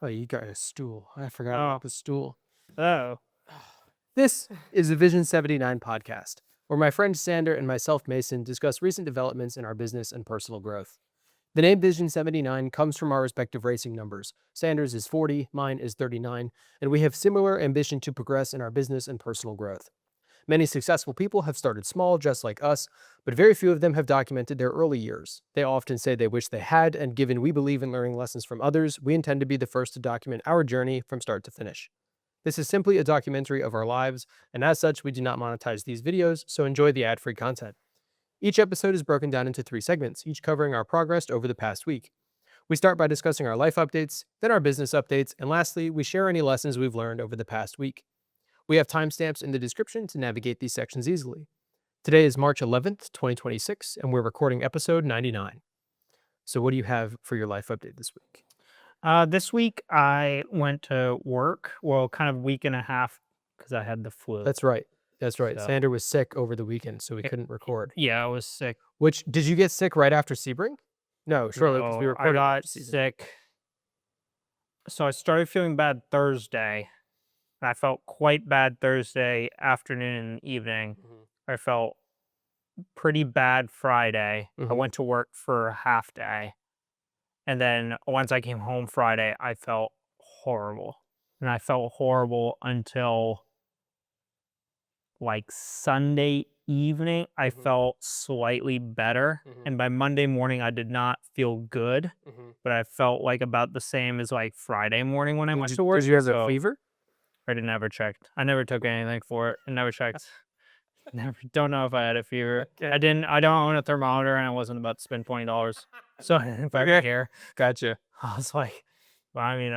Oh, you got a stool. I forgot Oh. about the stool. Oh. This is the Vision 79 podcast, where my friend Sander and myself, Mason, discuss recent developments in our business and personal growth. The name Vision 79 comes from our respective racing numbers. Sander's is 40, mine is 39, and we have similar ambition to progress in our business and personal growth. Many successful people have started small, just like us, but very few of them have documented their early years. They often say they wish they had, and given we believe in learning lessons from others, we intend to be the first to document our journey from start to finish. This is simply a documentary of our lives, and as such, we do not monetize these videos, so enjoy the ad-free content. Each episode is broken down into 3 segments, each covering our progress over the past week. We start by discussing our life updates, then our business updates, and lastly, we share any lessons we've learned over the past week. We have timestamps in the description to navigate these sections easily. Today is March 11th, 2026, and we're recording episode 99. So what do you have for your life update this week? This week I went to work. Well, kind of week and a half because I had the flu. That's right. So- Sander was sick over the weekend, so we couldn't record. Yeah, I was sick. Which, did you get sick right after Sebring? No, shortly because we No, recorded. I got after Sebring. sick. So I started feeling bad Thursday. And I felt quite bad Thursday afternoon and evening. I felt pretty bad Friday. I Mhm. went to work for a half day. And then once I came home Friday, I felt horrible. And I felt horrible until like Sunday evening. I felt slightly better. And by Monday morning, I did not feel good, but I felt like about the same as like Friday morning when I went to work. Did you have so a fever? I never checked. I never took anything for it. I never checked. Don't know if I had a fever. Okay. I don't own a thermometer, and I wasn't about to spend $20. So if I care, Gotcha. I was like, well, I mean,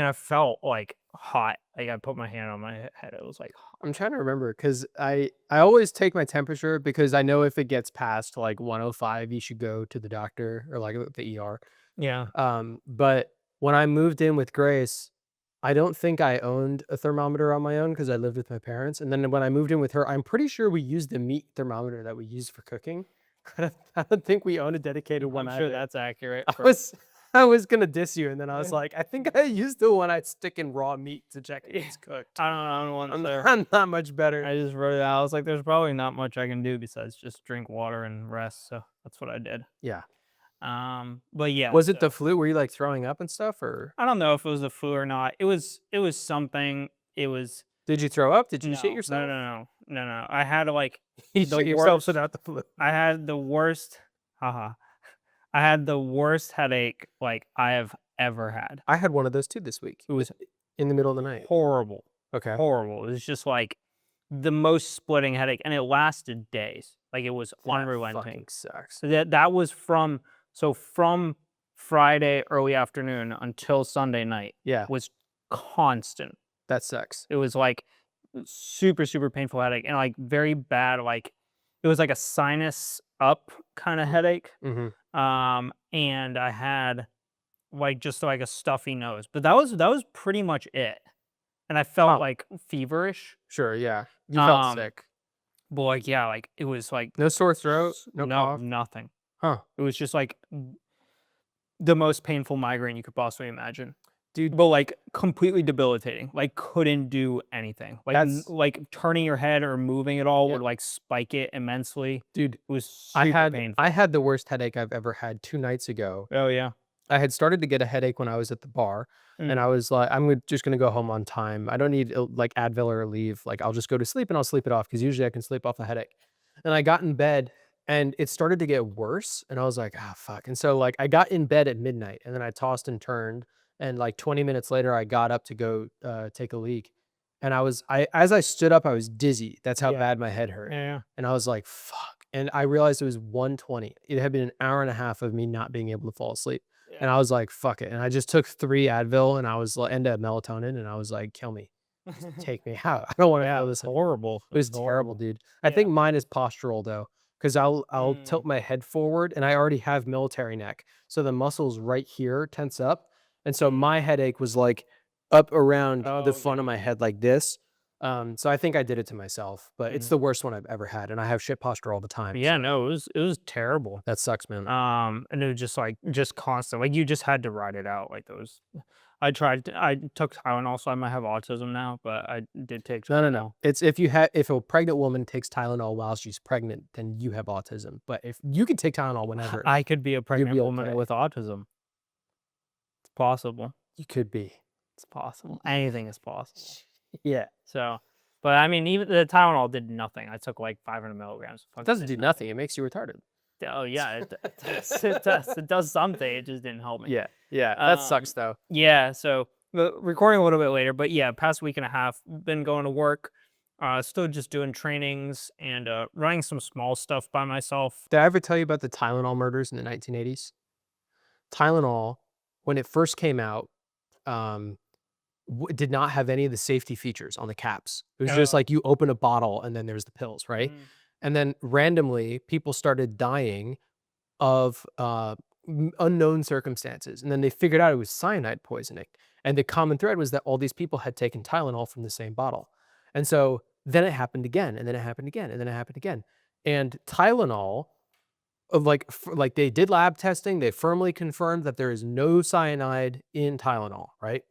I felt like hot. Like I put my hand on my head. It was like hot. I'm trying to remember because I always take my temperature because I know if it gets past like 105, you should go to the doctor or like the ER. Yeah. But when I moved in with Grace, I don't think I owned a thermometer on my own because I lived with my parents. And then when I moved in with her, I'm pretty sure we used the meat thermometer that we use for cooking. I don't think we own a dedicated one. I'm sure either. that's accurate. I was gonna diss you, and then I was like, I think I used the one I stick in raw meat to check if it's cooked. I don't want there. I'm not much better. I just wrote it out. I was like, there's probably not much I can do besides just drink water and rest. So that's what I did. Yeah. But yeah. Was it the flu? Were you like throwing up and stuff, or I don't know if it was the flu or not. It was something. It was. did you throw up? Did you shit No, yourself? No. I had like You the shit yourself, worst- so not the flu. I had the worst. I had the worst headache like I have ever had. I had one of those too this week. It was in the middle of the night. horrible. Okay. Horrible. It was just like the most splitting headache, and it lasted days. Like it was unrelenting. Fucking sucks. So that was from Friday early afternoon until Sunday night. Yeah, Was constant. that sucks. It was like super painful headache and like very bad. Like it was like a sinus up kind of headache. Mm-hmm. And I had like just like a stuffy nose, but that was pretty much it. And I felt like feverish. Sure. Yeah. You felt Um, sick. But like yeah, like it was like No sore throat. No no cough. nothing. Huh. It was just like the most painful migraine you could possibly imagine. Dude. But like completely debilitating. Like couldn't do anything. Like That's- like turning your head or moving at all Yeah. would like spike it immensely. Dude, It was super painful. I had the worst headache I've ever had 2 nights ago. Oh yeah. I had started to get a headache when I was at the bar, and I was like, just gonna go home on time. I don't need like Advil or leave. Like I'll just go to sleep and I'll sleep it off because usually I can sleep off a headache. And I got in bed and it started to get worse, and I was like, ah, fuck. And so like I got in bed at midnight, and then I tossed and turned, and like 20 minutes later I got up to go take a leak, and as I stood up I was dizzy. That's how Yeah. bad my head hurt. Yeah. And I was like, fuck. And I realized it was 1:20. It had been an hour and a half of me not being able to fall asleep. And I was like, fuck it. And I just took 3 Advil and I was like, and melatonin, and I was like, kill me. Just take me out. I don't want to feel this. Horrible. It was terrible, dude. I think mine is postural though, because I'll tilt my head forward, and I already have military neck. So the muscles right here tense up. And so my headache was like up around the front of my head like this. So I think I did it to myself, but it's the worst one I've ever had, and I have shit posture all the time. Yeah, so no, it was terrible. that sucks, man. And it was just constant. Like, you just had to ride it out. Like, those. I took Tylenol, so I might have autism now, but I did take No. Tylenol. It's if a pregnant woman takes Tylenol while she's pregnant, then you have autism. But if you can take Tylenol whenever, I could be a pregnant be woman okay. with autism. It's possible. you could be. It's possible. Anything is possible. Yeah, So, but I mean, even the Tylenol did nothing. I took like 500 milligrams. it doesn't do nothing. It makes you retarded. Oh yeah, it does. It does. It does something. It just didn't help me. Yeah, that sucks though. Yeah. So, recording a little bit later, but yeah, past week and a half, been going to work. Still just doing trainings and running some small stuff by myself. Did I ever tell you about the Tylenol murders in the 1980s? Tylenol, when it first came out, did not have any of the safety features on the caps. It was just Oh. like you open a bottle and then there's the pills, right? And then randomly, people started dying of unknown circumstances. And then they figured out it was cyanide poisoning. And the common thread was that all these people had taken Tylenol from the same bottle. And so then it happened again, and then it happened again, and then it happened again. And Tylenol, like they did lab testing, they firmly confirmed that there is no cyanide in Tylenol, right?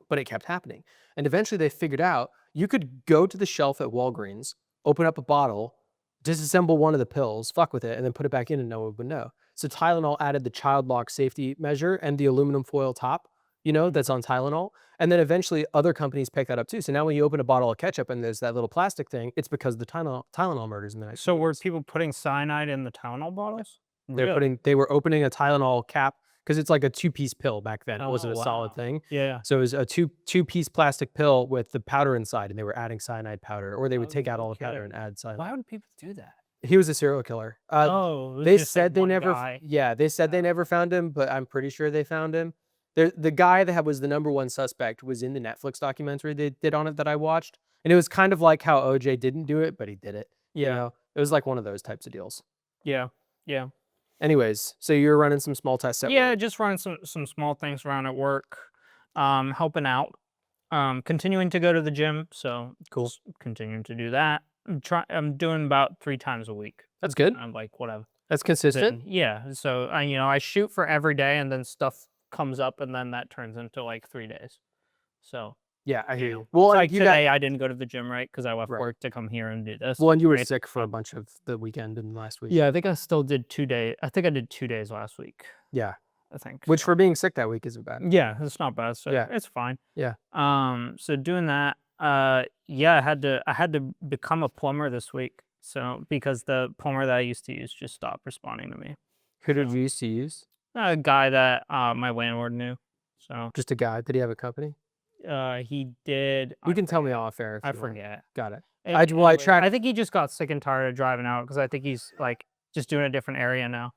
But it kept happening. And eventually they figured out you could go to the shelf at Walgreens, open up a bottle, disassemble one of the pills, fuck with it, and then put it back in and no one would know. So Tylenol added the child lock safety measure and the aluminum foil top, that's on Tylenol. And then eventually other companies picked that up too. So now when you open a bottle of ketchup and there's that little plastic thing, it's because of the Tylenol murders in the night. So were people putting cyanide in the Tylenol bottles? They were opening a Tylenol cap because it's like a 2-piece pill back then. It wasn't a solid wow. thing. Yeah. So it was a two-piece plastic pill with the powder inside, and they were adding cyanide powder, or they would take out all the powder and add cyanide. Why would people do that? He was a serial killer. It was They just, said like, one they never, guy. they said they never found him, but I'm pretty sure they found him. The guy that was the number one suspect was in the Netflix documentary they did on it that I watched, and it was kind of like how OJ didn't do it, but he did it. Yeah. It was like one of those types of deals. Yeah. Yeah. Anyways, so you're running some small tests at Yeah, work. just running some small things around at work, helping out, continuing to go to the gym. So Cool. just continuing to do that. I'm doing about 3 times a week. That's good. I'm like, whatever. That's consistent. Yeah. So I shoot for every day, and then stuff comes up, and then that turns into like 3 days. So Yeah, I hear you. it's Well, like you today I didn't go to the gym, right? Because I left Right. work to come here and do this. and you were right? sick for a bunch of the weekend and last week. Yeah, I think I still did 2 days. I think I did 2 days last week. Yeah. I think. Which for being sick that week isn't bad. Yeah, it's not bad. So Yeah. it's fine. Yeah. So doing that, yeah, I had to become a plumber this week. So because the plumber that I used to use just stopped responding to me. Who did you used to use? A guy that my landlord knew. So Just a guy. Did he have a company? he did. You can tell me off air. If I you want. forget. Got it. Anyways, tracked- I think he just got sick and tired of driving out because I think he's like just doing a different area now.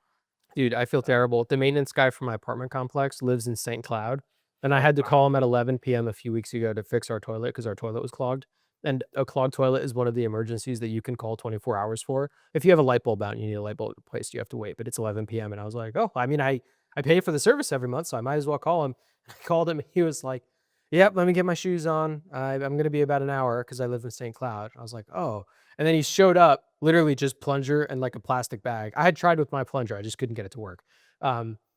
Dude, I feel terrible. The maintenance guy from my apartment complex lives in St. Cloud, and I had to call him at 11 p.m. a few weeks ago to fix our toilet because our toilet was clogged. And a clogged toilet is one of the emergencies that you can call 24 hours for. If you have a light bulb out and you need a light bulb replaced, you have to wait. But it's 11 p.m. And I was like, oh, I mean, I pay for the service every month, so I might as well call him. I called him. He was like, yep, let me get my shoes on. I'm going to be about an hour because I live in St. Cloud. I was like, oh. And then he showed up, literally just plunger and like a plastic bag. I had tried with my plunger. I just couldn't get it to work.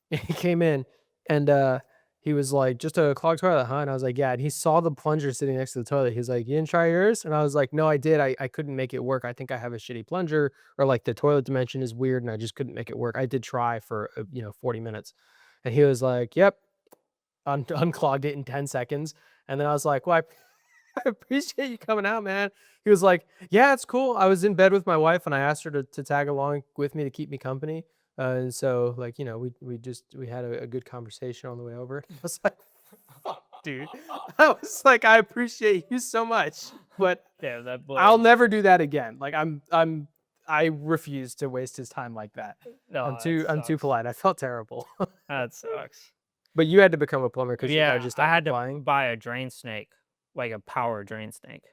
He came in and he was like, just a clogged toilet, huh? And I was like, yeah. And he saw the plunger sitting next to the toilet. He's like, you didn't try yours? And I was like, no, I did. I couldn't make it work. I think I have a shitty plunger, or like the toilet dimension is weird and I just couldn't make it work. I did try for 40 minutes. And he was like, yep, unclogged it in 10 seconds. And then I was like, well, I appreciate you coming out, man. He was like, yeah, it's cool. I was in bed with my wife and I asked her to tag along with me to keep me company. And so like, we had a good conversation on the way over. I was like, fuck, dude. I was like, I appreciate you so much, but Yeah, that I'll never do that again. Like I refuse to waste his time like that. No, I'm too polite. I felt terrible. That sucks. But you had to become a plumber because Yeah, just I had to applying buy a drain snake, like a power drain snake.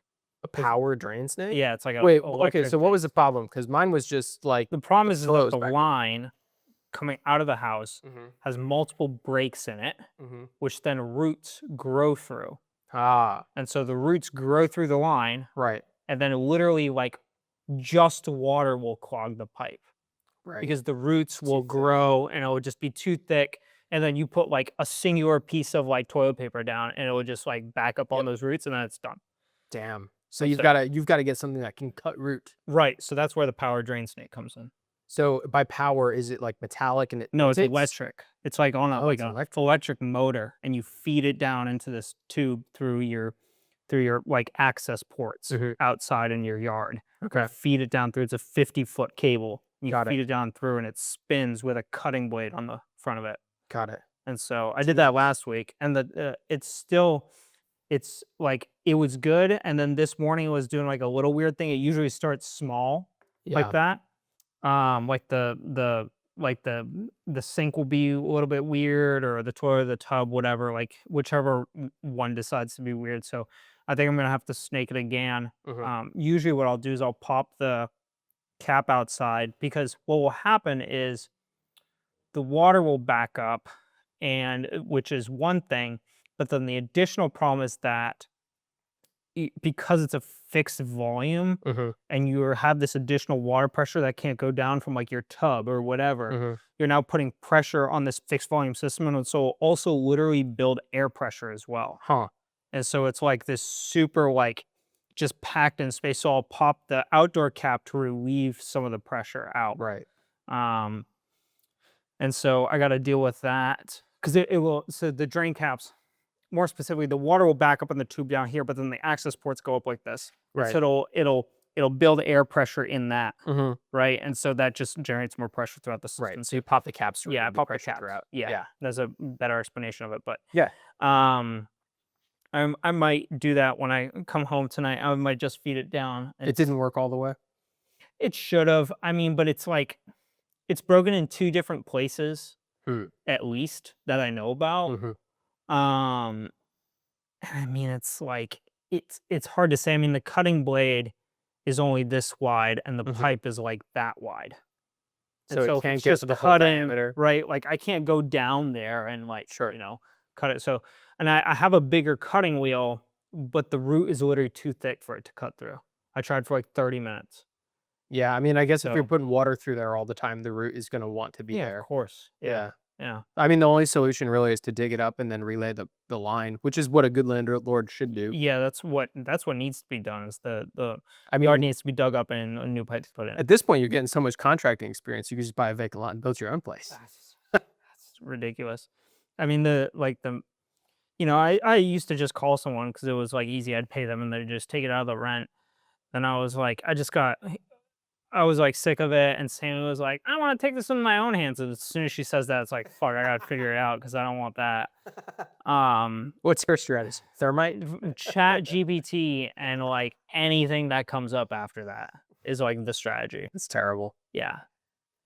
a power drain snake. Yeah, it's like a Wait, okay. electric So what was the problem? Because mine was just like The problem is that closed the back. line coming out of the house Mhm. has multiple breaks in it, Mhm. which then roots grow through. Ah, And so the roots grow through the line, right, and then literally like just water will clog the pipe right. because the roots will thick. grow and it will just be too thick. And then you put like a singular piece of like toilet paper down and it will just like back up on Yep. those roots and then it's done. Damn. So And you've gotta get something that can cut root. right. So that's where the power drain snake comes in. So by power, is it like metallic and it No, it's rotates? electric. It's like on a Oh, like it's a electric. electric motor, and you feed it down into this tube through your like access ports Mhm. outside in your yard. Okay. Feed it down through. It's a 50-foot cable. You Got it. feed it down through, and it spins with a cutting blade on the front of it. Got it. And so I did that last week, and it's like it was good. And then this morning it was doing like a little weird thing. It usually starts small like Yeah. that. Like the sink will be a little bit weird, or the toilet, or the tub, whatever. Like whichever one decides to be weird. So I think I'm gonna have to snake it again. Mhm. Usually what I'll do is I'll pop the cap outside because what will happen is the water will back up, and which is one thing, but then the additional problem is that because it's a fixed volume Mhm. and you have this additional water pressure that can't go down from like your tub or whatever, Mhm. you're now putting pressure on this fixed volume system, and so it'll also literally build air pressure as well. Huh. And so it's like this super like just packed in space. So I'll pop the outdoor cap to relieve some of the pressure out. Right. Um, and so I got to deal with that because it will. So the drain caps, more specifically, the water will back up in the tube down here, but then the access ports go up like this. And Right. so it'll build air pressure in that, Mhm. right? And so that just generates more pressure throughout the system. Right. So you pop the caps to Yeah, I remove the pop the pressure caps. throughout. Yeah, Yeah. there's a better explanation of it, but Yeah. um, I might do that when I come home tonight. I might just feed it down. It didn't work all the way. It should have. I mean, but it's like it's broken in two different places Hmm. at least that I know about. Mhm. Um, I mean, it's like it's hard to say. I mean, the cutting blade is only this wide, and the Mhm. pipe is like that wide. And So so it if can't it's get just to the whole cutting, diameter. right? Like I can't go down there and like Sure. cut it. So, and I have a bigger cutting wheel, but the root is literally too thick for it to cut through. I tried for like 30 minutes. Yeah, I mean, I guess if you're So putting water through there all the time, the root is gonna want to be yeah, of there. course. Yeah, Yeah. yeah. I mean, the only solution really is to dig it up and then relay the line, which is what a good landlord should do. Yeah, that's what needs to be done is the I yard mean, needs to be dug up and a new pipe put in. at this point, you're getting so much contracting experience, you can just buy a vacant lot and build your own place. That's ridiculous. I mean, I used to just call someone because it was like easy. I'd pay them and they'd just take it out of the rent. Then I was like, I was like sick of it. And Sammy was like, I want to take this in my own hands. And as soon as she says that, it's like, fuck, I got to figure it out because I don't want that. What's your strategy? Thermite? Chat GPT and like anything that comes up after that is like the strategy. It's terrible. Yeah.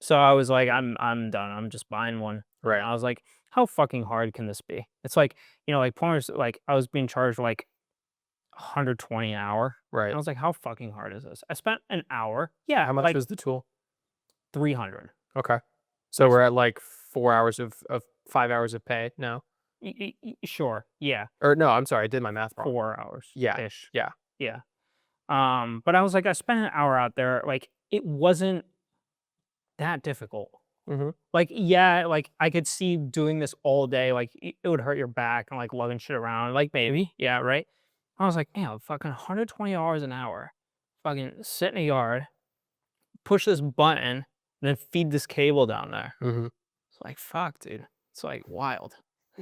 So I was like, I'm done. I'm just buying one. Right. And I was like, how fucking hard can this be? It's like, like pointers, like I was being charged like 120 an hour. Right. And I was like, how fucking hard is this? I spent an hour. Yeah. How much like was the tool? 300. Okay. So we're at like 4 hours of 5 hours of pay now. Sure. Yeah. Or no, I'm sorry, I did my math wrong. 4 hours Yeah. ish. Yeah. Yeah. But I was like, I spent an hour out there. Like it wasn't that difficult. Mm-hmm. Like, yeah, like I could see doing this all day. Like it would hurt your back and like lugging shit around. Like maybe, yeah, right. I was like, damn, fucking $120 an hour. Fucking sit in a yard, push this button, and then feed this cable down there. Mm-hmm. It's like, fuck, dude. It's like wild.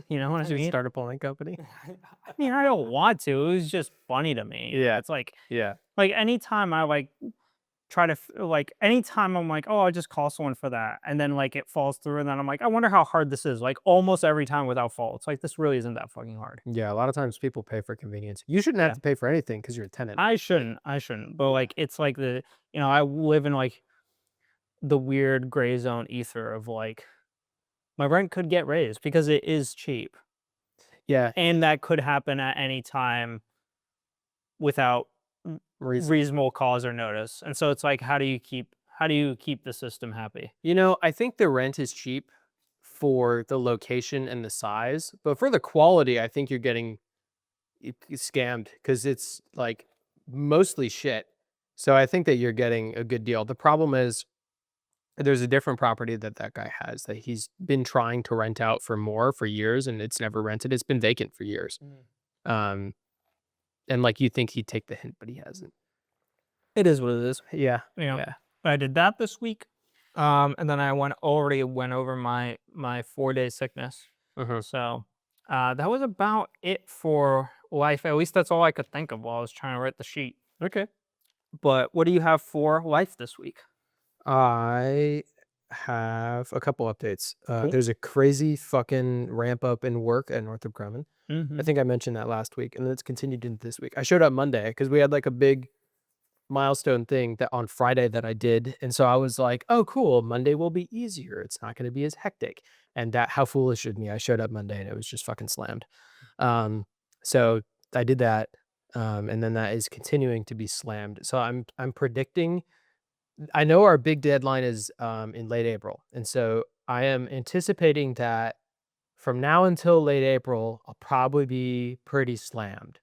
You know what I mean? Start a polling company. I mean, I don't want to. It was just funny to me. Yeah. It's like Yeah. anytime I like try to anytime I'm like, oh, I'll just call someone for that, and then like it falls through, and then I'm like, I wonder how hard this is. Like almost every time without fault. It's like this really isn't that fucking hard. Yeah. A lot of times people pay for convenience. You shouldn't have Yeah. to pay for anything because you're a tenant. I shouldn't. But like it's like I live in like the weird gray zone ether of like my rent could get raised because it is cheap, Yeah. and that could happen at any time without reasonable cause or notice. And so it's like, how do you keep the system happy? I think the rent is cheap for the location and the size, but for the quality, I think you're getting scammed because it's like mostly shit. So I think that you're getting a good deal. The problem is there's a different property that guy has that he's been trying to rent out for years, and it's never rented. It's been vacant for years. Um, and like you think he'd take the hint, but he hasn't. It is what it is. Yeah. You know, Yeah. I did that this week. And then I already went over my 4-day sickness. Uh-huh. So that was about it for life. At least that's all I could think of while I was trying to write the sheet. Okay. But what do you have for life this week? I have a couple updates. Cool. There's a crazy fucking ramp up in work at Northrop Grumman. I think I mentioned that last week, and then it's continued into this week. I showed up Monday because we had like a big milestone thing that on Friday that I did, and so I was like, "Oh, cool! Monday will be easier. It's not going to be as hectic." And that, how foolish of me! I showed up Monday and it was just fucking slammed. So I did that, and then that is continuing to be slammed. So I'm predicting. I know our big deadline is in late April, and so I am anticipating that from now until late April, I'll probably be pretty slammed.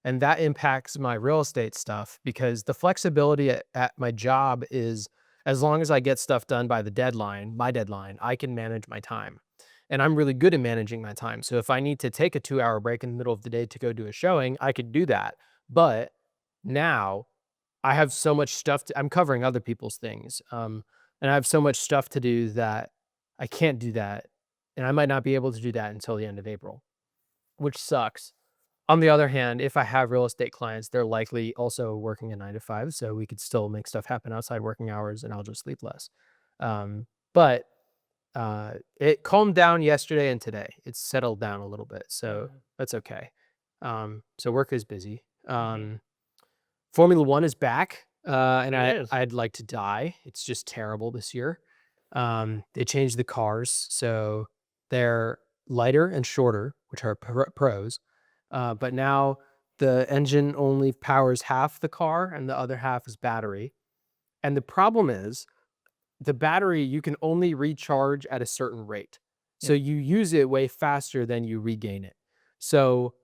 And that impacts my real estate stuff because the flexibility at my job is as long as I get stuff done by my deadline, I can manage my time. And I'm really good at managing my time. So if I need to take a 2-hour break in the middle of the day to go do a showing, I could do that. But now I have so much stuff I'm covering other people's things. And I have so much stuff to do that I can't do that. And I might not be able to do that until the end of April, which sucks. On the other hand, if I have real estate clients, they're likely also working a 9 to 5, so we could still make stuff happen outside working hours, and I'll just sleep less. But it calmed down yesterday and today. It's settled down a little bit, so that's okay. So work is busy. Formula One is back, and I'd like to die. It's just terrible this year. They changed the cars, so they're lighter and shorter, which are pros. But now the engine only powers half the car and the other half is battery. And the problem is the battery, you can only recharge at a certain rate. So you use it way faster than you regain it. So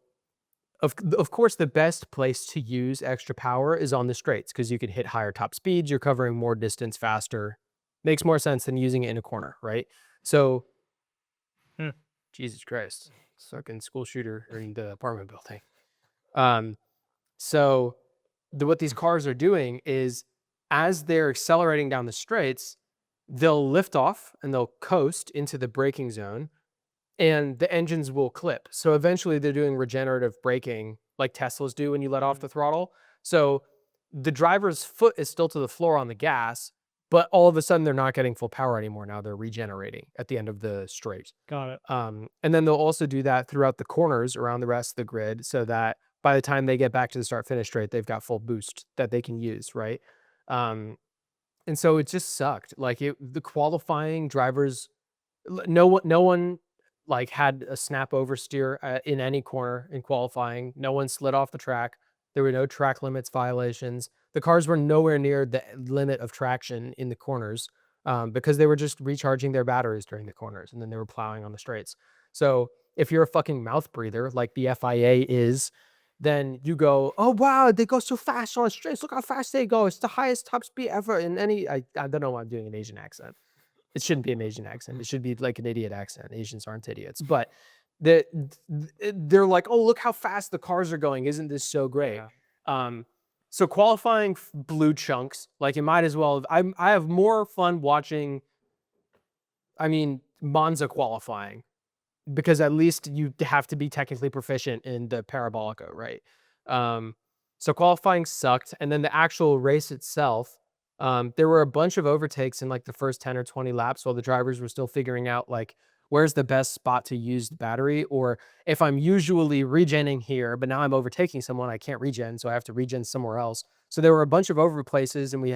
of course, the best place to use extra power is on the straights because you can hit higher top speeds. You're covering more distance faster. Makes more sense than using it in a corner, right? So, Jesus Christ, fucking school shooter in the apartment building. So what these cars are doing is as they're accelerating down the straights, they'll lift off and they'll coast into the braking zone and the engines will clip. So eventually they're doing regenerative braking like Teslas do when you let off the throttle. So the driver's foot is still to the floor on the gas, but all of a sudden they're not getting full power anymore. Now they're regenerating at the end of the straight. Got it. And then they'll also do that throughout the corners around the rest of the grid so that by the time they get back to the start finish straight, they've got full boost that they can use, right? And so it just sucked. Like the qualifying drivers, no one like had a snap oversteer in any corner in qualifying. No one slid off the track. There were no track limits violations. The cars were nowhere near the limit of traction in the corners because they were just recharging their batteries during the corners and then they were plowing on the straights. So if you're a fucking mouth breather like the FIA is, then you go, oh wow, they go so fast on the straights. Look how fast they go. It's the highest top speed ever in any. I don't know why I'm doing an Asian accent. It shouldn't be an Asian accent. It should be like an idiot accent. Asians aren't idiots. But they're like, oh, look how fast the cars are going. Isn't this so great? Yeah. So qualifying blue chunks, like it might as well. I have more fun watching, Monza qualifying because at least you have to be technically proficient in the Parabolica, right? So qualifying sucked. And then the actual race itself, there were a bunch of overtakes in like the first 10 or 20 laps while the drivers were still figuring out like, where's the best spot to use the battery? Or if I'm usually regenning here, but now I'm overtaking someone, I can't regen, so I have to regen somewhere else. So there were a bunch of overtakes, and we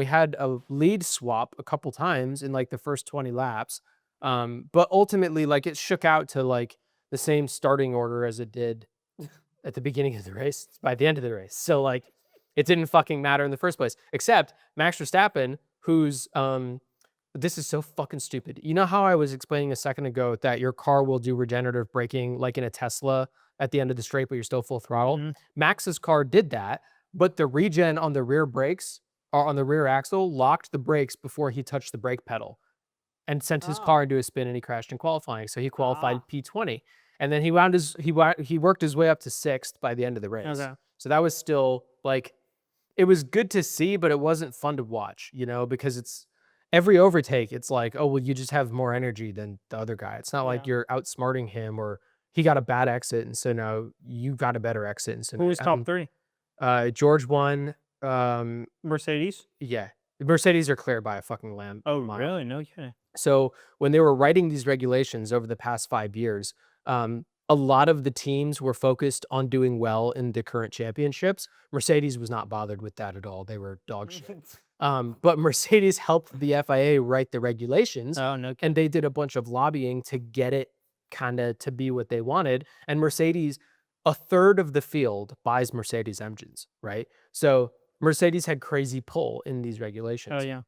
had a lead swap a couple times in like the first 20 laps. But ultimately, like it shook out to like the same starting order as it did at the beginning of the race by the end of the race. So like it didn't fucking matter in the first place, except Max Verstappen, who's this is so fucking stupid. You know how I was explaining a second ago that your car will do regenerative braking like in a Tesla at the end of the straight, but you're still full throttle. Mhm. Max's car did that, but the regen on the rear brakes or on the rear axle locked the brakes before he touched the brake pedal and sent his car into a spin, and he crashed in qualifying. So he qualified P20, and then he worked his way up to 6th by the end of the race. Okay. So that was still like, it was good to see, but it wasn't fun to watch, because it's every overtake. It's like, oh, well, you just have more energy than the other guy. It's not like Yeah. you're outsmarting him or he got a bad exit, and so now you got a better exit. And so Who was top 3? George won. Mercedes? Yeah, Mercedes are clear by a fucking mile. Really? No kidding. So when they were writing these regulations over the past 5 years, a lot of the teams were focused on doing well in the current championships. Mercedes was not bothered with that at all. They were dog shit. But Mercedes helped the FIA write the regulations, Oh, no kidding. and they did a bunch of lobbying to get it kind of to be what they wanted. And Mercedes, a third of the field buys Mercedes engines, right? So Mercedes had crazy pull in these regulations. Oh, yeah.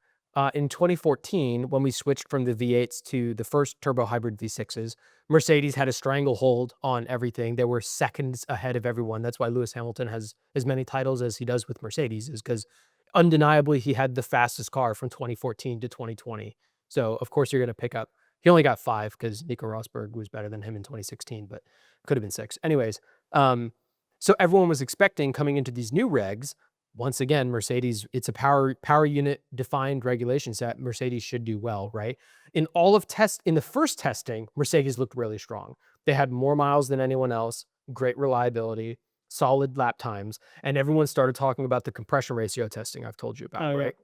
In 2014, when we switched from the V8s to the first turbo hybrid V6s, Mercedes had a stranglehold on everything. They were seconds ahead of everyone. That's why Lewis Hamilton has as many titles as he does with Mercedes, is because undeniably he had the fastest car from 2014 to 2020. So of course you're going to pick up. He only got 5 because Nico Rosberg was better than him in 2016, but could have been 6. Anyways, so everyone was expecting coming into these new regs. Once again, Mercedes, it's a power unit defined regulation set. Mercedes should do well, right? In the first testing, Mercedes looked really strong. They had more miles than anyone else, great reliability, solid lap times, and everyone started talking about the compression ratio testing I've told you about, Oh, yeah. right?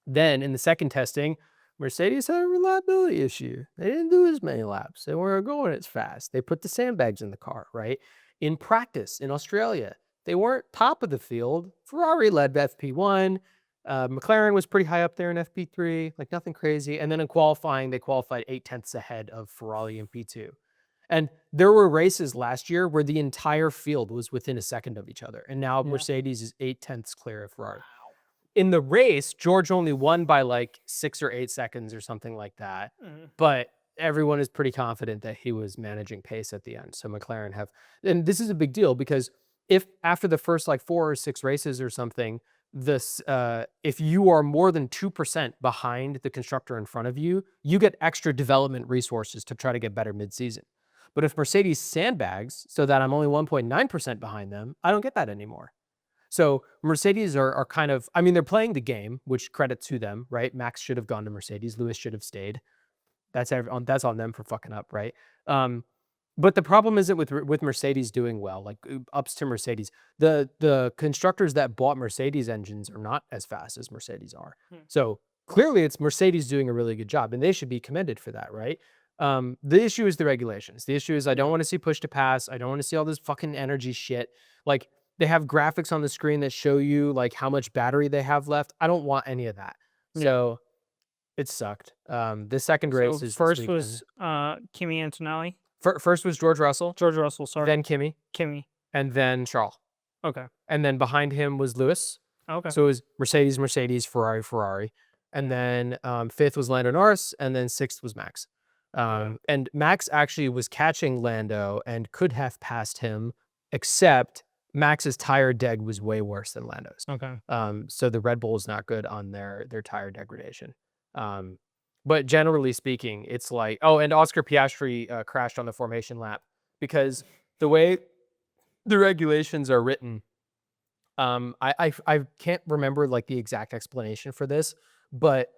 Then in the second testing, Mercedes had a reliability issue. They didn't do as many laps. They weren't going as fast. They put the sandbags in the car, right? In practice in Australia, they weren't top of the field. Ferrari led FP1. McLaren was pretty high up there in FP3, like nothing crazy. And then in qualifying, they qualified 8/10 ahead of Ferrari in P2. And there were races last year where the entire field was within a second of each other. And now Yeah. Mercedes is 8/10 clear of Ferrari. In the race, George only won by like 6 or 8 seconds or something like that. But everyone is pretty confident that he was managing pace at the end. So McLaren and this is a big deal because if after the first like 4 or 6 races or something, if you are more than 2% behind the constructor in front of you, you get extra development resources to try to get better mid-season. But if Mercedes sandbags so that I'm only 1.9% behind them, I don't get that anymore. So Mercedes are kind of, I mean, they're playing the game, which credit to them, right? Max should have gone to Mercedes. Lewis should have stayed. That's on them for fucking up, right? But the problem isn't with Mercedes doing well, like ups to Mercedes. The constructors that bought Mercedes engines are not as fast as Mercedes are. So clearly it's Mercedes doing a really good job, and they should be commended for that, right? The issue is the regulations. The issue is I don't want to see push to pass. I don't want to see all this fucking energy shit. Like they have graphics on the screen that show you like how much battery they have left. I don't want any of that. So it sucked. The second race is first was Kimi Antonelli. First was George Russell. George Russell, sorry. Then Kimi. And then Charles. Okay. And then behind him was Lewis. Okay. So it was Mercedes, Ferrari. And then 5th was Lando Norris. And then 6th was Max. And Max actually was catching Lando and could have passed him, except Max's tire deg was way worse than Lando's. Okay. So the Red Bull is not good on their tire degradation. But generally speaking, it's like, oh, and Oscar Piastri crashed on the formation lap because the way the regulations are written, I can't remember like the exact explanation for this, but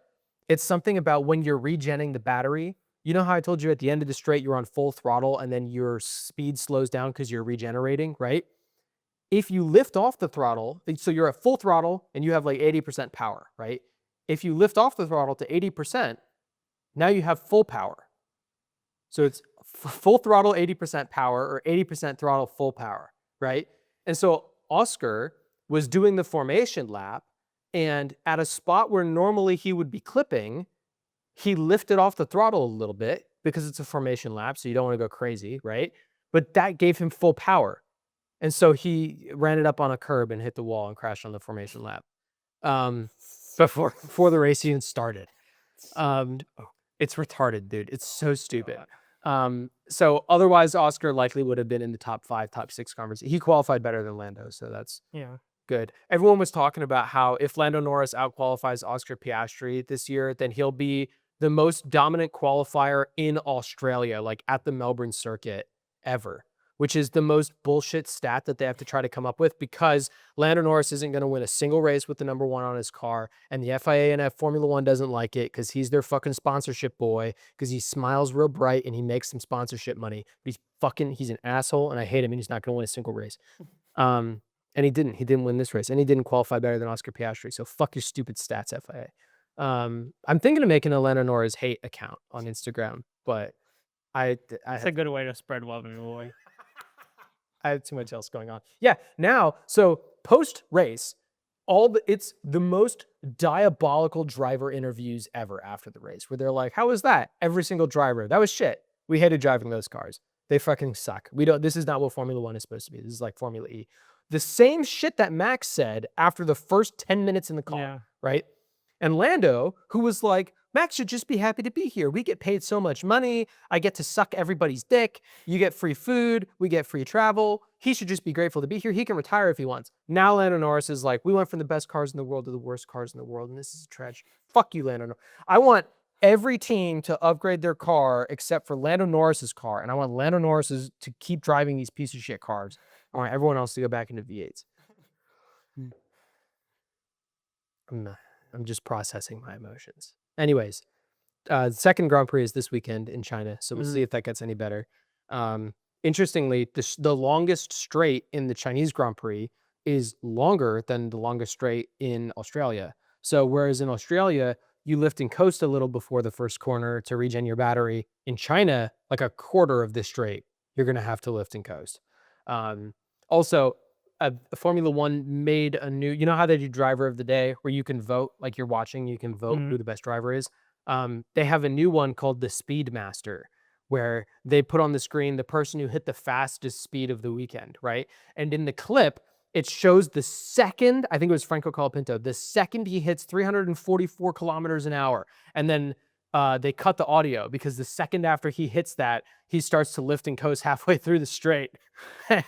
it's something about when you're regenning the battery. You know how I told you at the end of the straight, you're on full throttle and then your speed slows down because you're regenerating, right? If you lift off the throttle, so you're at full throttle and you have like 80% power, right? If you lift off the throttle to 80%, now you have full power. So it's full throttle, 80% power, or 80% throttle, full power, right? And so Oscar was doing the formation lap, and at a spot where normally he would be clipping, he lifted off the throttle a little bit because it's a formation lap, so you don't want to go crazy, right? But that gave him full power. And so he ran it up on a curb and hit the wall and crashed on the formation lap before the race even started. It's retarded, dude. It's so stupid. So otherwise, Oscar likely would have been in the top 5, top 6 conversation. He qualified better than Lando, so that's good. Everyone was talking about how if Lando Norris outqualifies Oscar Piastri this year, then he'll be the most dominant qualifier in Australia, like at the Melbourne circuit ever, which is the most bullshit stat that they have to try to come up with because Lando Norris isn't going to win a single race with the number 1 on his car, and the FIA and Formula One doesn't like it because he's their fucking sponsorship boy because he smiles real bright and he makes some sponsorship money. But he's an asshole, and I hate him, and he's not going to win a single race. And he didn't. He didn't win this race, and he didn't qualify better than Oscar Piastri. So fuck your stupid stats, FIA. I'm thinking of making a Lando Norris hate account on Instagram, but That's a good way to spread love and joy. I have too much else going on. Yeah, now, so post-race, it's the most diabolical driver interviews ever after the race, where they're like, how was that? Every single driver, that was shit. We hated driving those cars. They fucking suck. This is not what Formula One is supposed to be. This is like Formula E. The same shit that Max said after the first 10 minutes in the car, right? And Lando, who was like, Max should just be happy to be here. We get paid so much money. I get to suck everybody's dick. You get free food. We get free travel. He should just be grateful to be here. He can retire if he wants. Now Lando Norris is like, we went from the best cars in the world to the worst cars in the world, and this is a tragedy. Fuck you, Lando Norris. I want every team to upgrade their car except for Lando Norris's car, and I want Lando Norris to keep driving these piece of shit cars. I want everyone else to go back into V8s. I'm just processing my emotions. Anyways, the second Grand Prix is this weekend in China, so we'll see if that gets any better. Interestingly, the longest straight in the Chinese Grand Prix is longer than the longest straight in Australia. So whereas in Australia, you lift and coast a little before the first corner to regen your battery, in China, like a quarter of this straight, you're going to have to lift and coast. Also, Formula One made a new, you know how they do driver of the day where you can vote, like you're watching, you can vote who the best driver is. They have a new one called the Speed Master, where they put on the screen the person who hit the fastest speed of the weekend, right? And in the clip, it shows the second, I think it was Franco Colapinto, the second he hits 344 kilometers an hour. And then they cut the audio because the second after he hits that, he starts to lift and coast halfway through the straight.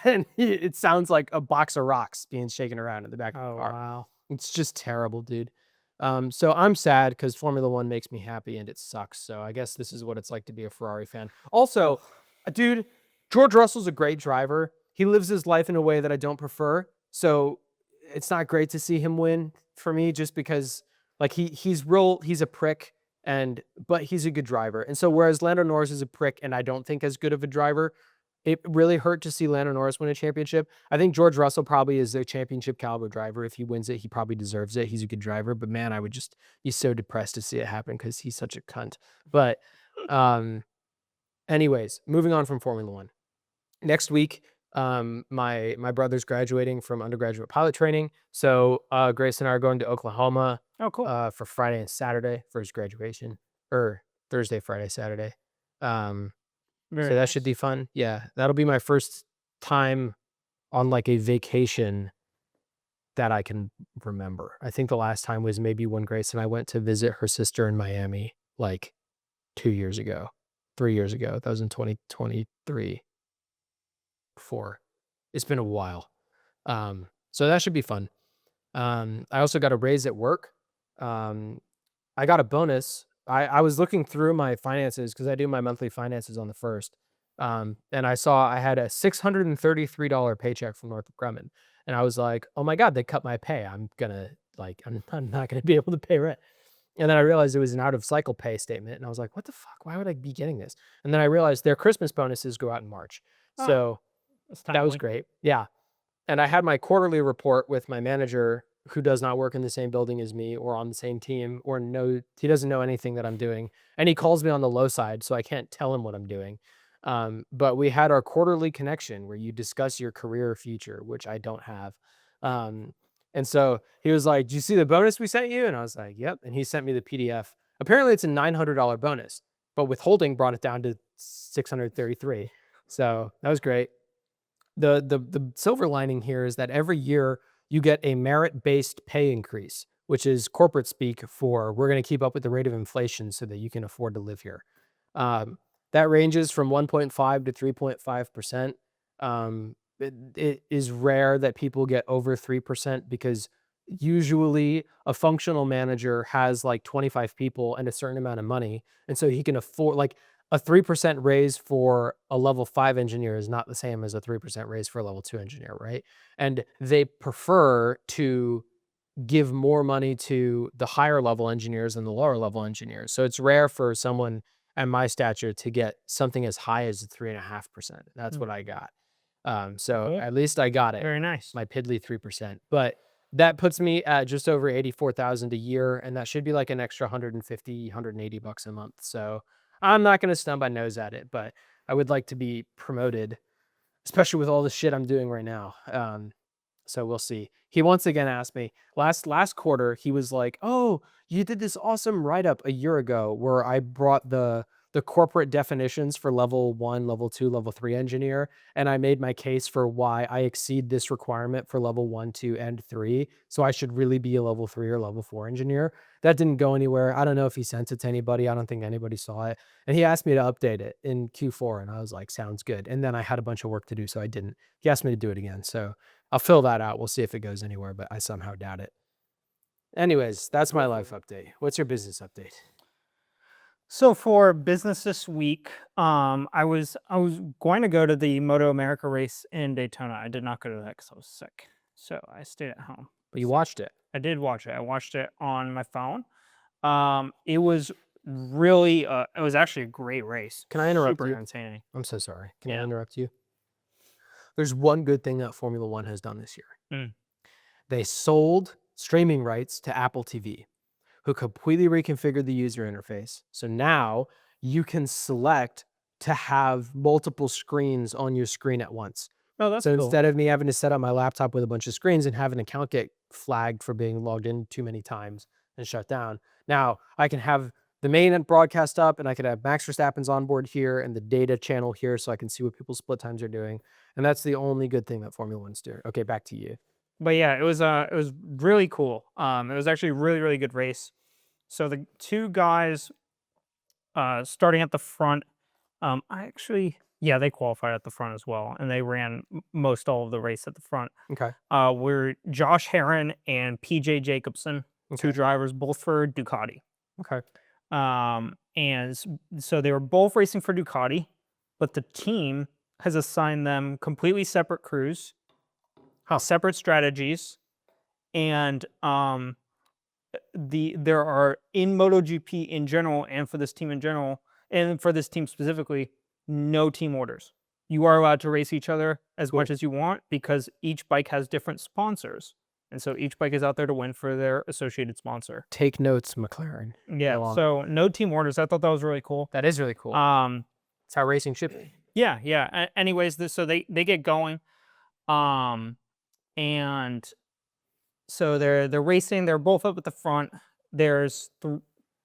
And it sounds like a box of rocks being shaken around in the back of the car. Wow. It's just terrible, dude. So I'm sad because Formula One makes me happy and it sucks. So I guess this is what it's like to be a Ferrari fan. Also, dude, George Russell's a great driver. He lives his life in a way that I don't prefer. So it's not great to see him win for me just because like he's a prick but he's a good driver. And so whereas Lando Norris is a prick and I don't think as good of a driver, it really hurt to see Lando Norris win a championship. I think George Russell probably is a championship caliber driver. If he wins it, he probably deserves it. He's a good driver, but man, I would just be so depressed to see it happen because he's such a cunt. But anyways, moving on from Formula One. Next week, my brother's graduating from undergraduate pilot training. So Grace and I are going to Oklahoma for Friday and Saturday for his graduation, or Thursday, Friday, Saturday. So that should be fun. Yeah, that'll be my first time on like a vacation that I can remember. I think the last time was maybe when Grace and I went to visit her sister in Miami like 3 years ago. That was in 2023. 4. It's been a while. So that should be fun. I also got a raise at work. I got a bonus. I was looking through my finances because I do my monthly finances on the 1st. And I saw I had a $633 paycheck from Northrop Grumman. And I was like, oh my God, they cut my pay. I'm not gonna be able to pay rent. And then I realized it was an out of cycle pay statement. And I was like, what the fuck? Why would I be getting this? And then I realized their Christmas bonuses go out in March. So that was great. Yeah. And I had my quarterly report with my manager who does not work in the same building as me or on the same team he doesn't know anything that I'm doing. And he calls me on the low side, so I can't tell him what I'm doing. But we had our quarterly connection where you discuss your career future, which I don't have. And so he was like, "Do you see the bonus we sent you?" And I was like, "Yep." And he sent me the PDF. Apparently it's a $900 bonus, but withholding brought it down to $633. So that was great. The silver lining here is that every year you get a merit-based pay increase, which is corporate speak for we're going to keep up with the rate of inflation so that you can afford to live here. That ranges from 1.5 to 3.5%. It is rare that people get over 3% because usually a functional manager has like 25 people and a certain amount of money. And so he can afford like a 3% raise for a level 5 engineer is not the same as a 3% raise for a level 2 engineer, right? And they prefer to give more money to the higher level engineers than the lower level engineers. So it's rare for someone at my stature to get something as high as 3.5%. That's what I got. So Cool. at least I got it. Very nice. My piddly 3%. But that puts me at just over 84,000 a year, and that should be like an extra 150, 180 bucks a month. So I'm not going to stub my nose at it, but I would like to be promoted, especially with all the shit I'm doing right now. So we'll see. He once again asked me last quarter. He was like, "Oh, you did this awesome write up a year ago where I brought the corporate definitions for level 1, level 2, level 3 engineer, and I made my case for why I exceed this requirement for level 1, 2, and 3. So I should really be a level 3 or level 4 engineer." That didn't go anywhere. I don't know if he sent it to anybody. I don't think anybody saw it. And he asked me to update it in Q4, and I was like, "Sounds good." And then I had a bunch of work to do, so I didn't. He asked me to do it again, so I'll fill that out. We'll see if it goes anywhere, but I somehow doubt it. Anyways, that's my life update. What's your business update? So for business this week, I was going to go to the Moto America race in Daytona. I did not go to that because I was sick, so I stayed at home. But you watched it. I did watch it. I watched it on my phone. It was really, it was actually a great race. Can I interrupt Super you? entertaining. I'm so sorry. Can I Yeah. interrupt you? There's one good thing that Formula One has done this year. Mm. They sold streaming rights to Apple TV, who completely reconfigured the user interface. So now you can select to have multiple screens on your screen at once. Oh, that's So cool. instead of me having to set up my laptop with a bunch of screens and have an account get flagged for being logged in too many times and shut down, now I can have the main broadcast up and I can have Max Verstappen's on board here and the data channel here so I can see what people's split times are doing. And that's the only good thing that Formula One's doing. Okay, back to you. But yeah, it was really cool. It was actually a really, really good race. So the two guys starting at the front, they qualified at the front as well, and they ran most all of the race at the front. Okay. Were Josh Herron and PJ Jacobson, two Okay. drivers, both for Ducati. Okay. So they were both racing for Ducati, but the team has assigned them completely separate crews, separate strategies, and there are in MotoGP in general and for this team in general and for this team specifically, no team orders. You are allowed to race each other as much as you want because each bike has different sponsors. And so each bike is out there to win for their associated sponsor. Take notes, McLaren. Yeah, so no team orders. I thought that was really cool. That is really cool. It's how racing should be. Yeah. Anyways, so they get going. And so they're racing. They're both up at the front. There's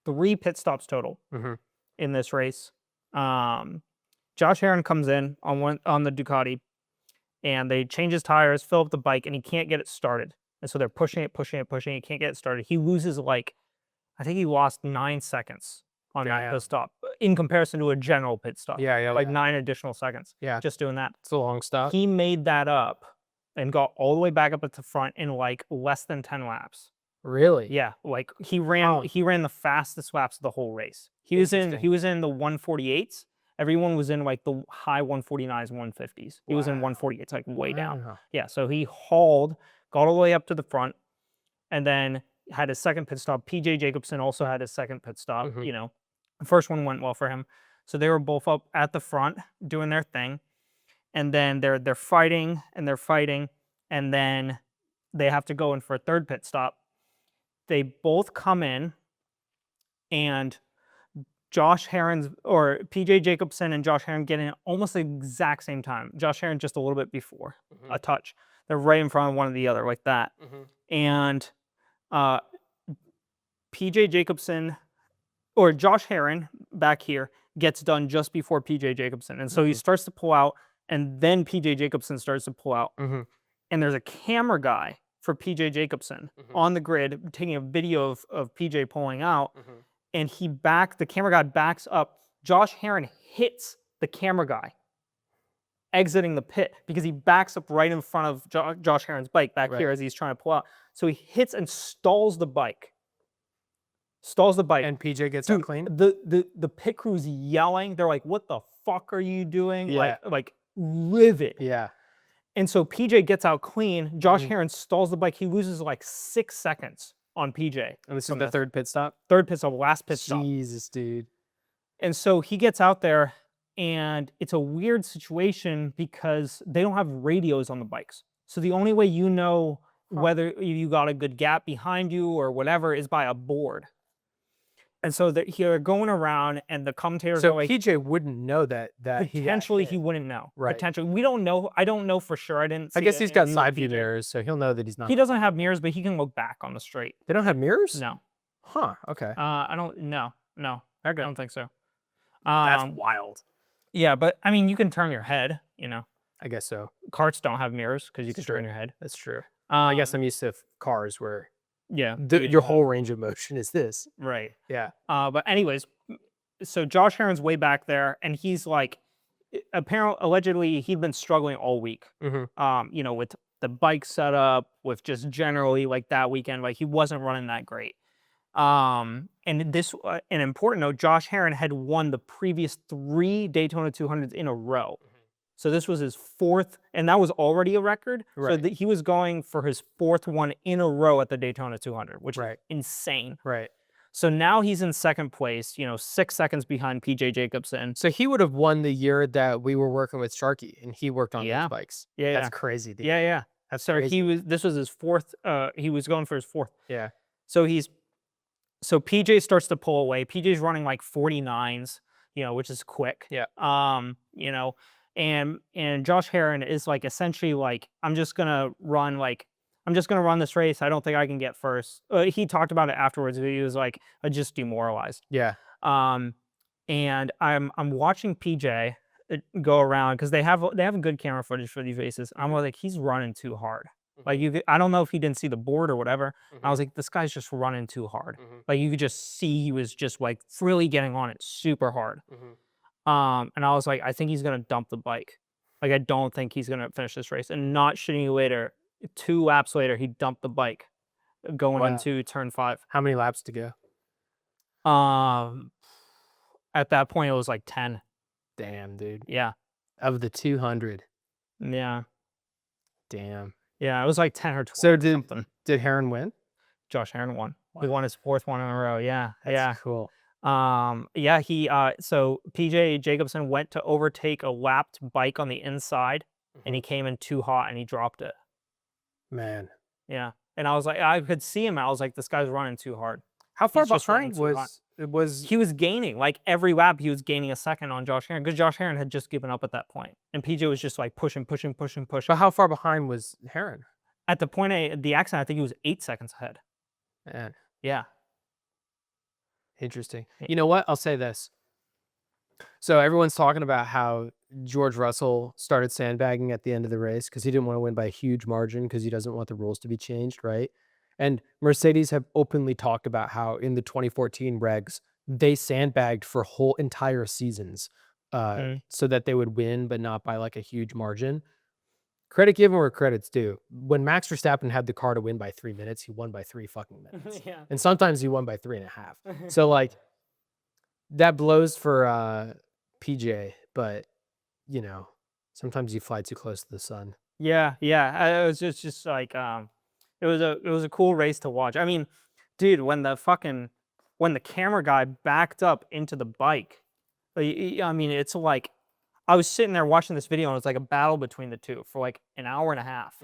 3 pit stops total in this race. Josh Herron comes in on the Ducati, and they change his tires, fill up the bike, and he can't get it started. And so they're pushing it. He can't get it started. He loses I think he lost 9 seconds on that pit stop in comparison to a general pit stop. Yeah. 9 additional seconds. Yeah. Just doing that. It's a long stop. He made that up and got all the way back up at the front in less than 10 laps. Really? Yeah, he ran the fastest laps of the whole race. He was in the 148s. Everyone was in the high 149s, 150s. He was in 148s, way down. Wow. Yeah, so he hauled, got all the way up to the front, and then had his second pit stop. PJ Jacobson also had his second pit stop. The first one went well for him. So they were both up at the front doing their thing. And then they're fighting, and then they have to go in for a third pit stop. They both come in, and PJ Jacobson and Josh Herron get in almost the exact same time. Josh Herron just a little bit before, a touch. They're right in front of one of the other like that. And PJ Jacobson, or Josh Herron back here, gets done just before PJ Jacobson. And so he starts to pull out, and then PJ Jacobson starts to pull out. And there's a camera guy for PJ Jacobson on the grid taking a video of PJ pulling out. And the camera guy backs up Josh Herrin hits the camera guy exiting the pit because he backs up right in front of Josh Herrin's bike back here as he's trying to pull out. So he hits and stalls the bike. And PJ gets out clean? The pit crew's yelling. They're like, what the fuck are you doing? Yeah. Like livid. Yeah. And so PJ gets out clean. Josh Herrin stalls the bike. He loses like 6 seconds on PJ. And this is the third pit stop? Third pit stop, last pit stop. Jesus, dude. And so he gets out there, and it's a weird situation because they don't have radios on the bikes. So the only way you know whether you got a good gap behind you or whatever is by a board. And so they're going around, and the commentators are like, PJ wouldn't know that potentially he wouldn't know. Right. Potentially, we don't know. I don't know for sure. I didn't. See I guess he's got in side PJ. view mirrors, so he'll know that he's not. He doesn't have mirrors, but he can look back on the straight. They don't have mirrors? No. Huh. Okay. I don't. No. I don't think so. That's wild. Yeah, but I mean, you can turn your head. You know. I guess so. Karts don't have mirrors because you can turn your head. That's true. I guess I'm used to cars where yeah, your whole range of motion is this. Right. Yeah. But anyways, so Josh Herrin's way back there, and he's like, allegedly, he'd been struggling all week. You know, with the bike setup, with just generally like that weekend, like he wasn't running that great. And this, an important note, Josh Herrin had won the previous 3 Daytona 200s in a row. So this was his 4th, and that was already a record. Right. So he was going for his 4th one in a row at the Daytona 200, which is insane. Right. So now he's in 2nd place, you know, 6 seconds behind PJ Jacobsen. So he would have won the year that we were working with Sharky, and he worked on those bikes. Yeah, That's crazy, dude. Yeah. That's so crazy. this was his 4th. He was going for his 4th. Yeah. So PJ starts to pull away. PJ's running like 49s, you know, which is quick. Yeah. You know, and Josh Herrin is like essentially like, I'm just gonna run this race. I don't think I can get first. He talked about it afterwards. He was like, I just demoralized. Yeah. And I'm watching PJ go around because they have good camera footage for these races. I'm like, he's running too hard. Like I don't know if he didn't see the board or whatever. I was like, this guy's just running too hard. Like you could just see he was just like really getting on it super hard. And I was like, I think he's gonna dump the bike. Like I don't think he's gonna finish this race. And not shitting you later, 2 laps later, he dumped the bike going into turn 5. How many laps to go? At that point, it was like 10. Damn, dude. Yeah. Of the 200. Yeah. Damn. Yeah, it was like 10 or 12. So did Herrin win? Josh Herrin won. Wow. He won his 4th one in a row. Yeah. That's cool. Yeah, so PJ Jacobsen went to overtake a lapped bike on the inside, and he came in too hot and he dropped it. Man. Yeah. And I was like, I could see him. I was like, this guy's running too hard. How far behind was he was gaining, like every lap he was gaining a second on Josh Herrin because Josh Herrin had just given up at that point. And PJ was just like pushing. But how far behind was Herrin? At the point of the accident, I think he was 8 seconds ahead. Man. Yeah. Interesting. You know what? I'll say this. So everyone's talking about how George Russell started sandbagging at the end of the race because he didn't want to win by a huge margin because he doesn't want the rules to be changed, right? And Mercedes have openly talked about how in the 2014 regs, they sandbagged for whole entire seasons so that they would win, but not by like a huge margin. Credit given where credit's due. When Max Verstappen had the car to win by 3 minutes, he won by 3 fucking minutes. Yeah. And sometimes he won by 3.5. So like that blows for PJ, but you know, sometimes you fly too close to the sun. Yeah. It was just like it was a cool race to watch. I mean, dude, when the camera guy backed up into the bike, I mean, it's like I was sitting there watching this video and it was like a battle between the two for like an hour and a half.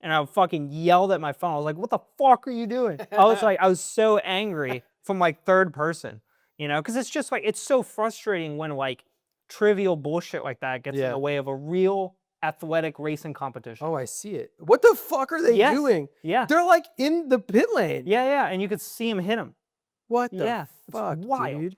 And I fucking yelled at my phone. I was like, what the fuck are you doing? I was so angry from like third person, you know, because it's just like, it's so frustrating when like trivial bullshit like that gets in the way of a real athletic racing competition. Oh, I see it. What the fuck are they doing? Yeah. They're like in the pit lane. Yeah. And you could see him hit him. What the fuck, it's wild. dude?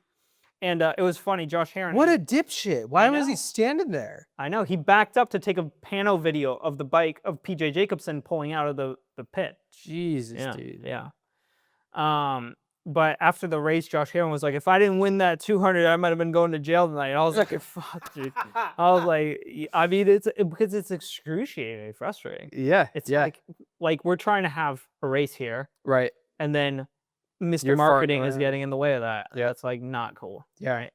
And it was funny, Josh Herrin. What a dipshit. Why was he standing there? I know. He backed up to take a pano video of the bike of PJ Jacobsen pulling out of the pit. Jesus, dude. Yeah. But after the race, Josh Allen was like, if I didn't win that 200, I might have been going to jail tonight. And I was like, fuck, dude. I was like, I mean, because it's excruciatingly frustrating. Yeah. It's yeah. like we're trying to have a race here, Right. and then Mr. You're farting Marketing is around. getting in the way of that. Yeah. That's like not cool. Yeah.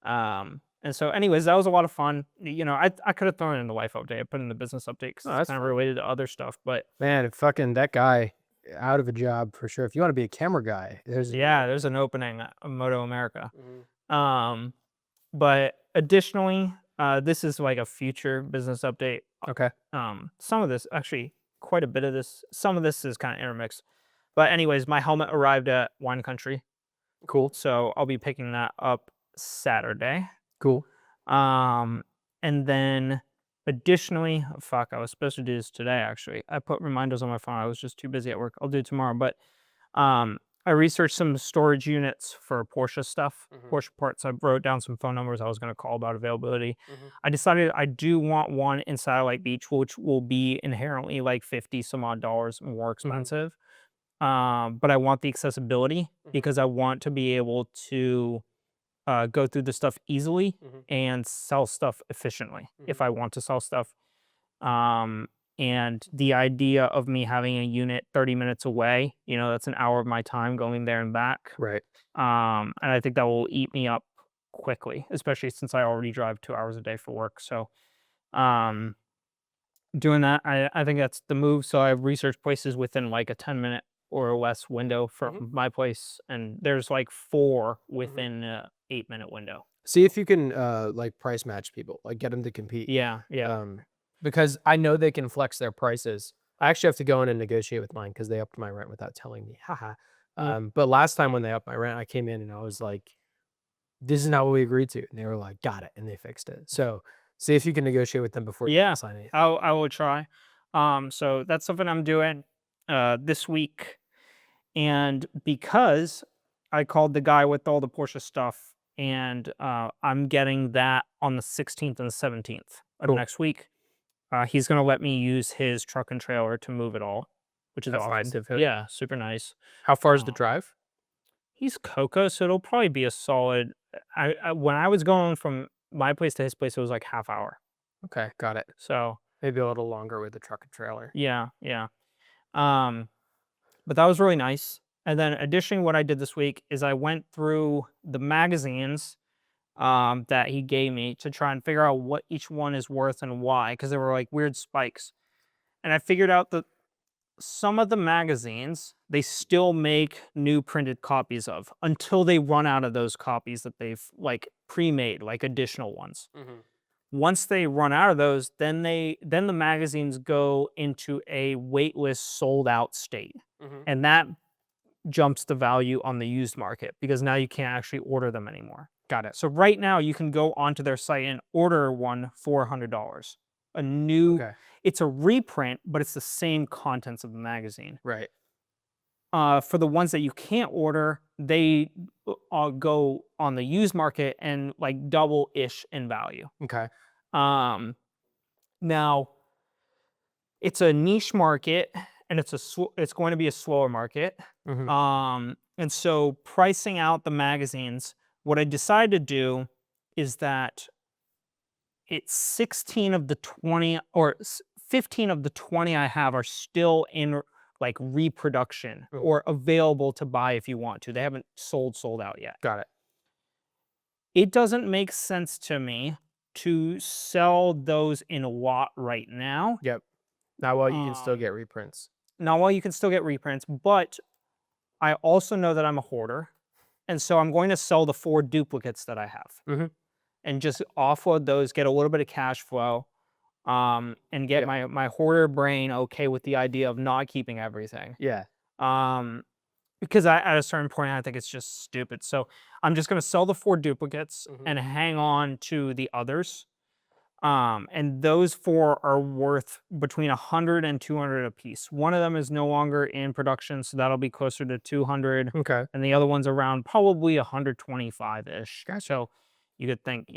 Right. And so anyways, that was a lot of fun. You know, I could have thrown it in the life update. I put it in the business update because Oh, it's that's kind of fine. related to other stuff. But Man, fucking that guy out of a job for sure. If you want to be a camera guy, there's there's an opening at Moto America. Mhm. But additionally, this is like a future business update. Okay. Some of this, actually, quite a bit of this, some of this is kind of intermixed. But anyways, my helmet arrived at Wine Country, Cool. so I'll be picking that up Saturday. Cool. And then additionally, fuck, I was supposed to do this today, actually. I put reminders on my phone. I was just too busy at work. I'll do it tomorrow. But I researched some storage units for Porsche stuff, Porsche parts. I wrote down some phone numbers I was going to call about availability. I decided I do want one in Satellite Beach, which will be inherently like 50 some odd dollars more expensive. But I want the accessibility because I want to be able to go through the stuff easily and sell stuff efficiently if I want to sell stuff. And the idea of me having a unit 30 minutes away, you know, that's an hour of my time going there and back. Right. And I think that will eat me up quickly, especially since I already drive 2 hours a day for work. So, doing that, I think that's the move. So I've researched places within like a 10-minute or less window from my place, and there's like 4 within a 8-minute window. See if you can like price match people, like get them to compete. Yeah. Because I know they can flex their prices. I actually have to go in and negotiate with mine because they upped my rent without telling me. Haha. But last time when they upped my rent, I came in and I was like, "This is not what we agreed to," and they were like, "Got it," and they fixed it. So see if you can negotiate with them before you Yeah, sign anything. I will try. So that's something I'm doing this week, and because I called the guy with all the Porsche stuff, and I'm getting that on the 16th and the 17th of Cool. next week. He's gonna let me use his truck and trailer to move it all, which is That's awesome. nice of him. Yeah, super nice. How far is the drive? He's Coco, so it'll probably be a solid. When I was going from my place to his place, it was like half hour. Okay, got it. So Maybe a little longer with the truck and trailer. yeah. But that was really nice. And then additionally, what I did this week is I went through the magazines that he gave me to try and figure out what each one is worth and why, because there were like weird spikes. And I figured out that some of the magazines they still make new printed copies of until they run out of those copies that they've like pre-made, like additional ones. Once they run out of those, then the magazines go into a waitlist sold out state. And that jumps the value on the used market because now you can't actually order them anymore. Got it. So right now you can go onto their site and order one for $100. A new, Okay. it's a reprint, but it's the same contents of the magazine. Right. For the ones that you can't order, they go on the used market and like double-ish in value. Okay. Now, it's a niche market, and it's going to be a slower market. And so pricing out the magazines, what I decided to do is that it's 16 of the 20 or 15 of the 20 I have are still in like reproduction or available to buy if you want to. They haven't sold out yet. Got it. It doesn't make sense to me to sell those in a lot right now. Yep. Now, well, you can still get reprints. Now, while you can still get reprints, but I also know that I'm a hoarder. And so I'm going to sell the 4 duplicates that I have and just offload those, get a little bit of cash flow, and get my hoarder brain okay with the idea of not keeping everything. Yeah. Because at a certain point, I think it's just stupid. So I'm just going to sell the 4 duplicates and hang on to the others. And those 4 are worth between 100 and 200 a piece. One of them is no longer in production, so that'll be closer to 200. Okay. And the other one's around probably 125-ish. Gotcha. So you could think,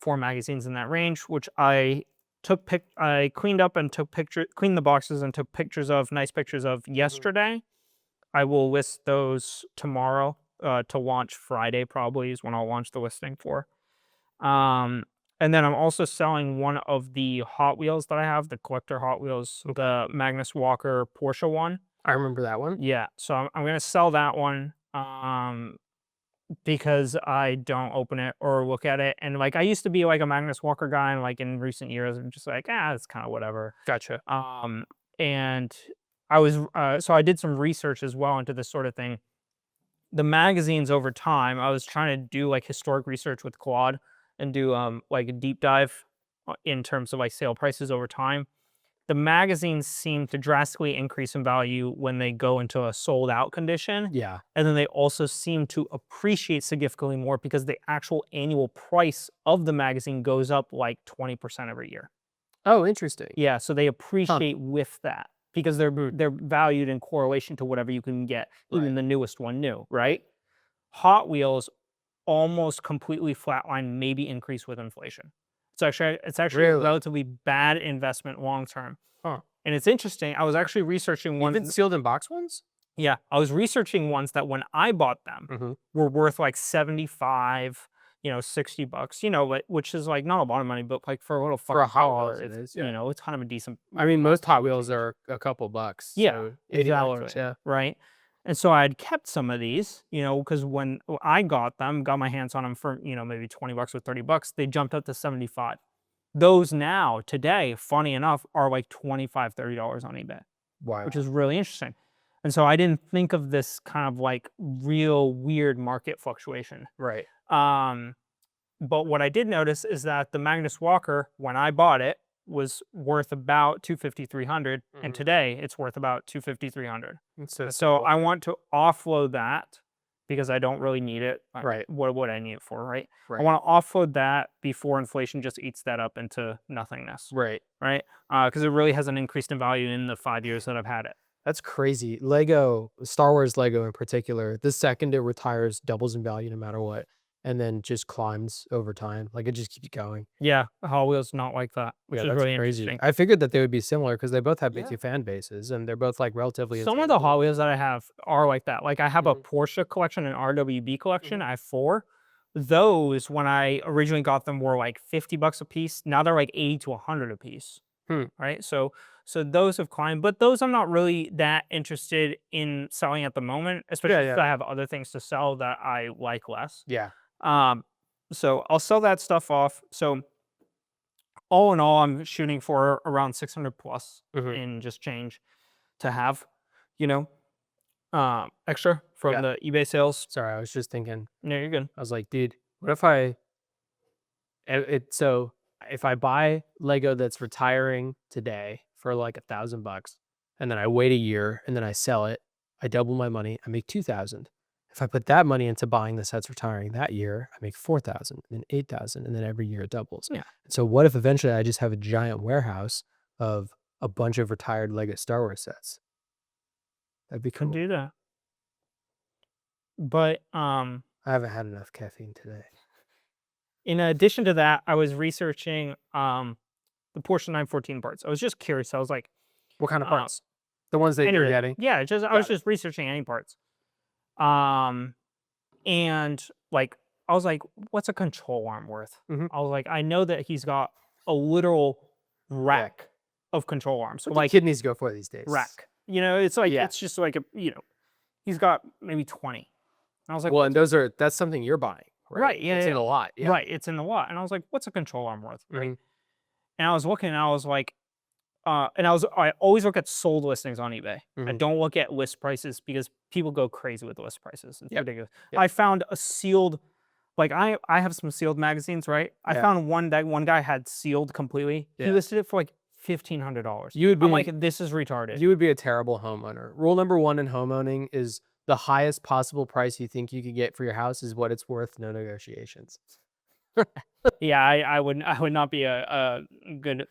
4 magazines in that range, which I cleaned up and cleaned the boxes and took nice pictures of yesterday. I will list those tomorrow. To launch Friday probably is when I'll launch the listing for. And then I'm also selling one of the Hot Wheels that I have, the collector Hot Wheels, the Magnus Walker Porsche one. I remember that one. Yeah, so I'm gonna sell that one. Because I don't open it or look at it, and like I used to be like a Magnus Walker guy, and like in recent years, I'm just like, it's kind of whatever. Gotcha. And I was so I did some research as well into this sort of thing. The magazines over time, I was trying to do like historic research with Claude and do like a deep dive in terms of like sale prices over time. The magazines seem to drastically increase in value when they go into a sold out condition. Yeah. And then they also seem to appreciate significantly more because the actual annual price of the magazine goes up like 20% every year. Oh, interesting. Yeah, so they appreciate with that because they're valued in correlation to whatever you can get, even Right. the newest one new, right? Hot Wheels almost completely flatline, maybe increase with inflation. It's actually a Really? relatively bad investment long term. Huh. And it's interesting. I was actually researching one. Even sealed in box ones? Yeah, I was researching ones that when I bought them were worth like 75, $60, which is like not a lot of money, but like for a little For a fucking Hot car, Wheels, it is. you Yeah. know, it's kind of a decent. I mean, most Hot Wheels are a couple bucks. Yeah, so $80. exactly. Yeah. Right. And so I had kept some of these, because when I got my hands on them for, maybe $20 or $30, they jumped up to 75. Those now, today, funny enough, are like $25, $30 on eBay, Wow. which is really interesting. And so I didn't think of this kind of like real weird market fluctuation. Right. But what I did notice is that the Magnus Walker, when I bought it, was worth about $250, $300, and today it's worth about $250, $300. So I want to offload that because I don't really need it. Right. What would I need it for, right? Right. I want to offload that before inflation just eats that up into nothingness, Right. right? Because it really hasn't increased in value in the 5 years that I've had it. That's crazy. Lego, Star Wars Lego in particular, the second it retires, doubles in value no matter what, and then just climbs over time. Like it just keeps going. Yeah, Hot Wheels not like that, which is that's really crazy. interesting. I figured that they would be similar because they both have big fan bases and they're both like relatively. Some of the attainable. Hot Wheels that I have are like that. Like I have a Porsche collection, an RWB collection. I have 4. Those, when I originally got them, were like $50 a piece. Now they're like 80 to 100 a piece. Right. So those have climbed, but those I'm not really that interested in selling at the moment, especially if I have other things to sell that I like less. Yeah. So I'll sell that stuff off. So all in all, I'm shooting for around 600 plus in just change to have, extra from the eBay sales. Sorry, I was just thinking. No, you're good. I was like, dude, what if I buy Lego that's retiring today for like $1,000 and then I wait a year and then I sell it, I double my money, I make 2,000. If I put that money into buying the sets retiring that year, I make 4,000 and then 8,000 and then every year it doubles. Yeah. So what if eventually I just have a giant warehouse of a bunch of retired Lego Star Wars sets? That'd be cool. Could do that. But I haven't had enough caffeine today. In addition to that, I was researching the Porsche 914 parts. I was just curious. I was like, what kind of parts? The ones that you're getting? Yeah, I was just researching any parts. And like I was like, what's a control arm worth? I was like, I know that he's got a literal rack of control arms. So what like kidneys go for these days? Rack. It's like it's just like he's got maybe 20. And I was like, well, and that's something you're buying. Right. Yeah. It's in a lot. Yeah. Right. It's in the lot. And I was like, what's a control arm worth? Right. And I was looking and I was like, I always look at sold listings on eBay. I don't look at list prices because people go crazy with list prices. It's ridiculous. I found a sealed, like I have some sealed magazines, right? I found one that one guy had sealed completely. He listed it for like $1,500. You would be I'm like, this is retarded. You would be a terrible homeowner. Rule number 1 in homeowning is the highest possible price you think you could get for your house is what it's worth, no negotiations. Yeah, I would not be a good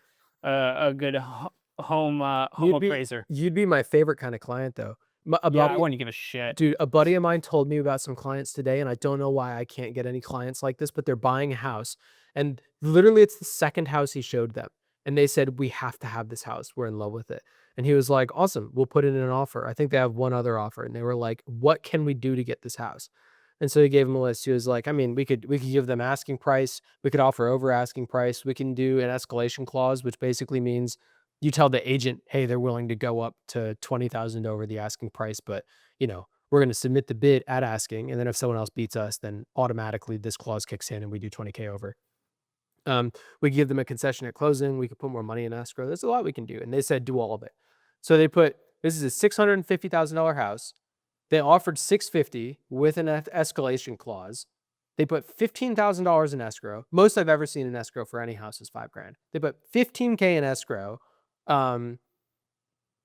home appraiser. You'd be my favorite kind of client though. I wouldn't give a shit. Dude, a buddy of mine told me about some clients today, and I don't know why I can't get any clients like this, but they're buying a house, and literally it's the second house he showed them. And they said, we have to have this house. We're in love with it. And he was like, awesome, we'll put it in an offer. I think they have one other offer. And they were like, what can we do to get this house? And so he gave him a list. He was like, I mean, we could give them asking price. We could offer over asking price. We can do an escalation clause, which basically means you tell the agent, hey, they're willing to go up to 20,000 over the asking price, but we're going to submit the bid at asking. And then if someone else beats us, then automatically this clause kicks in and we do 20K over. We could give them a concession at closing. We could put more money in escrow. There's a lot we can do. And they said, do all of it. So they put, this is a $650,000 house. They offered $650 with an escalation clause. They put $15,000 in escrow. Most I've ever seen in escrow for any house is $5,000. They put $15K in escrow. And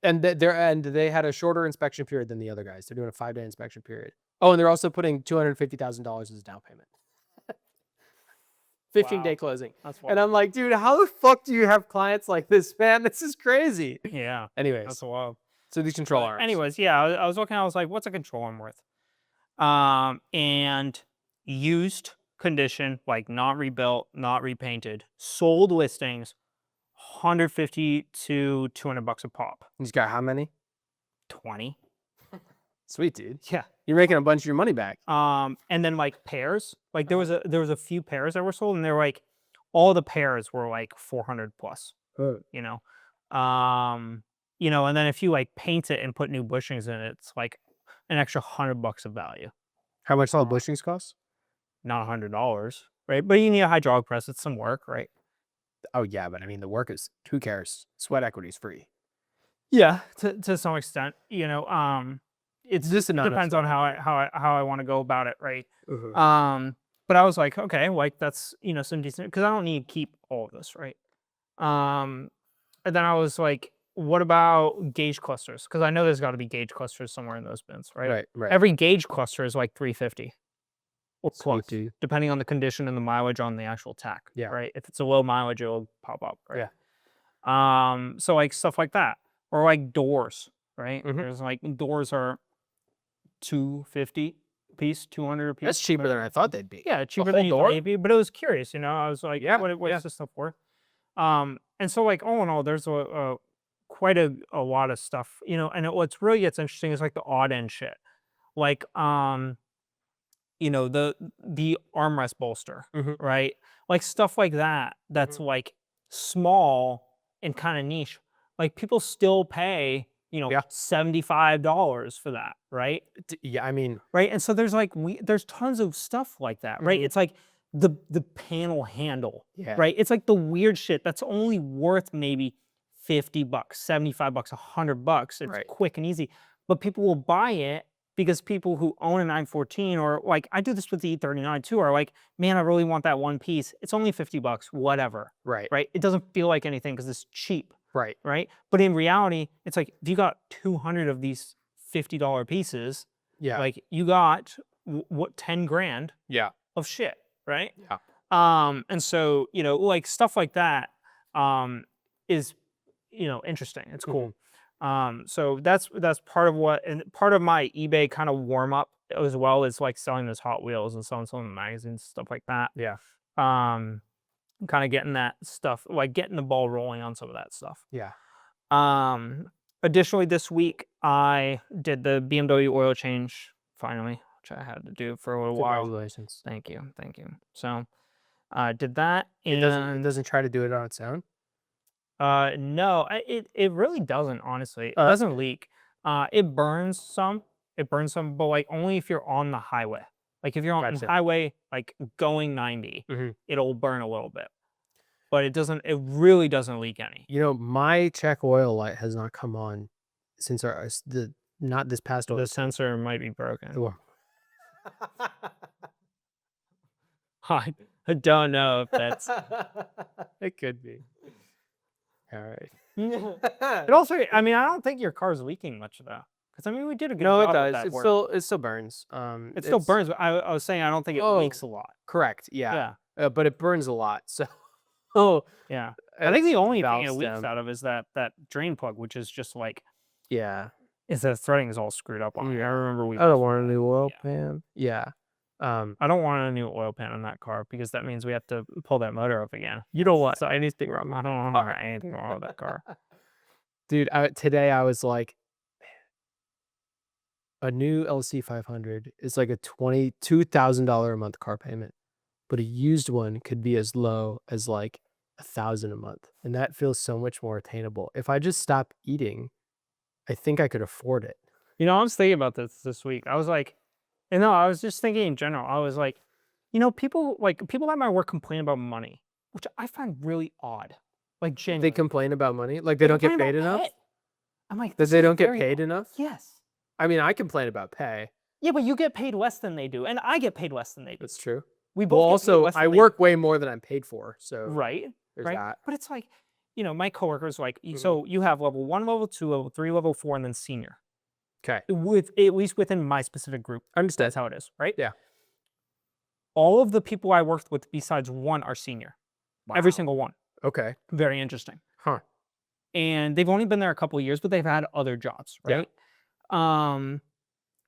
they had a shorter inspection period than the other guys. They're doing a 5-day inspection period. Oh, and they're also putting $250,000 as a down payment. 15-day closing. That's and I'm like, dude, how the fuck do you have clients like this, man? This is crazy. Yeah. Anyways, That's wild. so these control arms. Anyways, yeah, I was looking. I was like, what's a control arm worth? And used condition, like not rebuilt, not repainted, sold listings, $150 to $200 a pop. He's got how many? 20. Sweet, dude. Yeah. You're making a bunch of your money back. And then like pairs, like there was a few pairs that were sold, and they were like, all the pairs were like 400 plus. And then if you like paint it and put new bushings in it, it's like an extra $100 of value. How much all the bushings cost? Not $100, right? But you need a hydraulic press. It's some work, right? Oh yeah, but I mean the work is, who cares? Sweat equity is free. Yeah, to some extent, it's just depends on how I want to go about it, right? But I was like, okay, like that's some decent, because I don't need to keep all of this, right? And then I was like, what about gauge clusters? Because I know there's got to be gauge clusters somewhere in those bins, right? Right. Every gauge cluster is like $350 or Sweet, plus, dude. depending on the condition and the mileage on the actual tack. Yeah. Right. If it's a low mileage, it'll pop up. Right. Yeah. So like stuff like that, or like doors, right? Mhm. There's like doors are $250 a piece, $200 a piece. That's cheaper than I thought they'd be. Yeah, cheaper whole than you door? thought it'd be, but it was curious, I was like, Yeah, what's this stuff worth? And so like all in all, there's quite a lot of stuff, and what's really gets interesting is like the odd end shit. Like the armrest bolster, right? Like stuff like that, that's like small and kind of niche. Like people still pay, $75 for that, right? Yeah, I mean, Right. And so there's like there's tons of stuff like that, right? It's like the panel handle, right? It's like the weird shit that's only worth maybe $50, $75, $100. It's quick and easy, but people will buy it because people who own a 914, or like I do this with the E39 too, are like, man, I really want that one piece. It's only $50, whatever. Right. It doesn't feel like anything because it's cheap. Right. But in reality, it's like if you got 200 of these $50 pieces, like you got what, 10 grand of shit, right? Yeah. And so, like stuff like that is interesting. It's cool. So that's part of what, and part of my eBay kind of warm up as well is like selling those Hot Wheels and selling some of the magazines, stuff like that. Yeah. Kind of getting that stuff, like getting the ball rolling on some of that stuff. Yeah. Additionally, this week I did the BMW oil change finally, which I had to do for a little while. Congratulations. Thank you. So I did that, and It doesn't try to do it on its own. no, it really doesn't, honestly. It doesn't leak. It burns some, but like only if you're on the highway. Like if you're on the highway, like going 90, it'll burn a little bit, but it really doesn't leak any. My check oil light has not come on since not this past oil. The sensor might be broken. I don't know if that's. It could be. All right. It also, I mean, I don't think your car's leaking much though, because I mean, we did a good No, job. it With does. that It still burns. It still burns. But I was saying I don't think it leaks a lot. Correct. Yeah. Yeah. But it burns a lot. So. Yeah. I think the only thing it leaks stem. out of is that drain plug, which is just like. Yeah. Is the threading is all screwed up on it. I remember I don't want a new oil pan. Yeah. I don't want a new oil pan on that car because that means we have to pull that motor up again. You don't want anything wrong. I don't want anything wrong with that car. Dude, today I was like, a new LC 500 is like a $22,000 a month car payment, but a used one could be as low as like $1,000 a month, and that feels so much more attainable. If I just stop eating, I think I could afford it. You know, I was thinking about this week. I was like, I was just thinking in general. I was like, people at my work complain about money, which I find really odd. Like, They genuinely. complain about money, like they don't get complain paid about enough. pay. I'm like, That this they is don't get very paid odd. enough. Yes. I mean, I complain about pay. Yeah, but you get paid less than they do, and I get paid less than they do. That's true. We both Well, get paid also, less than I they work way more than I'm paid for, do. so Right. there's Right. that. But it's like, my coworkers like, so you have level 1, level 2, level 3, level 4, and then senior. Okay. With at least within my specific group. I understand. That's how it is, right? Yeah. All of the people I worked with besides one are senior. Wow. Every single one. Okay. Very interesting. Huh. And they've only been there a couple of years, but they've had other jobs, right? Yeah.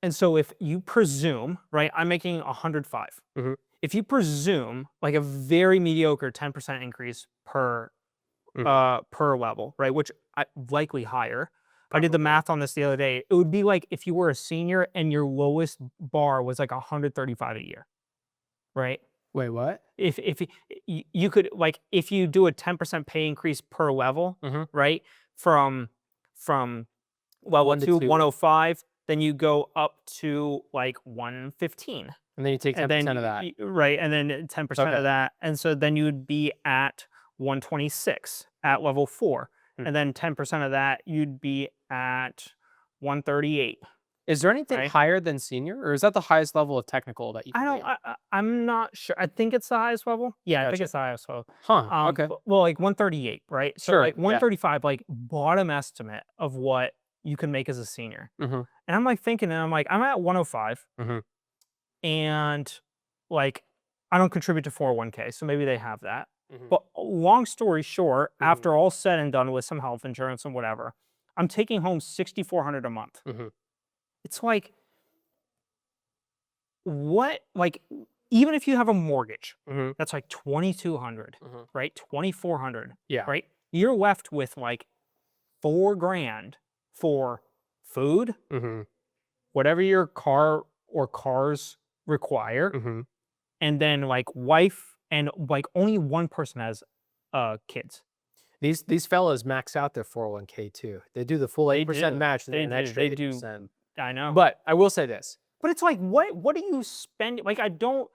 And so if you presume, right, I'm making 105. Mhm. If you presume like a very mediocre 10% increase per level, right, which likely higher. I did the math on this the other day. It would be like if you were a senior and your lowest bar was like 135 a year, right? Wait, what? If you could, like, if you do a 10% pay increase per level, Mhm. right, from level 1 to 2, 2. 105, then you go up to like 115. And then you take 10% of that. Right, and then 10% Okay. of that, and so then you would be at 126 at level 4, and then 10% of that, you'd be at 138. Is there anything Right. higher than senior, or is that the highest level of technical that you can be? I'm not sure. I think it's the highest level. Yeah, I think Gotcha. it's the highest level. Huh. Okay. Well, like 138, right? So Sure, like yeah. 135, like bottom estimate of what you can make as a senior. Mhm. And I'm like thinking, and I'm like, I'm at 105, Mhm. and like I don't contribute to 401k, so maybe they have that. Mhm. But long story short, Mhm. after all said and done with some health insurance and whatever, I'm taking home $6,400 a month. Mhm. It's like, what, like, even if you have a mortgage, Mhm. that's like 2,200, Mhm. right? 2,400, Yeah. right? You're left with like $4,000 for food, Mhm. whatever your car or cars require, Mhm. and then like wife, and like only one person has kids. These fellas max out their 401k too. They do the full They 8% do. match and They then an do. extra They do. 8%. I know. But I will say this. But it's like, what do you spend? Like, I don't,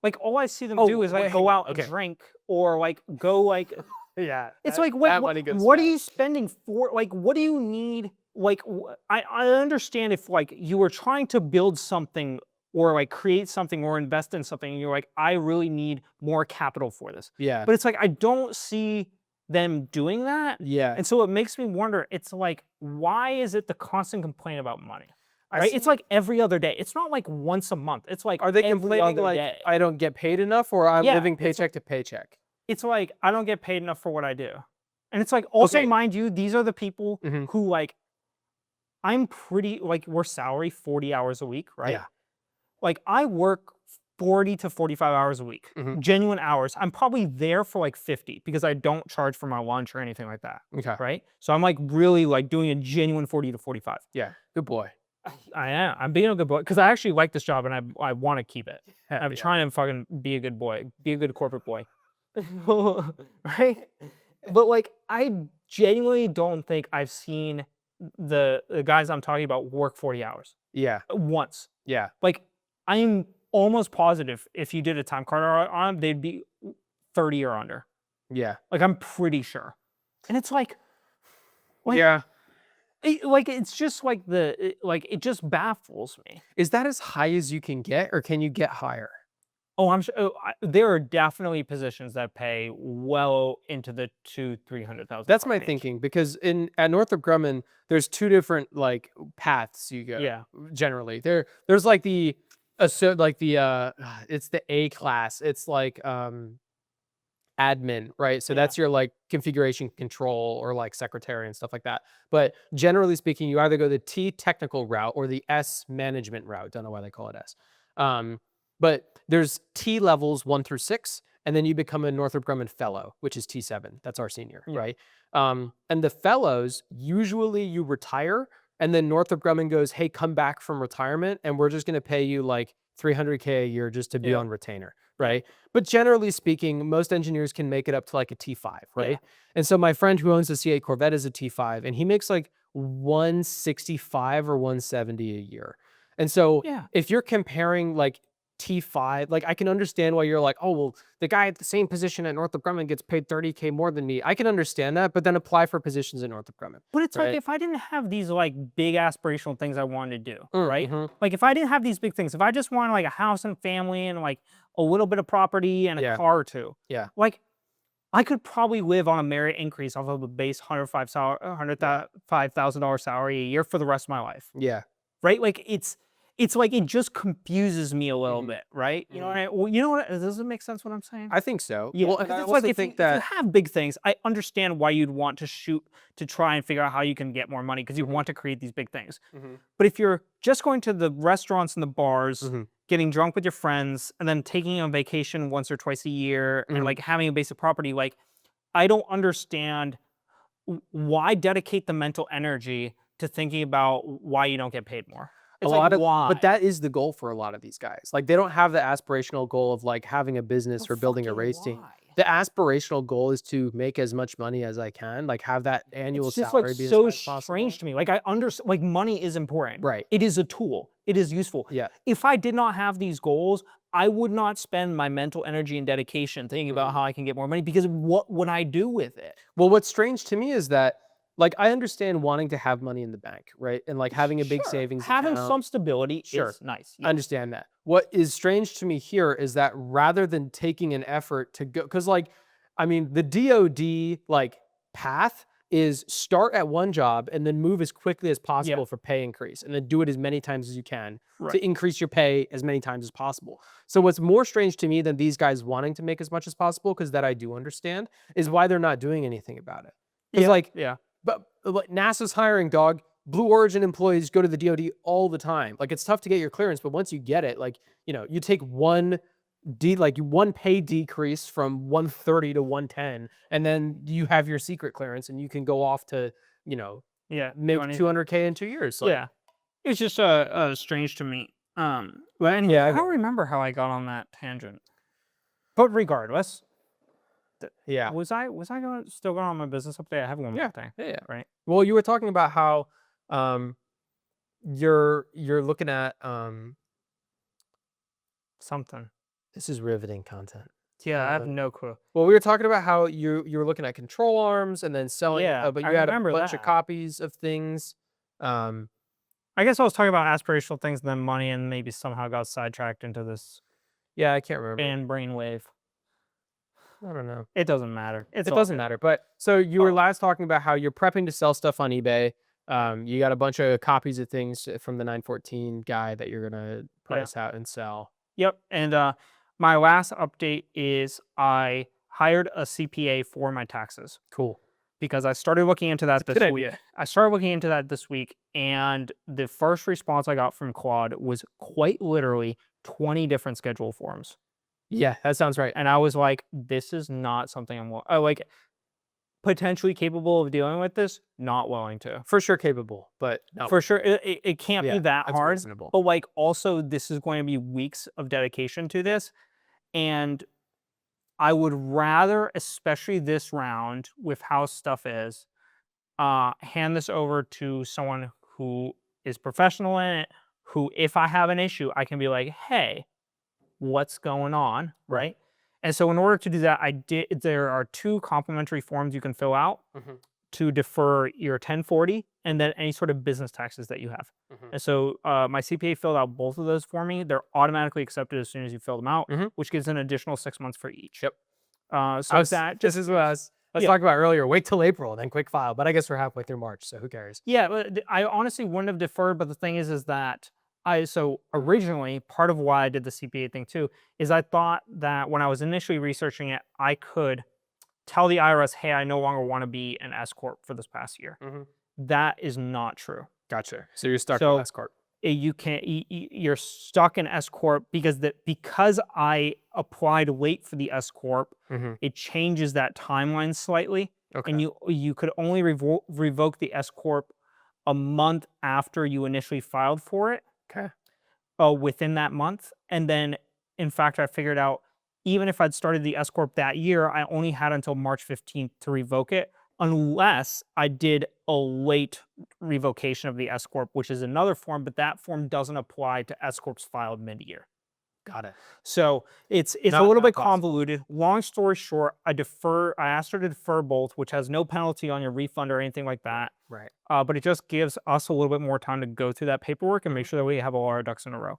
like, all I see them Oh, do is like wait, go hang on. out and Okay. drink, or like go like, Yeah. it's that- like, that money goes what are fast. you spending for? Like, what do you need? Like, I understand if like you were trying to build something or like create something or invest in something, and you're like, I really need more capital for this. Yeah. But it's like, I don't see them doing that. Yeah. And so it makes me wonder, it's like, why is it the constant complaint about money? I Right? It's see- like every other day. It's not like once a month. It's like, Are they every complaining other like day. I don't get paid enough, or I'm Yeah, living it's paycheck to paycheck? It's like, I don't get paid enough for what I do. And it's like, also, Okay. mind you, these are the people Mhm. who, like, I'm pretty, like, we're salary 40 hours a week, right? Yeah. Like, I work 40 to 45 hours a week, Mhm. genuine hours. I'm probably there for like 50 because I don't charge for my lunch or anything like that, Okay. right? So I'm like really like doing a genuine 40 to 45. Yeah. Good boy. I am. I'm being a good boy because I actually like this job, and I want to keep it. I'm Yeah. trying to fucking be a good boy, be a good corporate boy. Right? But like, I genuinely don't think I've seen the guys I'm talking about work 40 hours Yeah. once. Yeah. Like, I'm almost positive if you did a time card on them, they'd be 30 or under. Yeah. Like, I'm pretty sure. And it's like, Yeah. it's just like it just baffles me. Is that as high as you can get, or can you get higher? Oh, I'm sure. There are definitely positions that pay well into the 200,000-300,000. That's my thinking, because at Northrop Grumman, there's two different like paths you go. Yeah. Generally, there's like the it's the A class. It's like admin, right? So Yeah. that's your like configuration control or like secretary and stuff like that. But generally speaking, you either go the T technical route or the S management route. Don't know why they call it S. But there's T levels 1 through 6, and then you become a Northrop Grumman fellow, which is T7. That's our senior, right? And the fellows, usually you retire, and then Northrop Grumman goes, hey, come back from retirement, and we're just going to pay you like $300K a year just to be on retainer, right? But generally speaking, most engineers can make it up to like a T5, right? And so my friend who owns the C8 Corvette is a T5, and he makes like 165 or 170 a year. And so if you're comparing like T5, like I can understand why you're like, oh, well, the guy at the same position at Northrop Grumman gets paid 30K more than me. I can understand that, but then apply for positions at Northrop Grumman. But it's right? like if I didn't have these like big aspirational things I wanted to do, right? Mhm. Like if I didn't have these big things, if I just wanted like a house and family and like a little bit of property and a car or two, like I could probably live on a merit increase off of a base $105,000 salary a year for the rest of my life. Yeah. Right? Like it's like it just confuses me a little bit, right? You know what well, you know what? Does it make sense what I'm saying? I think so. Yeah. Well, Because I it's also like if think you that have big things, I understand why you'd want to shoot to try and figure out how you can get more money because you want to create these big things. But if you're just going to the restaurants and the bars, getting drunk with your friends, and then taking a vacation once or twice a year, and like having a basic property, like I don't understand why dedicate the mental energy to thinking about why you don't get paid more. It's like, why? But that is the goal for a lot of these guys. Like they don't have the aspirational goal of like having a business or building a race team. The aspirational goal is to make as much money as I can, like have that annual It's just salary like be as so high as possible. strange to me. Like I understand, like money is important. Right. It is a tool. It is useful. Yeah. If I did not have these goals, I would not spend my mental energy and dedication thinking about how I can get more money because what would I do with it? Well, what's strange to me is that like I understand wanting to have money in the bank, right? And like having a big savings Having account. some stability is nice. I understand that. What is strange to me here is that rather than taking an effort to go, because like, I mean, the DoD like path is start at one job and then move as quickly as possible for pay increase, and then do it as many times as you can to increase your pay as many times as possible. So what's more strange to me than these guys wanting to make as much as possible, because that I do understand, is why they're not doing anything about it. Because but like NASA's hiring, dog. Blue Origin employees go to the DoD all the time. Like it's tough to get your clearance, but once you get it, like, you know, you take one pay decrease from 130 to 110, and then you have your secret clearance and you can go off to, you know, make 200K in 2 years. Like, It's just strange to me. But anyway, I don't remember how I got on that tangent. But regardless, was I still going on my business update? I have one more thing. Right. Well, you were talking about how you're looking at something. This is riveting content. Yeah, I have no clue. Well, we were talking about how you were looking at control arms and then selling, but you had a bunch of copies of things. I guess I was talking about aspirational things and then money, and maybe somehow got sidetracked into this. Yeah, I can't remember. And brainwave. I don't know. It doesn't matter. It doesn't matter. But so you were last talking about how you're prepping to sell stuff on eBay. You got a bunch of copies of things from the 914 guy that you're gonna price out and sell. Yep. And my last update is I hired a CPA for my taxes. Cool. Because I started looking into that this week. Idea. I started looking into that this week, and the first response I got from Claude was quite literally 20 different schedule forms. Yeah, that sounds right. And I was like, this is not something I'm like potentially capable of dealing with this, not willing to. For sure capable, but no. For sure, it can't be that hard. Reasonable. But like also this is going to be weeks of dedication to this. And I would rather, especially this round with how stuff is, hand this over to someone who is professional in it, who if I have an issue, I can be like, hey, what's going on, right? And so in order to do that, there are 2 complimentary forms you can fill out to defer your 1040 and then any sort of business taxes that you have. And so my CPA filled out both of those for me. They're automatically accepted as soon as you fill them out, which gives an additional 6 months for each. Yep. This is what I was talking about earlier. Wait till April, then quick file. But I guess we're halfway through March, so who cares? Yeah, but I honestly wouldn't have deferred. But the thing is that so originally, part of why I did the CPA thing too, is I thought that when I was initially researching it, I could tell the IRS, hey, I no longer want to be an S Corp for this past year. That is not true. Gotcha. So you're stuck with S Corp. you're stuck in S corp because I applied late for the S corp. It changes that timeline slightly, Okay. and you could only revoke the S corp a month after you initially filed for it. Okay. Within that month, and then in fact I figured out even if I'd started the S corp that year, I only had until March 15th to revoke it, unless I did a late revocation of the S corp, which is another form, but that form doesn't apply to S corps filed mid-year. Got it. So it's Not- a little not bit possible. convoluted. Long story short, I asked her to defer both, which has no penalty on your refund or anything like that. Right. But it just gives us a little bit more time to go through that paperwork and make sure that we have all our ducks in a row.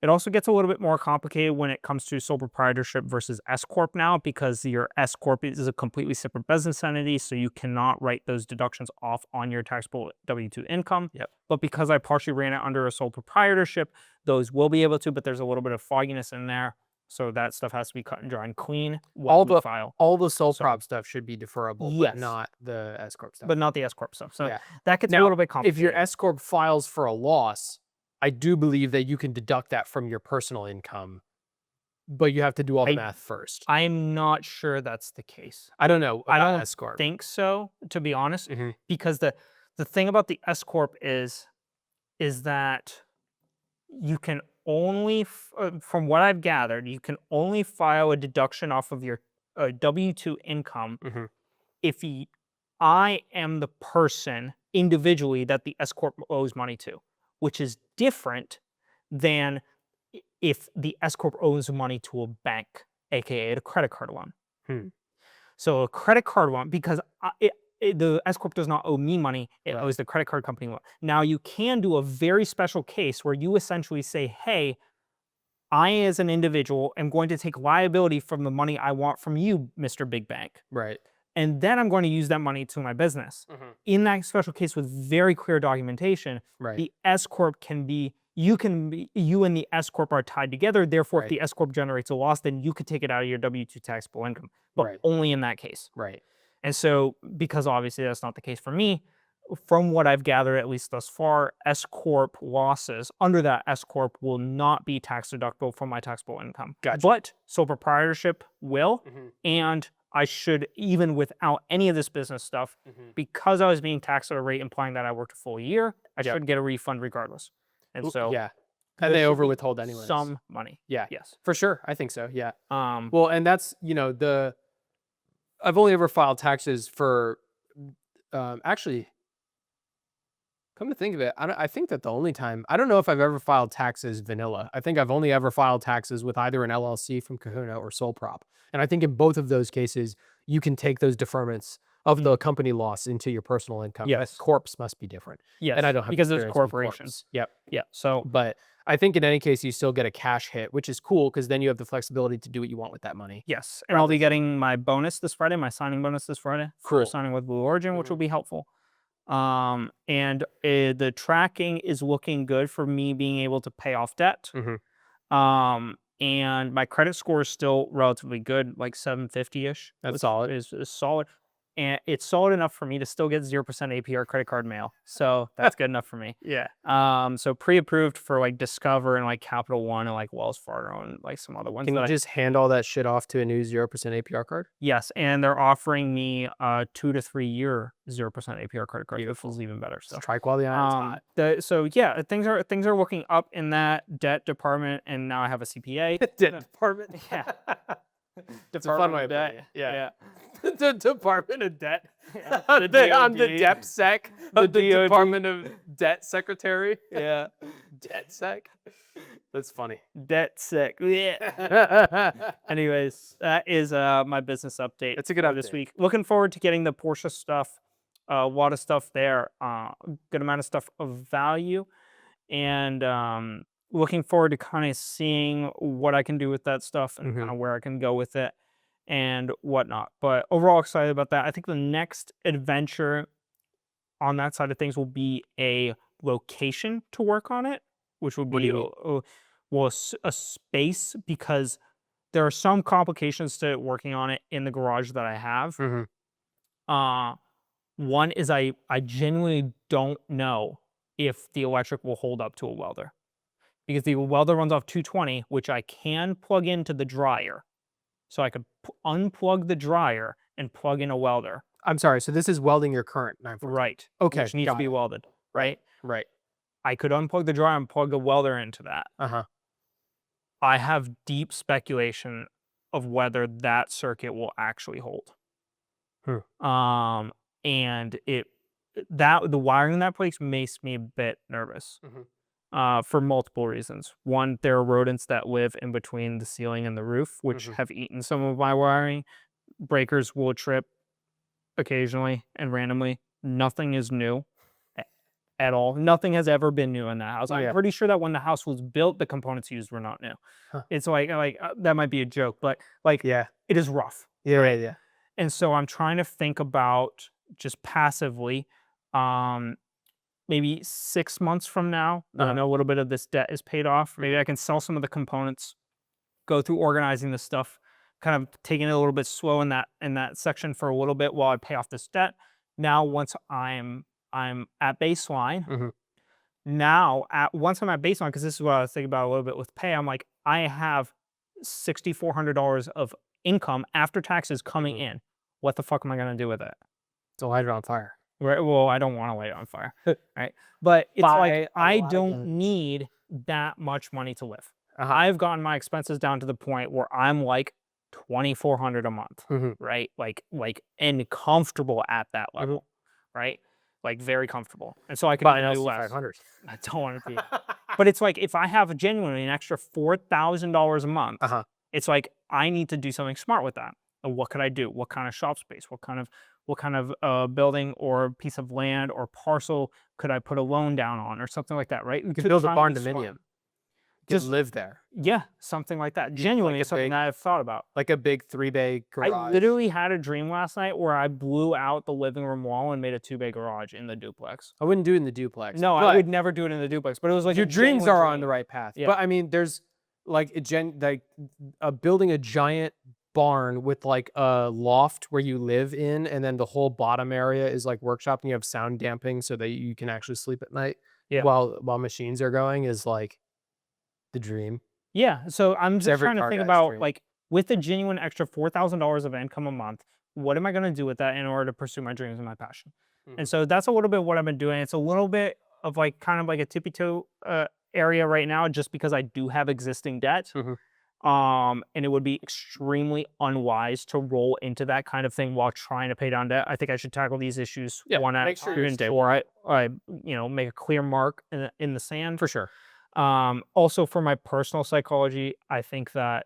It also gets a little bit more complicated when it comes to sole proprietorship versus S corp now, because your S corp is a completely separate business entity, so you cannot write those deductions off on your taxable W-2 income. Yep. But because I partially ran it under a sole proprietorship, those will be able to, but there's a little bit of fogginess in there. So that stuff has to be cut and dry and clean. All the sole prop stuff should be deferrable, Yes. but not the S corp stuff. But not the S corp stuff. So Yeah. that gets a Now, little bit complicated. if your S corp files for a loss, I do believe that you can deduct that from your personal income, but you have to do all the math first. I'm not sure that's the case. I don't know. I don't S corp. think so, to be honest, because the thing about the S corp is that you can only, from what I've gathered, you can only file a deduction off of your W-2 income if I am the person individually that the S corp owes money to, which is different than if the S corp owes money to a bank, aka a credit card loan. So a credit card loan, because the S corp does not owe me money, it owes the credit card company loan. Now you can do a very special case where you essentially say, hey, I as an individual am going to take liability from the money I want from you, Mr. Big Bank. Right. And then I'm going to use that money to my business. In that special case with very clear documentation, the S corp can be, you and the S corp are tied together. Therefore, if the S corp generates a loss, then you could take it out of your W-2 taxable income, but only in that case. Right. And so, because obviously that's not the case for me, from what I've gathered, at least thus far, S corp losses under that S corp will not be tax deductible from my taxable income. Gotcha. But sole proprietorship will, and I should, even without any of this business stuff, because I was being taxed at a rate implying that I worked a full year, I should get a refund regardless. And so, and they over withhold anyway. Some money. Yeah. Yes. For sure. I think so. Yeah. Well, and that's, I've only ever filed taxes for, actually, come to think of it, I think that the only time, I don't know if I've ever filed taxes vanilla. I think I've only ever filed taxes with either an LLC from Kahuna or sole prop. And I think in both of those cases, you can take those deferments of the company loss into your personal income. Yes. Corps must be different. Yes. And I don't have because there's experience with corporations. corps. Yep. Yeah. So, But I think in any case, you still get a cash hit, which is cool because then you have the flexibility to do what you want with that money. yes. And I'll be getting my bonus this Friday, my signing bonus this Friday for signing with Blue Origin, which will be helpful. And the tracking is looking good for me being able to pay off debt. And my credit score is still relatively good, like 750-ish. That's solid. Is solid. And it's solid enough for me to still get 0% APR credit card mail. So that's good enough for me. Yeah. So pre-approved for like Discover and like Capital One and like Wells Fargo and like some other ones. Can you just hand all that shit off to a new 0% APR card? Yes, and they're offering me a 2 to 3 year 0% APR credit card. Beautiful. Which is even better. So Try quality items. so yeah, things are looking up in that debt department, and now I have a CPA. Debt department. Yeah. It's a fun way of debt. putting it. Yeah. Yeah. The Department of Debt. The I'm the DOD. DepSec of the DOD. Department of Debt Secretary. Yeah. DebtSec. That's funny. Debt sick. Yeah. Anyways, that is my business update. It's a good for this update. week. Looking forward to getting the Porsche stuff. A lot of stuff there. Good amount of stuff of value, and looking forward to kind of seeing what I can do with that stuff and kind of where I can go with it and whatnot. But overall, excited about that. I think the next adventure on that side of things will be a location to work on it, which would What do be you mean? a space, because there are some complications to working on it in the garage that I have. One is I genuinely don't know if the electric will hold up to a welder. Because the welder runs off 220, which I can plug into the dryer. So I could unplug the dryer and plug in a welder. I'm sorry. So this is welding your current 914. Right. Okay. Which needs to be welded. Right? Right. I could unplug the dryer and plug a welder into that. Uh-huh. I have deep speculation of whether that circuit will actually hold. And the wiring in that place makes me a bit nervous. For multiple reasons. One, there are rodents that live in between the ceiling and the roof, which have eaten some of my wiring. Breakers will trip occasionally and randomly. Nothing is new at all. Nothing has ever been new in that house. I'm pretty sure that when the house was built, the components used were not new. It's like that might be a joke, but it is rough. Yeah. And so I'm trying to think about just passively, maybe 6 months from now, when I know a little bit of this debt is paid off, maybe I can sell some of the components, go through organizing this stuff, kind of taking it a little bit slow in that section for a little bit while I pay off this debt. Now, once I'm at baseline, once I'm at baseline, because this is what I was thinking about a little bit with pay, I'm like, I have $6,400 of income after taxes coming in. What the fuck am I gonna do with it? So light it on fire. Right. Well, I don't want to light it on fire. Right. But it's like I don't need that much money to live. I've gotten my expenses down to the point where I'm like $2,400 a month. Right. Like and comfortable at that level. Right. Like very comfortable. And so I can do less. 500. I don't want to be. But it's like if I have genuinely an extra $4,000 a month, it's like I need to do something smart with that. What could I do? What kind of shop space? What kind of building or piece of land or parcel could I put a loan down on or something like that, right? You could build a barn dominium. Just live there. Yeah, something like that. Genuinely, it's something that I've thought about. Like a big 3-bay garage. I literally had a dream last night where I blew out the living room wall and made a 2-bay garage in the duplex. I wouldn't do it in the duplex. No, I would never do it in the duplex. But it was like your dreams are on the right path. Yeah. But I mean, there's like building a giant barn with like a loft where you live in, and then the whole bottom area is like workshop, and you have sound damping so that you can actually sleep at night while machines are going, is like the dream. Yeah. So I'm just trying to think about like with a genuine extra $4,000 of income a month, what am I going to do with that in order to pursue my dreams and my passion? And so that's a little bit what I've been doing. It's a little bit of like kind of like a tippy toe area right now, just because I do have existing debt. And it would be extremely unwise to roll into that kind of thing while trying to pay down debt. I think I should tackle these issues one at a time before I make a clear mark in the sand. For sure. Also for my personal psychology, I think that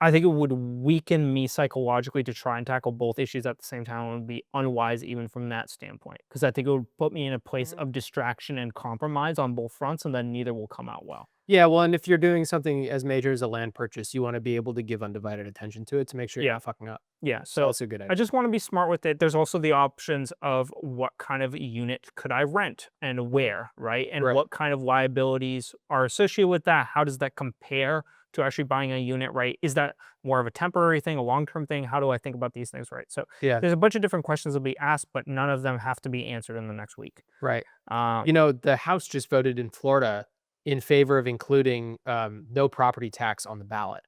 I think it would weaken me psychologically to try and tackle both issues at the same time. It would be unwise even from that standpoint, because I think it would put me in a place of distraction and compromise on both fronts, and then neither will come out well. Yeah, well, and if you're doing something as major as a land purchase, you want to be able to give undivided attention to it to make sure you're not fucking up. Yeah, so that's a good idea. I just want to be smart with it. There's also the options of what kind of unit could I rent and where, right? And what kind of liabilities are associated with that? How does that compare to actually buying a unit, right? Is that more of a temporary thing, a long-term thing? How do I think about these things, right? So there's a bunch of different questions that will be asked, but none of them have to be answered in the next week. Right. The House just voted in Florida in favor of including no property tax on the ballot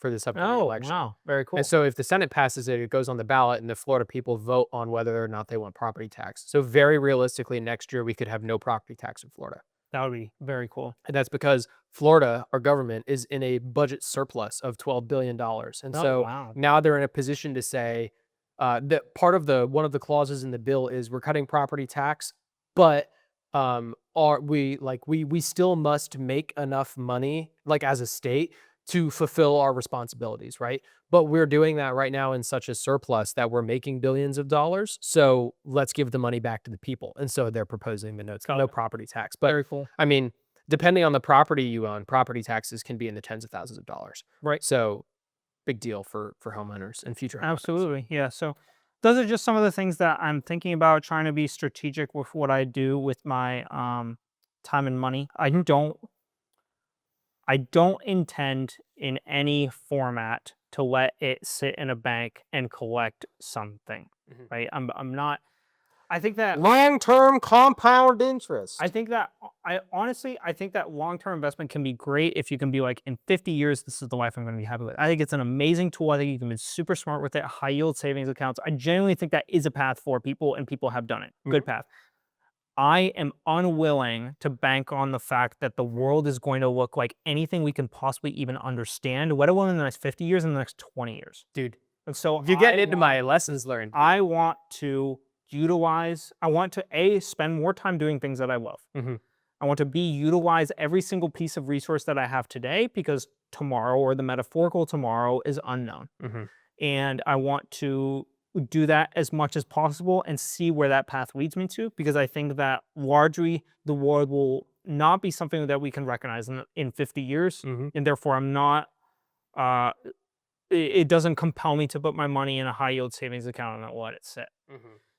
for this upcoming election. Wow, very cool. And so if the Senate passes it, it goes on the ballot, and the Florida people vote on whether or not they want property tax. So very realistically, next year we could have no property tax in Florida. That would be very cool. And that's because Florida, our government, is in a budget surplus of $12 billion. And now they're in a position to say that one of the clauses in the bill is we're cutting property tax, but we still must make enough money, like as a state, to fulfill our responsibilities, right? But we're doing that right now in such a surplus that we're making billions of dollars. So let's give the money back to the people. And so they're proposing the no property tax. But very cool. I mean, depending on the property you own, property taxes can be in the tens of thousands of dollars. Right. So big deal for homeowners and future homeowners. Absolutely. Yeah. So those are just some of the things that I'm thinking about, trying to be strategic with what I do with my time and money. I don't intend in any format to let it sit in a bank and collect something, right? I'm not I think that long-term compound interest. I think that I think that long-term investment can be great if you can be like, in 50 years, this is the life I'm going to be happy with. I think it's an amazing tool. I think you can be super smart with it. High yield savings accounts. I genuinely think that is a path for people, and people have done it. Good path. I am unwilling to bank on the fact that the world is going to look like anything we can possibly even understand, let alone in the next 50 years, in the next 20 years. Dude, And so you're getting into my lessons learned. I want to spend more time doing things that I love. I want to utilize every single piece of resource that I have today, because tomorrow, or the metaphorical tomorrow, is unknown. And I want to do that as much as possible and see where that path leads me to, because I think that largely the world will not be something that we can recognize in 50 years. And therefore I'm not, it doesn't compel me to put my money in a high yield savings account and let it sit.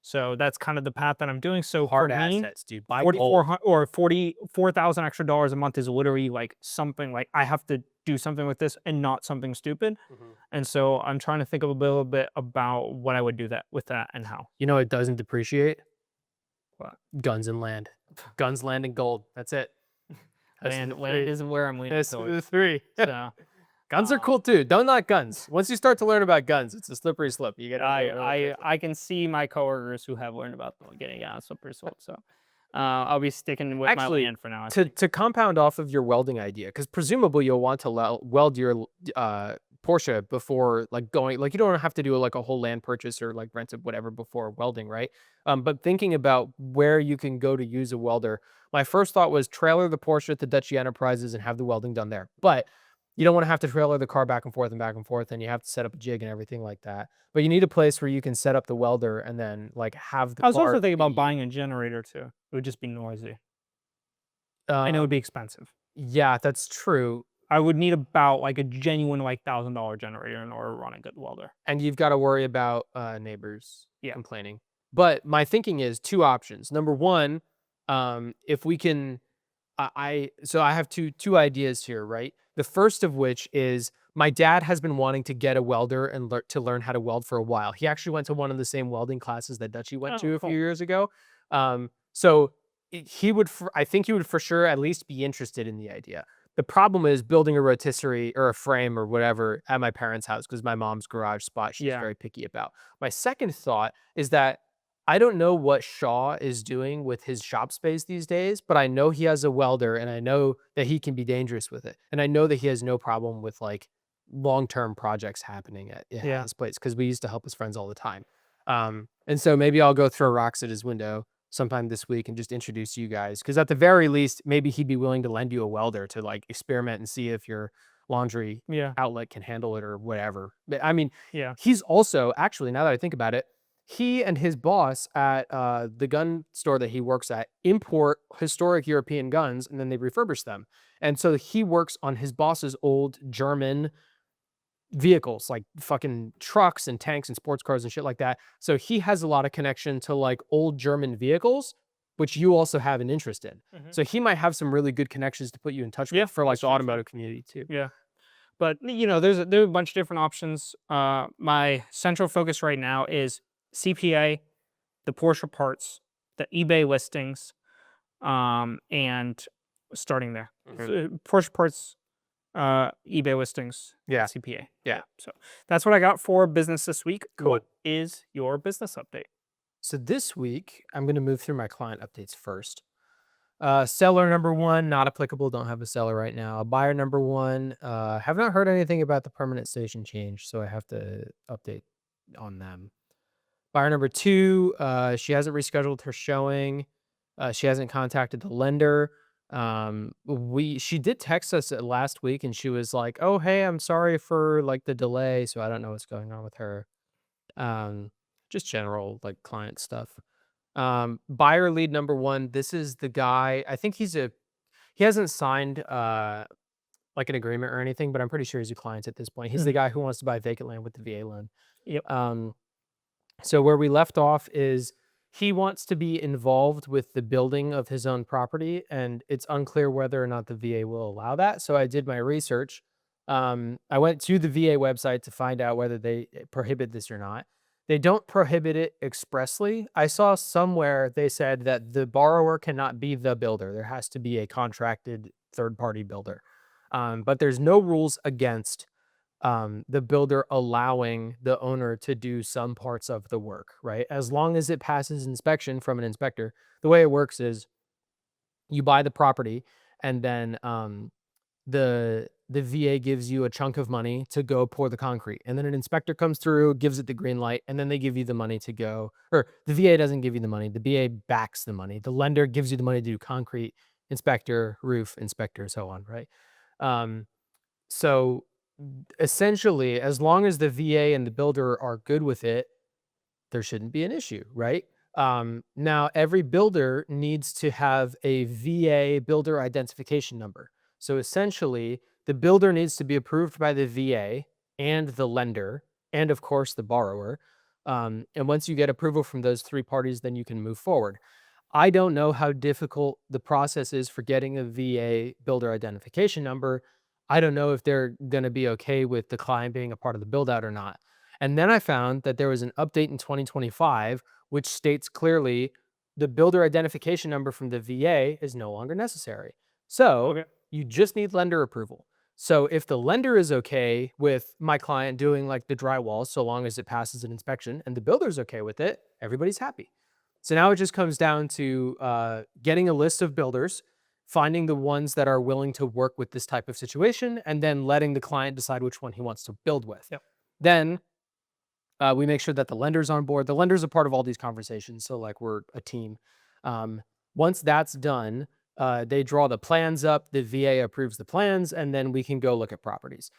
So that's kind of the path that I'm doing. So Hard for me, assets, dude. Buy 4,400 or $44,000 extra dollars a month is literally like something like I have to do something with this and not something stupid. And so I'm trying to think a little bit about what I would do with that and how. You know, it doesn't depreciate. What? Guns and land. Guns, land, and gold. That's it. Land isn't where I'm leaning. That's the three. So Guns are cool too. Don't knock guns. Once you start to learn about guns, it's a slippery slope. You get. I can see my coworkers who have learned about getting out of slippery slope. So I'll be sticking with my land for now. To compound off of your welding idea, because presumably you'll want to weld your Porsche before like going. Like you don't have to do like a whole land purchase or like rent it whatever before welding, right? But thinking about where you can go to use a welder, my first thought was trailer the Porsche at the Dutchy Enterprises and have the welding done there. But you don't want to have to trailer the car back and forth, and you have to set up a jig and everything like that. But you need a place where you can set up the welder and then like have the. I was also thinking about buying a generator too. It would just be noisy. And it would be expensive. Yeah, that's true. I would need about like a genuine like $1,000 generator in order to run a good welder. And you've got to worry about neighbors complaining. But my thinking is two options. Number one, if we can, so I have two ideas here, right? The first of which is my dad has been wanting to get a welder and to learn how to weld for a while. He actually went to one of the same welding classes that Dutchy went to a few years ago. So I think he would for sure at least be interested in the idea. The problem is building a rotisserie or a frame or whatever at my parents' house, because my mom's garage spot she's very picky about. My second thought is that I don't know what Shaw is doing with his shop space these days, but I know he has a welder and I know that he can be dangerous with it. And I know that he has no problem with like long-term projects happening at his place, because we used to help his friends all the time. And so maybe I'll go throw rocks at his window sometime this week and just introduce you guys, because at the very least, maybe he'd be willing to lend you a welder to like experiment and see if your laundry outlet can handle it or whatever. But I mean, he's also actually, now that I think about it, he and his boss at the gun store that he works at import historic European guns and then they refurbish them. And so he works on his boss's old German vehicles, like fucking trucks and tanks and sports cars and shit like that. So he has a lot of connection to like old German vehicles, which you also have an interest in. So he might have some really good connections to put you in touch with for like the automotive community too. Yeah. But you know, there's a bunch of different options. My central focus right now is CPA, the Porsche parts, the eBay listings, and starting there. Porsche parts, eBay listings, CPA. Yeah. So that's what I got for business this week. Cool. What is your business update? So this week, I'm going to move through my client updates first. Seller number one, not applicable. Don't have a seller right now. Buyer number one, have not heard anything about the permanent station change, so I have to update on them. Buyer number two, she hasn't rescheduled her showing. She hasn't contacted the lender. She did text us last week and she was like, oh, hey, I'm sorry for like the delay. So I don't know what's going on with her. Just general like client stuff. Buyer lead number one. This is the guy. I think he hasn't signed like an agreement or anything, but I'm pretty sure he's a client at this point. He's the guy who wants to buy vacant land with the VA loan. Yep. So where we left off is he wants to be involved with the building of his own property, and it's unclear whether or not the VA will allow that. So I did my research. I went to the VA website to find out whether they prohibit this or not. They don't prohibit it expressly. I saw somewhere they said that the borrower cannot be the builder. There has to be a contracted third-party builder. But there's no rules against the builder allowing the owner to do some parts of the work, right? As long as it passes inspection from an inspector. The way it works is you buy the property, and then the VA gives you a chunk of money to go pour the concrete. And then an inspector comes through, gives it the green light, and then they give you the money to go, or the VA doesn't give you the money. The VA backs the money. The lender gives you the money to do concrete, inspector, roof, inspector, so on, right? Um, so essentially, as long as the VA and the builder are good with it, there shouldn't be an issue, right? Now, every builder needs to have a VA builder identification number. So essentially, the builder needs to be approved by the VA and the lender, and of course, the borrower. And once you get approval from those three parties, then you can move forward. I don't know how difficult the process is for getting a VA builder identification number. I don't know if they're going to be okay with the client being a part of the build out or not. And then I found that there was an update in 2025 which states clearly the builder identification number from the VA is no longer necessary. So Okay. you just need lender approval. So if the lender is okay with my client doing like the drywall, so long as it passes an inspection, and the builder's okay with it, everybody's happy. So now it just comes down to getting a list of builders, finding the ones that are willing to work with this type of situation, and then letting the client decide which one he wants to build with. Yep. Then we make sure that the lender's on board. The lender's a part of all these conversations, so like we're a team. Once that's done, they draw the plans up, the VA approves the plans, and then we can go look at properties.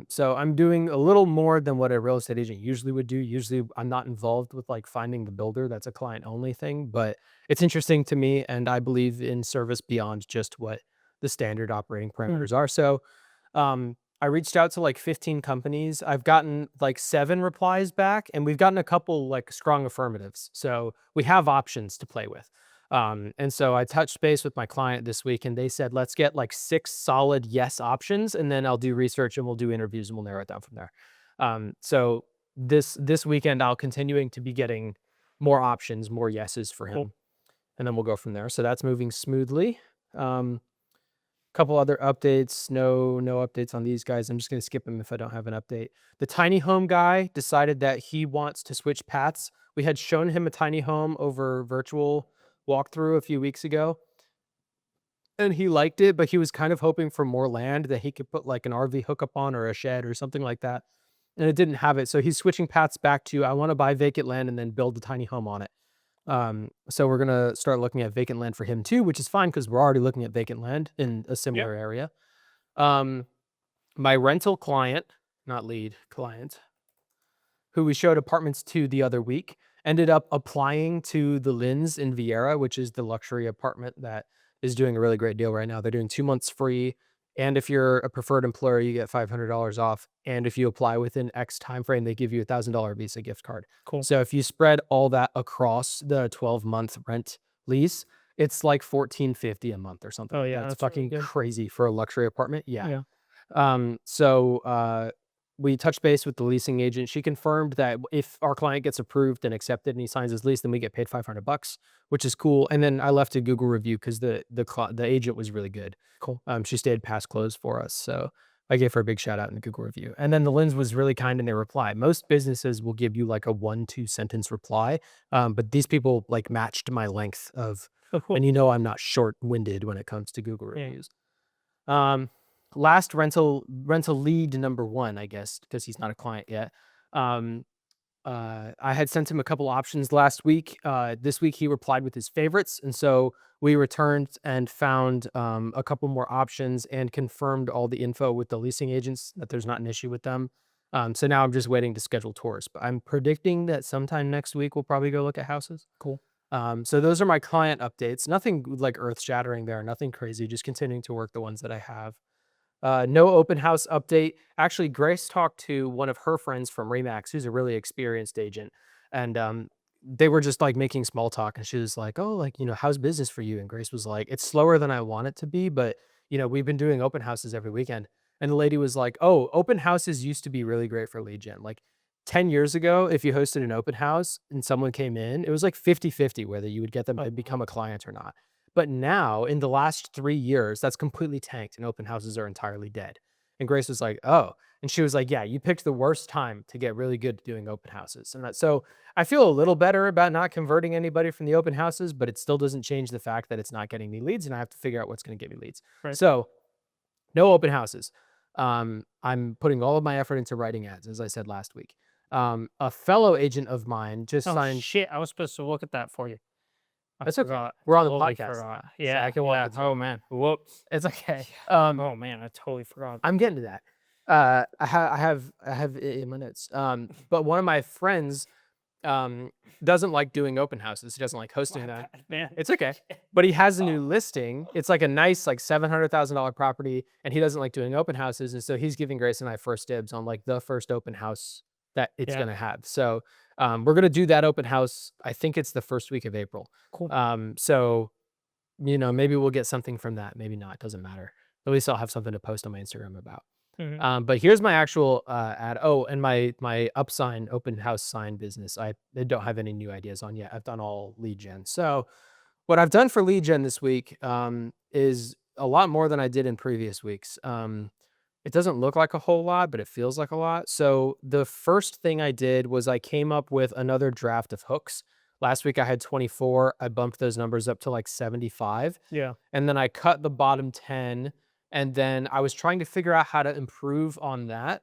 So I'm doing a little more than what a real estate agent usually would do. Usually I'm not involved with like finding the builder. That's a client only thing, but it's interesting to me, and I believe in service beyond just what the standard operating parameters are. So I reached out to like 15 companies. I've gotten like 7 replies back, and we've gotten a couple like strong affirmatives. So we have options to play with. And so I touched base with my client this week, and they said, let's get like 6 solid yes options, and then I'll do research and we'll do interviews and we'll narrow it down from there. So this weekend, I'll continuing to be getting more options, more yeses for him, Cool. and then we'll go from there. So that's moving smoothly. Couple other updates. No updates on these guys. I'm just going to skip them if I don't have an update. The tiny home guy decided that he wants to switch paths. We had shown him a tiny home over virtual walkthrough a few weeks ago, and he liked it, but he was kind of hoping for more land that he could put like an RV hookup on or a shed or something like that. And it didn't have it. So he's switching paths back to, I want to buy vacant land and then build a tiny home on it. So we're gonna start looking at vacant land for him too, which is fine because we're already looking at vacant land in a similar area. My rental client, not lead client, who we showed apartments to the other week, ended up applying to the Linns in Vieira, which is the luxury apartment that is doing a really great deal right now. They're doing 2 months free, and if you're a preferred employer, you get $500 off. And if you apply within X time frame, they give you a $1,000 Visa gift card. Cool. So if you spread all that across the 12-month rent lease, it's like $1,450 a month or something. Oh, yeah, That's that's really fucking good. crazy for a luxury apartment. Yeah. Yeah. So we touched base with the leasing agent. She confirmed that if our client gets approved and accepted and he signs his lease, then we get paid $500, which is cool. And then I left a Google review because the agent was really good. Cool. She stayed past close for us, so I gave her a big shout out in the Google review. And then the Linz was really kind in their reply. Most businesses will give you like a 1-2 sentence reply, but these people like matched my length of, Oh, cool. and I'm not short winded when it comes to Google Yeah. reviews. Last rental lead number 1, I guess, because he's not a client yet. I had sent him a couple options last week. This week he replied with his favorites, and so we returned and found a couple more options and confirmed all the info with the leasing agents that there's not an issue with them. So now I'm just waiting to schedule tours, but I'm predicting that sometime next week we'll probably go look at houses. Cool. So those are my client updates. Nothing like earth shattering there, nothing crazy, just continuing to work the ones that I have. No open house update. Actually, Grace talked to one of her friends from Remax, who's a really experienced agent, and they were just like making small talk, and she was like, "Oh, like how's business for you?" And Grace was like, "It's slower than I want it to be, but we've been doing open houses every weekend." And the lady was like, "Oh, open houses used to be really great for lead gen. Like 10 years ago, if you hosted an open house and someone came in, it was like 50-50 whether you would get them to become a client or not. But now, in the last 3 years, that's completely tanked and open houses are entirely dead. And Grace was like, "Oh." And she was like, "Yeah, you picked the worst time to get really good at doing open houses." So I feel a little better about not converting anybody from the open houses, but it still doesn't change the fact that it's not getting me leads, and I have to figure out what's going to get me leads. Right. So no open houses. I'm putting all of my effort into writing ads, as I said last week. A fellow agent of mine just Oh, signed. shit, I was supposed to look at that for you. I That's okay. forgot. We're on the Totally podcast. forgot. So Yeah, I can walk yeah. you through. Oh, man. Whoops. It's okay. Oh, man, I totally forgot. I'm getting to that. I have it in my notes. But one of my friends doesn't like doing open houses. He doesn't like hosting them. Man. It's okay. But he has a new listing. It's like a nice, like $700,000 property, and he doesn't like doing open houses. And so he's giving Grace and I first dibs on like the first open house that it's Yeah. gonna have. So we're gonna do that open house. I think it's the first week of April. Cool. So maybe we'll get something from that. Maybe not. It doesn't matter. At least I'll have something to post on my Instagram about. Mhm. But here's my actual ad. Oh, and my upsign open house sign business. I don't have any new ideas on yet. I've done all lead gen. So what I've done for lead gen this week is a lot more than I did in previous weeks. It doesn't look like a whole lot, but it feels like a lot. So the first thing I did was I came up with another draft of hooks. Last week I had 24. I bumped those numbers up to like 75. Yeah. And then I cut the bottom 10. And then I was trying to figure out how to improve on that.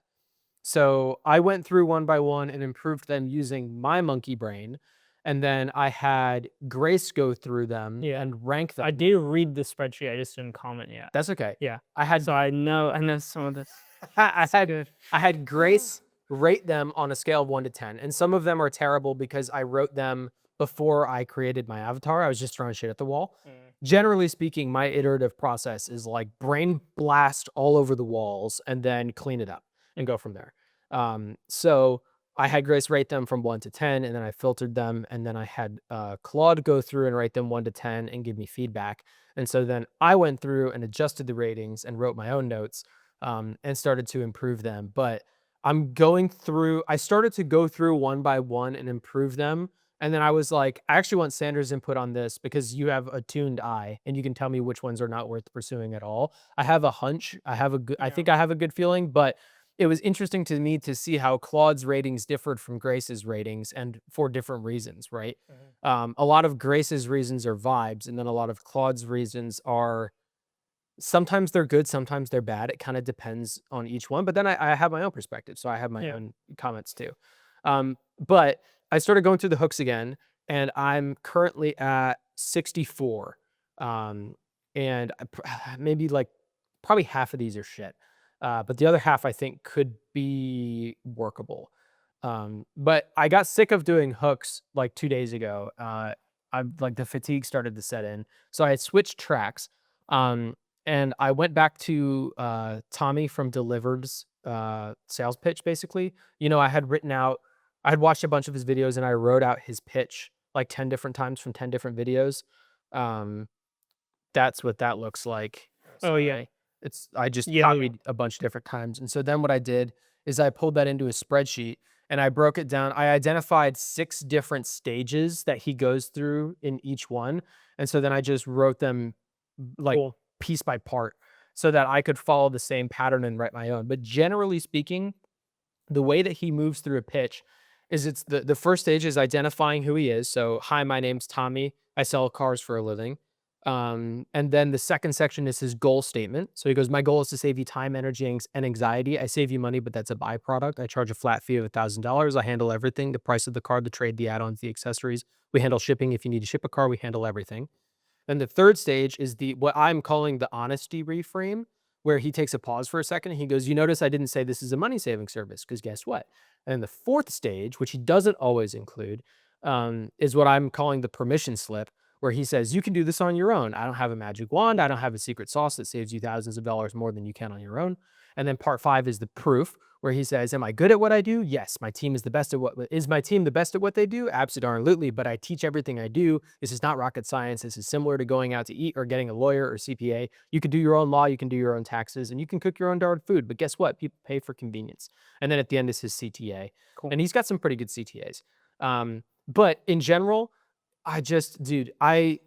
So I went through one by one and improved them using my monkey brain. And then I had Grace go through them Yeah. and rank them. I did read the spreadsheet. I just didn't comment yet. That's okay. Yeah. I had So I know some of this. I had Good. I had Grace rate them on a scale of 1 to 10. And some of them are terrible because I wrote them before I created my avatar. I was just throwing shit at the wall. Generally speaking, my iterative process is like brain blast all over the walls and then clean it up and go from there. So I had Grace rate them from 1 to 10, and then I filtered them, and then I had Claude go through and rate them 1 to 10 and give me feedback. And so then I went through and adjusted the ratings and wrote my own notes and started to improve them. But I started to go through one by one and improve them. And then I was like, I actually want Sanders' input on this because you have a tuned eye and you can tell me which ones are not worth pursuing at all. I have a hunch. I think I have a good feeling, but it was interesting to me to see how Claude's ratings differed from Grace's ratings and for different reasons, right? A lot of Grace's reasons are vibes, and then a lot of Claude's reasons are sometimes they're good, sometimes they're bad. It kind of depends on each one. But then I have my own perspective, so I have my own comments too. But I started going through the hooks again, and I'm currently at 64. And maybe like probably half of these are shit. But the other half I think could be workable. But I got sick of doing hooks like 2 days ago. I'm like the fatigue started to set in. So I had switched tracks. And I went back to Tommy from Delivered's sales pitch, basically. I had watched a bunch of his videos and I wrote out his pitch like 10 different times from 10 different videos. That's what that looks like. Oh, yeah. I just Yeah, copied a bunch of different times. And so then what I did is I pulled that into a spreadsheet and I broke it down. I identified 6 different stages that he goes through in each one. And so then I just wrote them like Cool. piece by part so that I could follow the same pattern and write my own. But generally speaking, the way that he moves through a pitch is it's the first stage is identifying who he is. So, hi, my name's Tommy. I sell cars for a living. And then the second section is his goal statement. So he goes, my goal is to save you time, energy, and anxiety. I save you money, but that's a byproduct. I charge a flat fee of $1,000. I handle everything, the price of the car, the trade, the add-ons, the accessories. We handle shipping. If you need to ship a car, we handle everything. And the third stage is what I'm calling the honesty reframe, where he takes a pause for a second and he goes, you notice I didn't say this is a money saving service, because guess what? And the fourth stage, which he doesn't always include, is what I'm calling the permission slip, where he says, you can do this on your own. I don't have a magic wand. I don't have a secret sauce that saves you thousands of dollars more than you can on your own. And then part 5 is the proof, where he says, am I good at what I do? Yes. My team is the best at is my team the best at what they do? Absolutely. But I teach everything I do. This is not rocket science. This is similar to going out to eat or getting a lawyer or CPA. You can do your own law, you can do your own taxes, and you can cook your own darn food. But guess what? People pay for convenience. And then at the end is his CTA. Cool. And he's got some pretty good CTAs. But in general, dude, I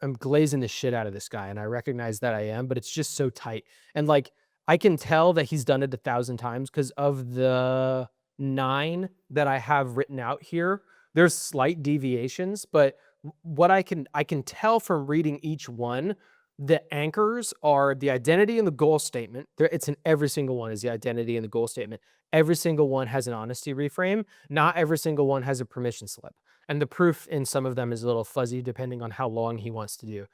am glazing the shit out of this guy, and I recognize that I am, but it's just so tight. And like, I can tell that he's done it 1,000 times because of the 9 that I have written out here, there's slight deviations, but what I can tell from reading each one, the anchors are the identity and the goal statement. It's in every single one is the identity and the goal statement. Every single one has an honesty reframe. Not every single one has a permission slip. And the proof in some of them is a little fuzzy depending on how long he wants to do.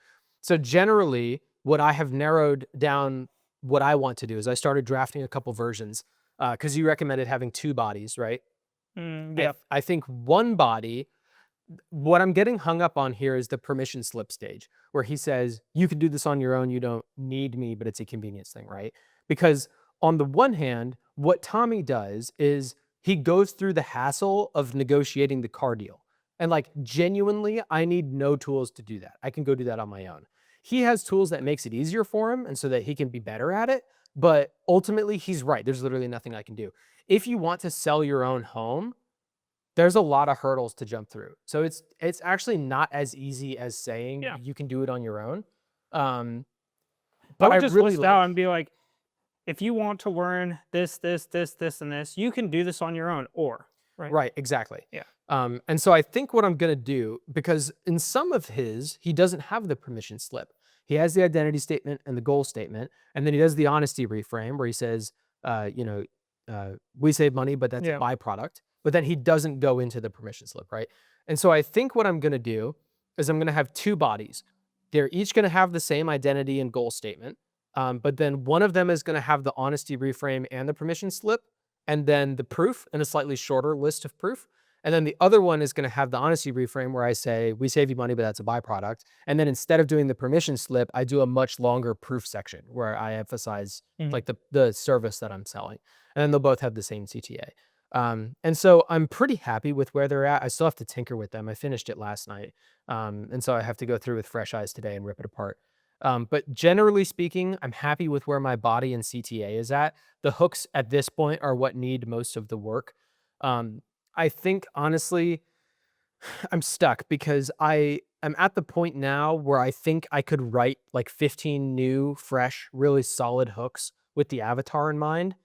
So generally, what I have narrowed down what I want to do is I started drafting a couple versions because you recommended having 2 bodies, right? Yeah. I think one body, what I'm getting hung up on here is the permission slip stage where he says, you can do this on your own. You don't need me, but it's a convenience thing, right? Because on the one hand, what Tommy does is he goes through the hassle of negotiating the car deal. And like, genuinely, I need no tools to do that. I can go do that on my own. He has tools that makes it easier for him and so that he can be better at it. But ultimately, he's right. There's literally nothing I can do. If you want to sell your own home, there's a lot of hurdles to jump through. So it's actually not as easy as saying you can do it on your own. But But I would just really list out and be like, if you want to learn this, and this, you can do this on your own, right, exactly. Yeah. And so I think what I'm going to do, because in some of his, he doesn't have the permission slip. He has the identity statement and the goal statement, and then he does the honesty reframe where he says, we save money, but that's a byproduct. But then he doesn't go into the permission slip, right? And so I think what I'm going to do is I'm going to have 2 bodies. They're each going to have the same identity and goal statement, but then one of them is going to have the honesty reframe and the permission slip, and then the proof and a slightly shorter list of proof. And then the other one is going to have the honesty reframe where I say, we save you money, but that's a byproduct. And then instead of doing the permission slip, I do a much longer proof section where I emphasize like the service that I'm selling. And then they'll both have the same CTA. And so I'm pretty happy with where they're at. I still have to tinker with them. I finished it last night. And so I have to go through with fresh eyes today and rip it apart. But generally speaking, I'm happy with where my body and CTA is at. The hooks at this point are what need most of the work. I think honestly, I'm stuck because I am at the point now where I think I could write like 15 new, fresh, really solid hooks with the avatar in mind.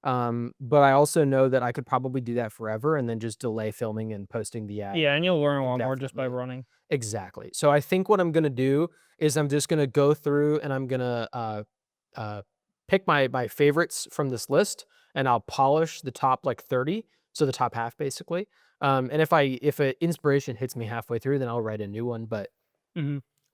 But I also know that I could probably do that forever and then just delay filming and posting the ad. Yeah, and you'll learn a lot more just by Definitely. running. Exactly. So I think what I'm gonna do is I'm just gonna go through and I'm gonna pick my favorites from this list and I'll polish the top like 30, so the top half basically. And if an inspiration hits me halfway through, then I'll write a new one. But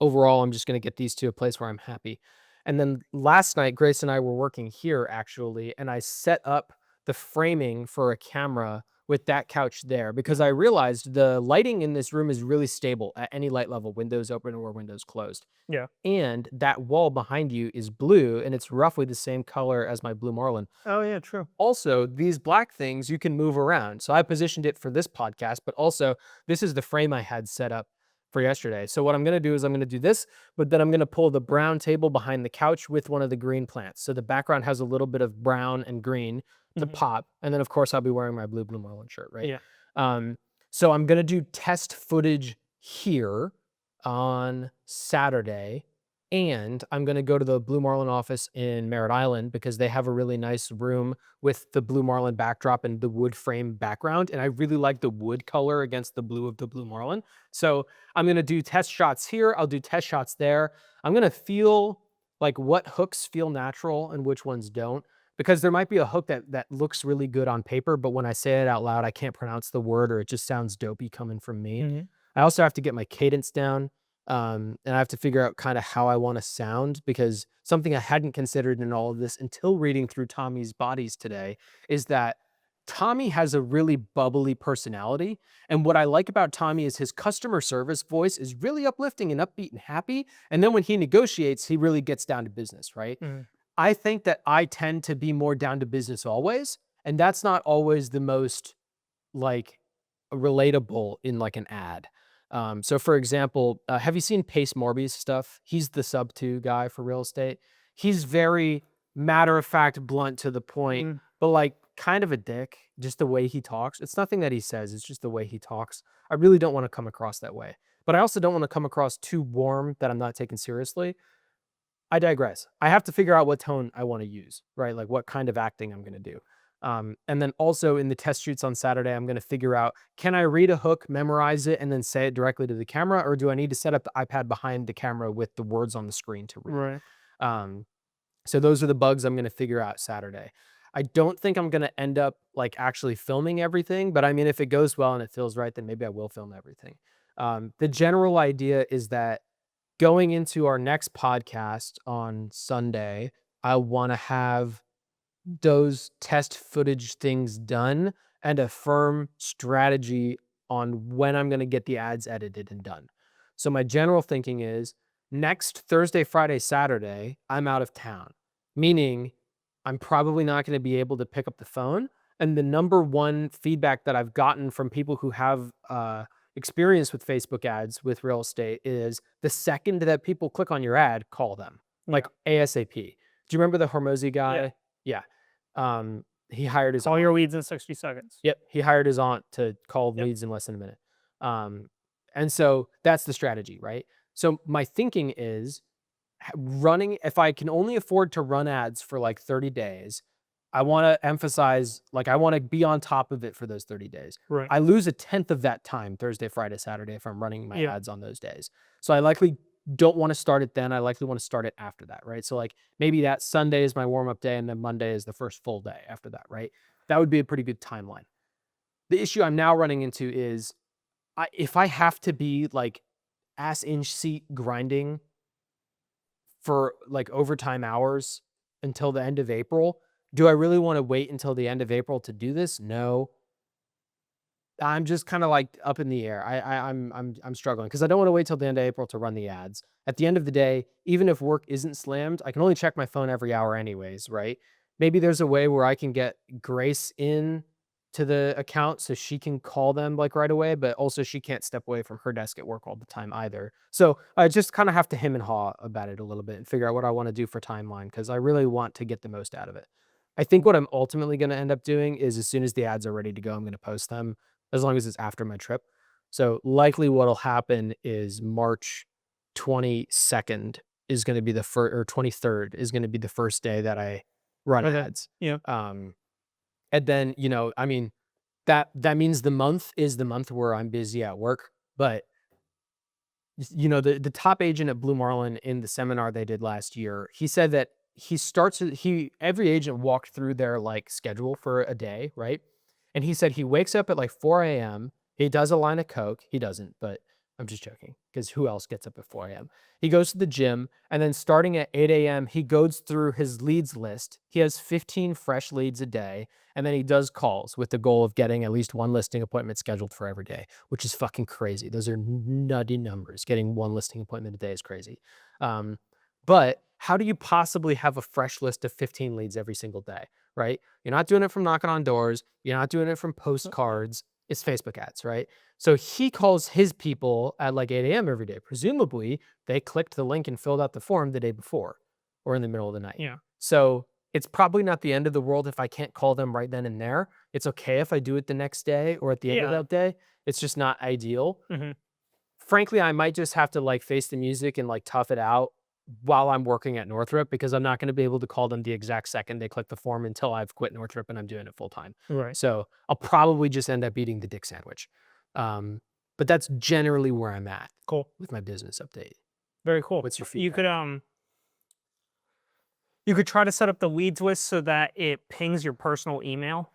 overall, I'm just gonna get these to a place where I'm happy. And then last night, Grace and I were working here actually, and I set up the framing for a camera with that couch there because I realized the lighting in this room is really stable at any light level, windows open or windows closed. Yeah. And that wall behind you is blue and it's roughly the same color as my Blue Marlin. Oh, yeah, true. Also, these black things you can move around. So I positioned it for this podcast, but also this is the frame I had set up for yesterday. So what I'm going to do is I'm going to do this, but then I'm going to pull the brown table behind the couch with one of the green plants. So the background has a little bit of brown and green to pop. And then of course I'll be wearing my Blue Marlin shirt, right? Yeah. So I'm going to do test footage here on Saturday. And I'm going to go to the Blue Marlin office in Merritt Island because they have a really nice room with the Blue Marlin backdrop and the wood frame background. And I really like the wood color against the blue of the Blue Marlin. So I'm going to do test shots here. I'll do test shots there. I'm going to feel like what hooks feel natural and which ones don't. Because there might be a hook that looks really good on paper, but when I say it out loud, I can't pronounce the word or it just sounds dopey coming from me. I also have to get my cadence down. And I have to figure out kind of how I want to sound because something I hadn't considered in all of this until reading through Tommy's bodies today is that Tommy has a really bubbly personality. And what I like about Tommy is his customer service voice is really uplifting and upbeat and happy. And then when he negotiates, he really gets down to business, right? I think that I tend to be more down to business always. And that's not always the most like relatable in like an ad. So for example, have you seen Pace Morby's stuff? He's the sub 2 guy for real estate. He's very matter of fact, blunt to the point, but like kind of a dick, just the way he talks. It's nothing that he says, it's just the way he talks. I really don't want to come across that way. But I also don't want to come across too warm that I'm not taken seriously. I digress. I have to figure out what tone I want to use, right? Like what kind of acting I'm going to do. And then also in the test shoots on Saturday, I'm going to figure out, can I read a hook, memorize it, and then say it directly to the camera? Or do I need to set up the iPad behind the camera with the words on the screen to read? Right. So those are the bugs I'm going to figure out Saturday. I don't think I'm going to end up like actually filming everything, but I mean, if it goes well and it feels right, then maybe I will film everything. The general idea is that going into our next podcast on Sunday, I want to have those test footage things done and a firm strategy on when I'm going to get the ads edited and done. So my general thinking is next Thursday, Friday, Saturday, I'm out of town, meaning I'm probably not going to be able to pick up the phone. And the number one feedback that I've gotten from people who have experience with Facebook ads with real estate is the second that people click on your ad, call them like ASAP. Do you remember the Hormozy guy? Yeah. He hired his Call your leads in 60 seconds. Yep. He hired his aunt to call leads in less than a minute. And so that's the strategy, right? So my thinking is running, if I can only afford to run ads for like 30 days, I want to emphasize, like, I want to be on top of it for those 30 days. Right. I lose a tenth of that time, Thursday, Friday, Saturday, if I'm running my ads on those days. So I likely don't want to start it then. I likely want to start it after that, right? So like maybe that Sunday is my warm-up day and then Monday is the first full day after that, right? That would be a pretty good timeline. The issue I'm now running into is if I have to be like ass in seat grinding for like overtime hours until the end of April, do I really want to wait until the end of April to do this? No. I'm just kind of like up in the air. I'm struggling because I don't want to wait till the end of April to run the ads. At the end of the day, even if work isn't slammed, I can only check my phone every hour anyways, right? Maybe there's a way where I can get Grace in to the account so she can call them like right away, but also she can't step away from her desk at work all the time either. So I just kind of have to hem and haw about it a little bit and figure out what I want to do for timeline because I really want to get the most out of it. I think what I'm ultimately going to end up doing is as soon as the ads are ready to go, I'm going to post them as long as it's after my trip. So likely what'll happen is March 22nd is going to be the first, or 23rd is going to be the first day that I run ads. Yeah. And then, you know, I mean, that means the month is the month where I'm busy at work, but you know, the top agent at Blue Marlin in the seminar they did last year, he said that every agent walked through their like schedule for a day, right? And he said he wakes up at like 4 a.m. He does a line of coke. He doesn't, but I'm just joking because who else gets up at 4 a.m.? He goes to the gym and then starting at 8 a.m., he goes through his leads list. He has 15 fresh leads a day. And then he does calls with the goal of getting at least one listing appointment scheduled for every day, which is fucking crazy. Those are nutty numbers. Getting one listing appointment a day is crazy. But how do you possibly have a fresh list of 15 leads every single day, right? You're not doing it from knocking on doors. You're not doing it from postcards. It's Facebook ads, right? So he calls his people at like 8 a.m. every day. Presumably, they clicked the link and filled out the form the day before or in the middle of the night. Yeah. So it's probably not the end of the world if I can't call them right then and there. It's okay if I do it the next day or at the end of that day. It's just not ideal. Frankly, I might just have to like face the music and like tough it out while I'm working at Northrop because I'm not going to be able to call them the exact second they click the form until I've quit Northrop and I'm doing it full time. Right. So I'll probably just end up eating the dick sandwich. But that's generally where I'm at. Cool. With my business update. Very cool. What's your feedback? You could try to set up the leads list so that it pings your personal email.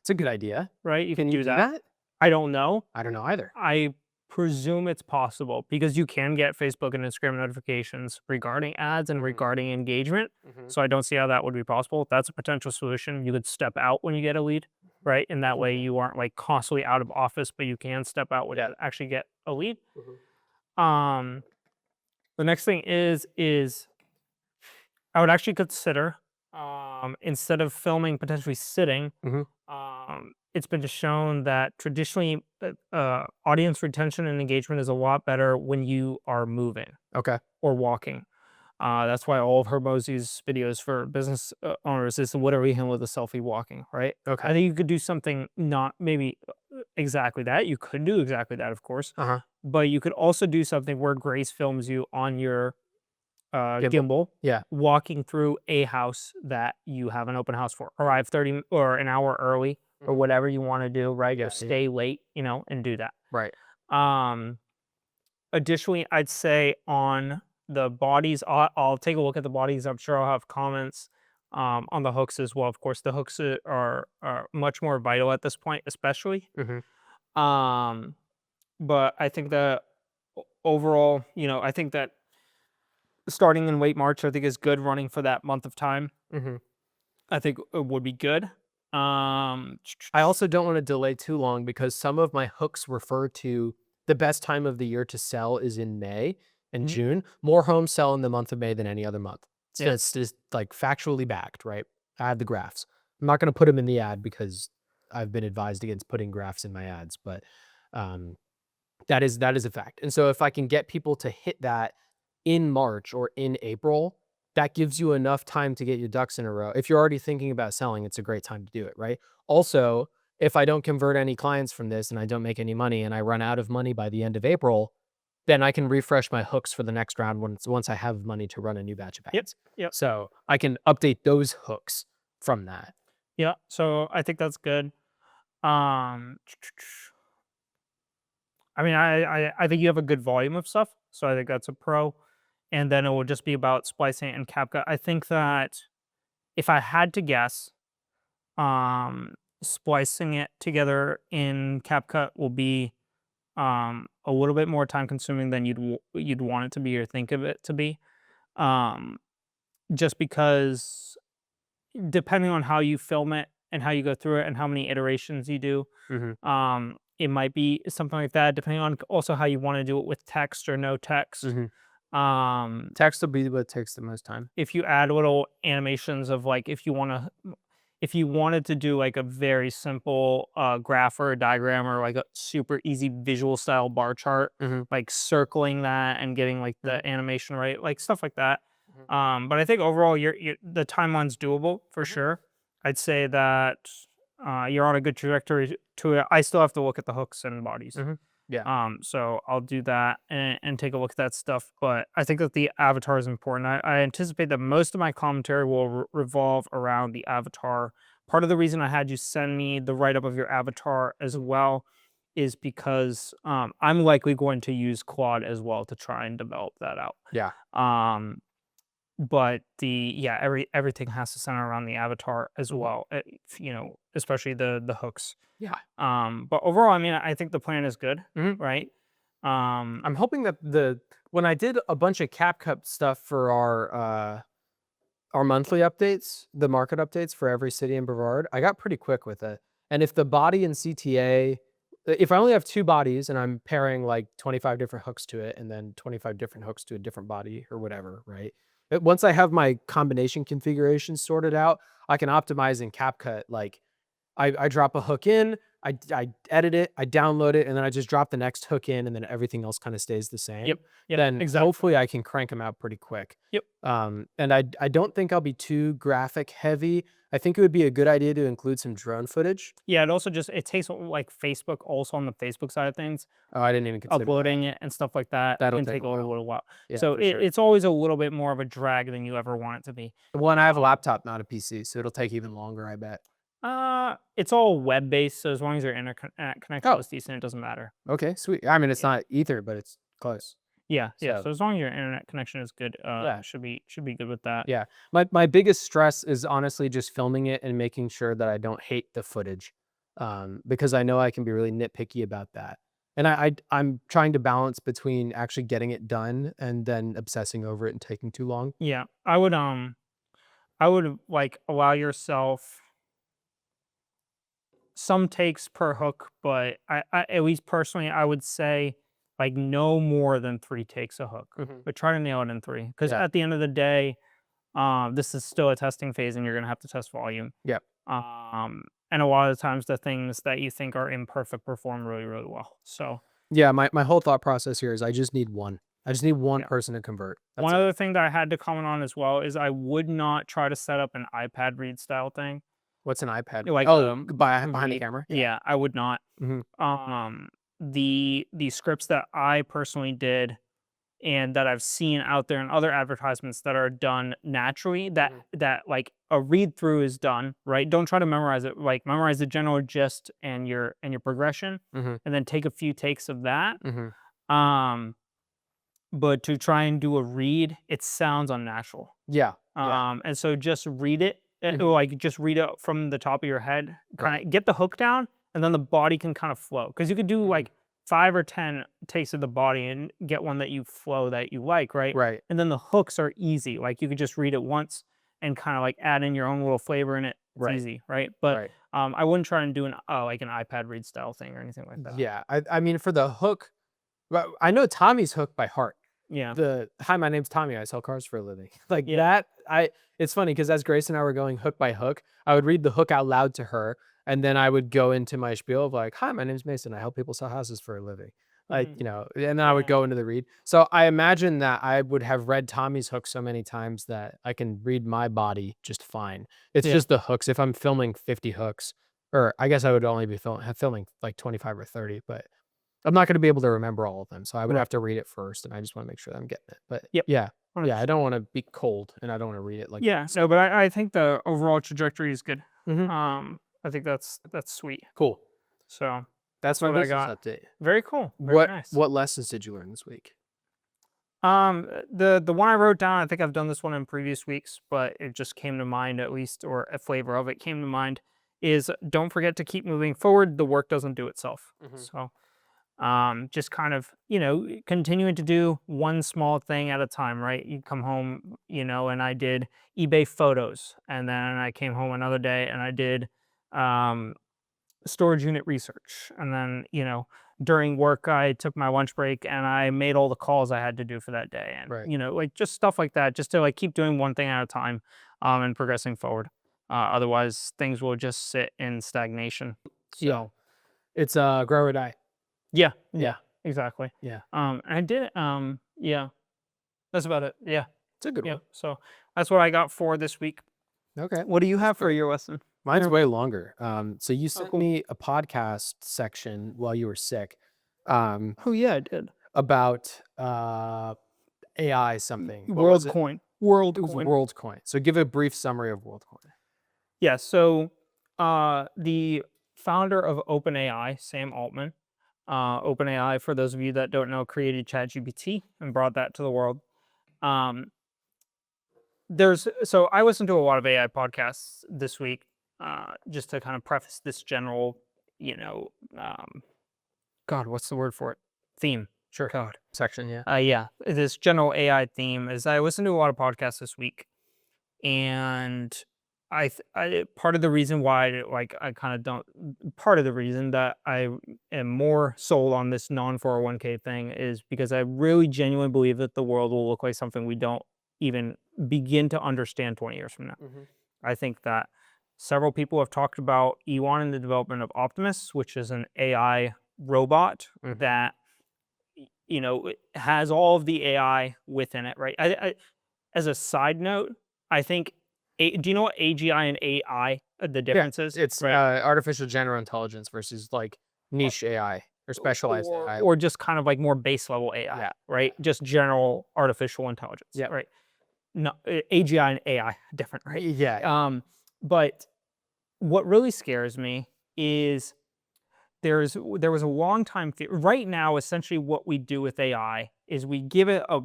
It's a good idea. Right? You Can you do that? I don't know. I don't know either. I presume it's possible because you can get Facebook and Instagram notifications regarding ads and regarding engagement. So I don't see how that would be possible. That's a potential solution. You could step out when you get a lead, right? And that way you aren't like constantly out of office, but you can step out when you actually get a lead. The next thing is I would actually consider instead of filming potentially sitting, Mhm. it's been shown that traditionally audience retention and engagement is a lot better when you are moving Okay. or walking. That's why all of Hermosi's videos for business owners is what are we handling with a selfie walking, right? Okay. I think you could do something not maybe exactly that. You could do exactly that, of course, Uh-huh. but you could also do something where Grace films you on your Gimbal. gimbal Yeah. walking through a house that you have an open house for. Arrive 30 or an hour early or Mhm. whatever you want to do, right? Yeah, Or yeah. stay late, and do that. Right. Um, Additionally, I'd say on the bodies, I'll take a look at the bodies. I'm sure I'll have comments on the hooks as well. Of course, the hooks are much more vital at this point, especially. Mhm. Um, but I think that overall, I think that starting in late March, I think is good running for that month of time. Mhm. I think it would be good. I also don't want to delay too long because some of my hooks refer to the best time of the year to sell is in May and Mhm. June. More homes sell in the month of May than any other month. So Yeah. it's just like factually backed, right? I have the graphs. I'm not going to put them in the ad because I've been advised against putting graphs in my ads, but um, that is a fact. And so if I can get people to hit that in March or in April, that gives you enough time to get your ducks in a row. If you're already thinking about selling, it's a great time to do it, right? Also, if I don't convert any clients from this and I don't make any money and I run out of money by the end of April, then I can refresh my hooks for the next round once I have money to run a new batch of Yep. ads. Yep. So I can update those hooks from that. Yeah. So I think that's good. Um, I mean, I think you have a good volume of stuff, so I think that's a pro. And then it will just be about splicing it in CapCut. I think that if I had to guess, splicing it together in CapCut will be a little bit more time consuming than you'd want it to be or think of it to be. Um, just because depending on how you film it and how you go through it and how many iterations you do, Mhm. it might be something like that. Depending on also how you want to do it with text or no text. Mhm. Um, Text will be what takes the most time. if you add little animations of like if you wanted to do like a very simple graph or a diagram or like a super easy visual style bar chart, Mhm. like circling that and getting like Mhm. the animation right, like stuff like that. Mhm. But I think overall, the timeline's doable for Mhm. sure. I'd say that you're on a good trajectory to it. I still have to look at the hooks and bodies. Mhm. Yeah. So I'll do that and take a look at that stuff. But I think that the avatar is important. I anticipate that most of my commentary will revolve around the avatar. Part of the reason I had you send me the write up of your avatar as well is because I'm likely going to use Claude as well to try and develop that out. Yeah. Um, but everything has to center around the avatar as Mhm. well. Especially the hooks. Yeah. But overall, I mean, I think the plan is good, Mhm. right? Um, I'm hoping that when I did a bunch of CapCut stuff for our monthly updates, the market updates for every city in Brevard, I got pretty quick with it. And if the body and CTA, if I only have two bodies and I'm pairing like 25 different hooks to it and then 25 different hooks to a different body or whatever, right? Once I have my combination configuration sorted out, I can optimize in CapCut like I drop a hook in, I edit it, I download it, and then I just drop the next hook in, and then everything else kind of stays the yep, same. yep, Then exactly. hopefully I can crank them out pretty quick. Yep. And I don't think I'll be too graphic heavy. I think it would be a good idea to include some drone footage. Yeah, it takes like Facebook also on the Facebook side of things, Oh, I didn't even consider that. uploading it and stuff like that That'll can take take a a while. little while. Yeah, So for sure. it's always a little bit more of a drag than you ever want it to be. One, I have a laptop, not a PC, so it'll take even longer, I bet. It's all web based, so as long as your internet connection Oh, is decent, it doesn't matter. okay, sweet. I mean, it's Yeah. not ether, but it's close. Yeah, yeah. So So as long as your internet connection is good, yeah. should be good with that. Yeah. My biggest stress is honestly just filming it and making sure that I don't hate the footage, because I know I can be really nitpicky about that. And I'm trying to balance between actually getting it done and then obsessing over it and taking too long. Yeah, I would like allow yourself some takes per hook, but I at least personally, I would say like no more than 3 takes a hook, Mhm. but try to nail it in 3. Because Yeah. at the end of the day, This is still a testing phase, and you're gonna have to test volume. Yep. And a lot of the times, the things that you think are imperfect perform really, really well. So Yeah, my whole thought process here is I just need one. I just need one Yeah. person to convert. That's one it. other thing that I had to comment on as well is I would not try to set up an iPad read style thing. What's an iPad? Like, Behind the read. camera? Yeah, I would not. Mhm. The scripts that I personally did and that I've seen out there in other advertisements that are done naturally, that like a read through is done, right? Don't try to memorize it. Like memorize the general gist and your progression, Mhm. and then take a few takes of that. Mhm. Um, but to try and do a read, it sounds unnatural. Yeah. Yeah. And so just read it, Mhm. like just read it from the top of your head, Right. kind of get the hook down, and then the body can kind of flow. Because you could do Mhm. like 5 or 10 takes of the body and get one that you flow that you like, right? Right. And then the hooks are easy. Like you could just read it once and kind of like add in your own little flavor in it. It's Right. easy, right? But Right. I wouldn't try and do an like an iPad read style thing or anything like that. Yeah. I mean for the hook, well, I know Tommy's hook by heart. Yeah. Hi, my name's Tommy. I sell cars for a living. Like Yeah. that. It's funny because as Grace and I were going hook by hook, I would read the hook out loud to her, and then I would go into my spiel of like, "Hi, my name's Mason. I help people sell houses for a living." Like, Mhm. and then I would Yeah. go into the read. So I imagine that I would have read Tommy's hook so many times that I can read my body just fine. It's Yeah. just the hooks. If I'm filming 50 hooks, or I guess I would only be filming like 25 or 30, but I'm not gonna be able to remember all of them, so I would Right. have to read it first, and I just wanna make sure that I'm getting it. But Yep. yeah, I 100%. don't wanna be cold, and I don't wanna read it like Yeah, no, but I think the overall trajectory is good. Mhm. I think that's sweet. Cool. So That's that's my what I business got. update. Very cool. Very nice. What lessons did you learn this week? The one I wrote down, I think I've done this one in previous weeks, but it just came to mind at least, or a flavor of it came to mind, is don't forget to keep moving forward. The work doesn't do itself. Mhm. So just kind of continuing to do one small thing at a time, right? You come home, and I did eBay photos, and then I came home another day and I did um storage unit research, and then during work I took my lunch break and I made all the calls I had to do for that day, and Right. like just stuff like that, just to like keep doing one thing at a time, and progressing forward. Otherwise things will just sit in stagnation. Yeah. So It's, grow or die. yeah, Yeah. exactly. Yeah. I did yeah, that's about it. Yeah. It's a good Yeah. one. So that's what I got for this week. Okay. What do you That's have for great. your lesson? Mine's Yeah. way longer. So you Oh, sent cool. me a podcast section while you were sick, Oh yeah, I did. about, AI something. What was it? WorldCoin. It was WorldCoin. WorldCoin. So give a brief summary of WorldCoin. Yeah. So the founder of OpenAI, Sam Altman, OpenAI, for those of you that don't know, created ChatGPT and brought that to the world. Um, so I listened to a lot of AI podcasts this week, just to kind of preface this general, you know, um, God, what's the word for it? Theme. Sure. God. Section, yeah. Yeah, this general AI theme is I listened to a lot of podcasts this week, and part of the reason why like I kind of don't part of the reason that I am more sold on this non 401k thing is because I really genuinely believe that the world will look like something we don't even begin to understand 20 years from now. Mhm. I think that several people have talked about Elon and the development of Optimus, which is an AI robot Mhm. that it has all of the AI within it, right? As a side note, I think do you know what AGI and AI the Yeah, difference is? it's, Right. artificial general intelligence versus, like, niche AI or specialized AI. Or just kind of like more base level AI, Yeah, right? Just general artificial intelligence, Yep. right? No, AGI and AI different, right? Yeah. But what really scares me is there was a long time right now essentially what we do with AI is we give it a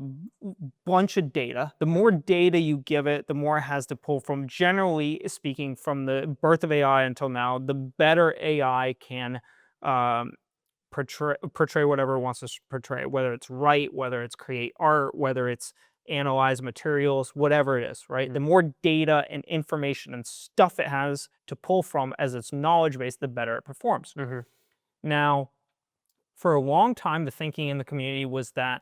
bunch of data. The more data you give it, the more it has to pull from. Generally speaking, from the birth of AI until now, the better AI can um, portray whatever it wants to portray, whether it's write, whether it's create art, whether it's analyze materials, whatever it is, right? Mhm. The more data and information and stuff it has to pull from as its knowledge base, the better it performs. Mhm. Now, for a long time, the thinking in the community was that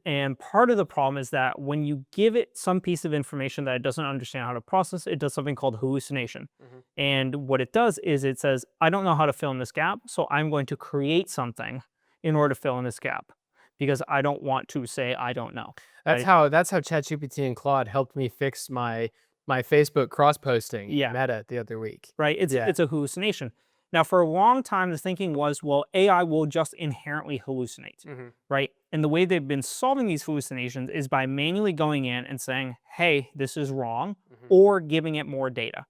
And part of the problem is that when you give it some piece of information that it doesn't understand how to process, it does something called hallucination. And what it does is it says, I don't know how to fill in this gap, so I'm going to create something in order to fill in this gap because I don't want to say I don't know. That's right? how ChatGPT and Claude helped me fix my Facebook cross posting Yeah. meta the other week. Right? It's a hallucination. Now, for a long time, the thinking was, well, AI will just inherently hallucinate, right? And the way they've been solving these hallucinations is by manually going in and saying, hey, this is wrong, or giving it more data.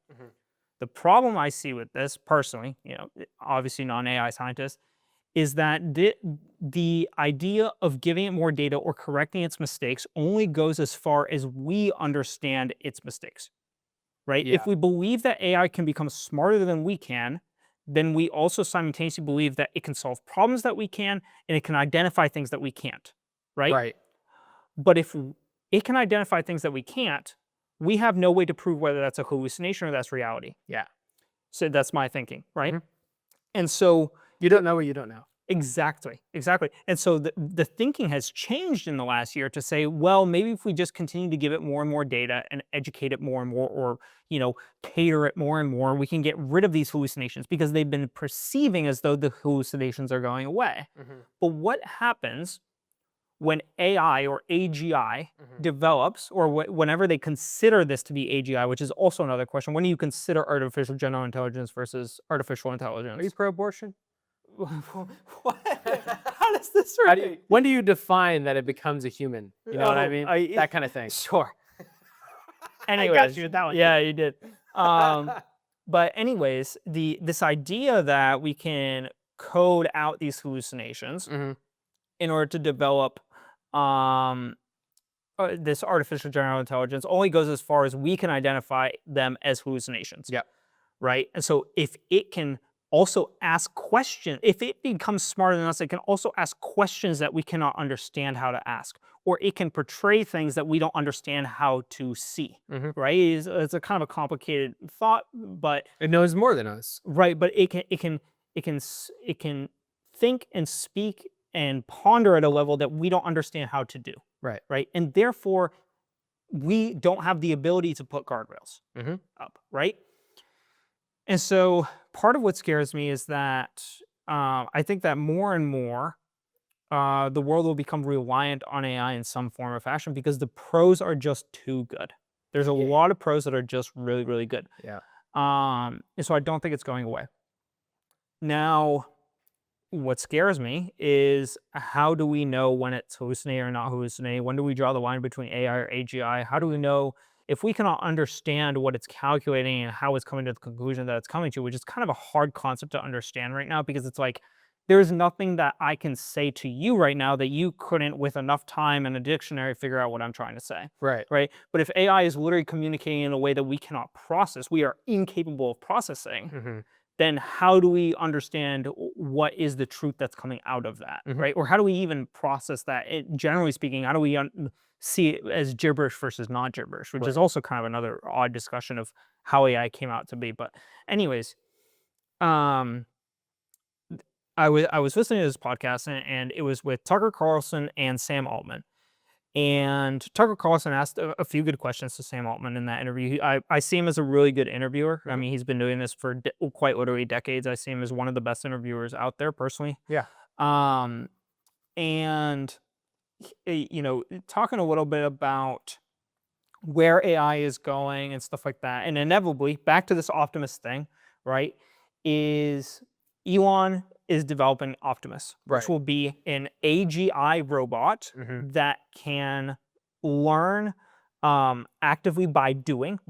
The problem I see with this personally, obviously not an AI scientist, is that the idea of giving it more data or correcting its mistakes only goes as far as we understand its mistakes. Right? Yeah. If we believe that AI can become smarter than we can, then we also simultaneously believe that it can solve problems that we can and it can identify things that we can't. Right? Right. But if it can identify things that we can't, we have no way to prove whether that's a hallucination or that's reality. Yeah. So that's my thinking, right? And so You don't know what you don't know. exactly. And so the thinking has changed in the last year to say, well, maybe if we just continue to give it more and more data and educate it more and more, or cater it more and more, we can get rid of these hallucinations because they've been perceiving as though the hallucinations are going away. But what happens when AI or AGI develops, or whenever they consider this to be AGI, which is also another question. When do you consider artificial general intelligence versus artificial intelligence? Are you pro-abortion? What? How does this relate? When do you define that it becomes a human? You know what I mean? That kind of thing. Sure. I Anyways, got you with that one. yeah, you did. But anyways, this idea that we can code out these hallucinations in order to develop this artificial general intelligence only goes as far as we can identify them as hallucinations. Yep. Right? And so if it can also ask questions, if it becomes smarter than us, it can also ask questions that we cannot understand how to ask, or it can portray things that we don't understand how to see. Right? It's a kind of a complicated thought, but it knows more than us. Right, but it can think and speak and ponder at a level that we don't understand how to do. Right. Right? And therefore, we don't have the ability to put guardrails up, right? And so part of what scares me is that I think that more and more the world will become reliant on AI in some form or fashion because the pros are just too good. There's a lot of pros that are just really, really good. Yeah. And so I don't think it's going away. Now, what scares me is how do we know when it's hallucinating or not hallucinating? When do we draw the line between AI or AGI? How do we know if we cannot understand what it's calculating and how it's coming to the conclusion that it's coming to, which is kind of a hard concept to understand right now because it's like there's nothing that I can say to you right now that you couldn't, with enough time and a dictionary, figure out what I'm trying to say. Right. Right. But if AI is literally communicating in a way that we cannot process, we are incapable of processing. Then how do we understand what is the truth that's coming out of that, right? Or how do we even process that? Generally speaking, how do we see it as gibberish versus not gibberish, which is also kind of another odd discussion of how AI came out to be. But anyways, I was listening to this podcast and it was with Tucker Carlson and Sam Altman. And Tucker Carlson asked a few good questions to Sam Altman in that interview. I see him as a really good interviewer. I mean, he's been doing this for quite literally decades. I see him as one of the best interviewers out there personally. Yeah. And, talking a little bit about where AI is going and stuff like that. And inevitably, back to this Optimus thing, right, is Elon is developing Optimus, which will be an AGI robot that can learn actively by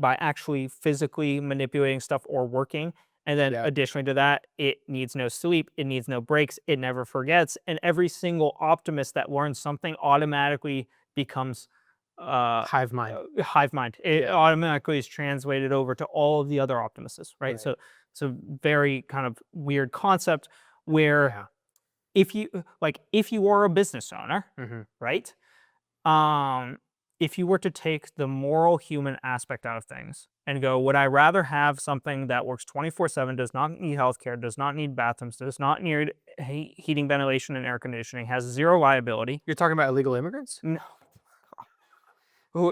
actually physically manipulating stuff or working. And then additionally to that, it needs no sleep, it needs no breaks, it never forgets. And every single Optimus that learns something automatically becomes hive mind. It automatically is translated over to all of the other Optimuses, right? So it's a very kind of weird concept where if you are a business owner, right? if you were to take the moral human aspect out of things and go, would I rather have something that works 24/7, does not need healthcare, does not need bathrooms, does not need heating, ventilation, and air conditioning, has zero liability? You're talking about illegal immigrants?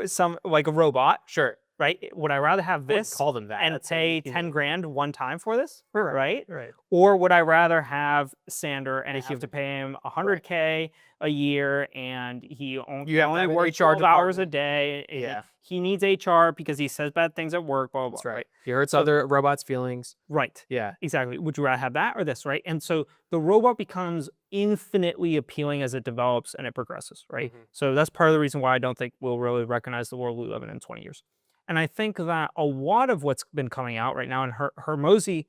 Some like a robot, Sure. right? Would I rather have I wouldn't this call them that. and That's pay you 10 know. grand one time for this, right? Right. Or would I rather have Sander and Make have him- to pay him 100K a year, and he You can have to only have an work HR 12 hours a department. day? Yeah. He needs HR because he says bad things at work, blah, blah, That's blah, right. right? He hurts So- other robots' feelings. Right. Yeah. Exactly. Would you rather have that or this, right? And so the robot becomes infinitely appealing as it develops and it progresses, right? Mhm. So that's part of the reason why I don't think we'll really recognize the world we live in 20 years. And I think that a lot of what's been coming out right now, and Hermosi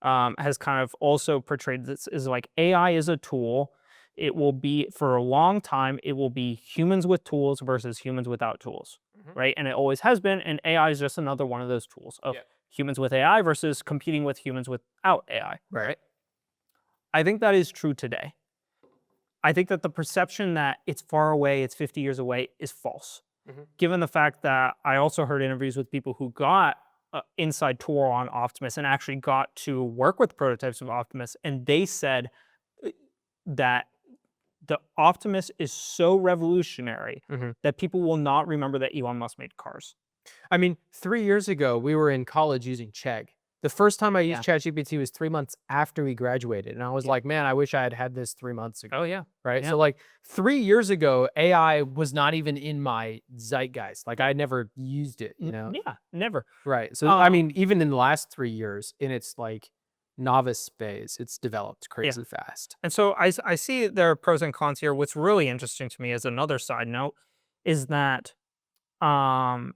has kind of also portrayed this, is like AI is a tool. It will be, for a long time, it will be humans with tools versus humans without tools, Mhm. right? And it always has been, and AI is just another one of those tools of Yeah. humans with AI versus competing with humans without AI. Right. I think that is true today. I think that the perception that it's far away, it's 50 years away, is false. Mhm. Given the fact that I also heard interviews with people who got inside tour on Optimus and actually got to work with prototypes of Optimus, and they said that the Optimus is so revolutionary Mhm. that people will not remember that Elon Musk made cars. I mean, 3 years ago, we were in college using Chegg. The first time I used Yeah. ChatGPT was 3 months after we graduated, and I was Yeah. like, "Man, I wish I had had this 3 months ago." Oh yeah, Right? yeah. So, like, 3 years ago, AI was not even in my zeitgeist. Like, I had never used it, you know? Yeah, never. Right. So, I Um, mean, even in the last 3 years, in its, like, novice phase, it's developed crazy fast. And so I see there are pros and cons here. What's really interesting to me as another side note is that Elon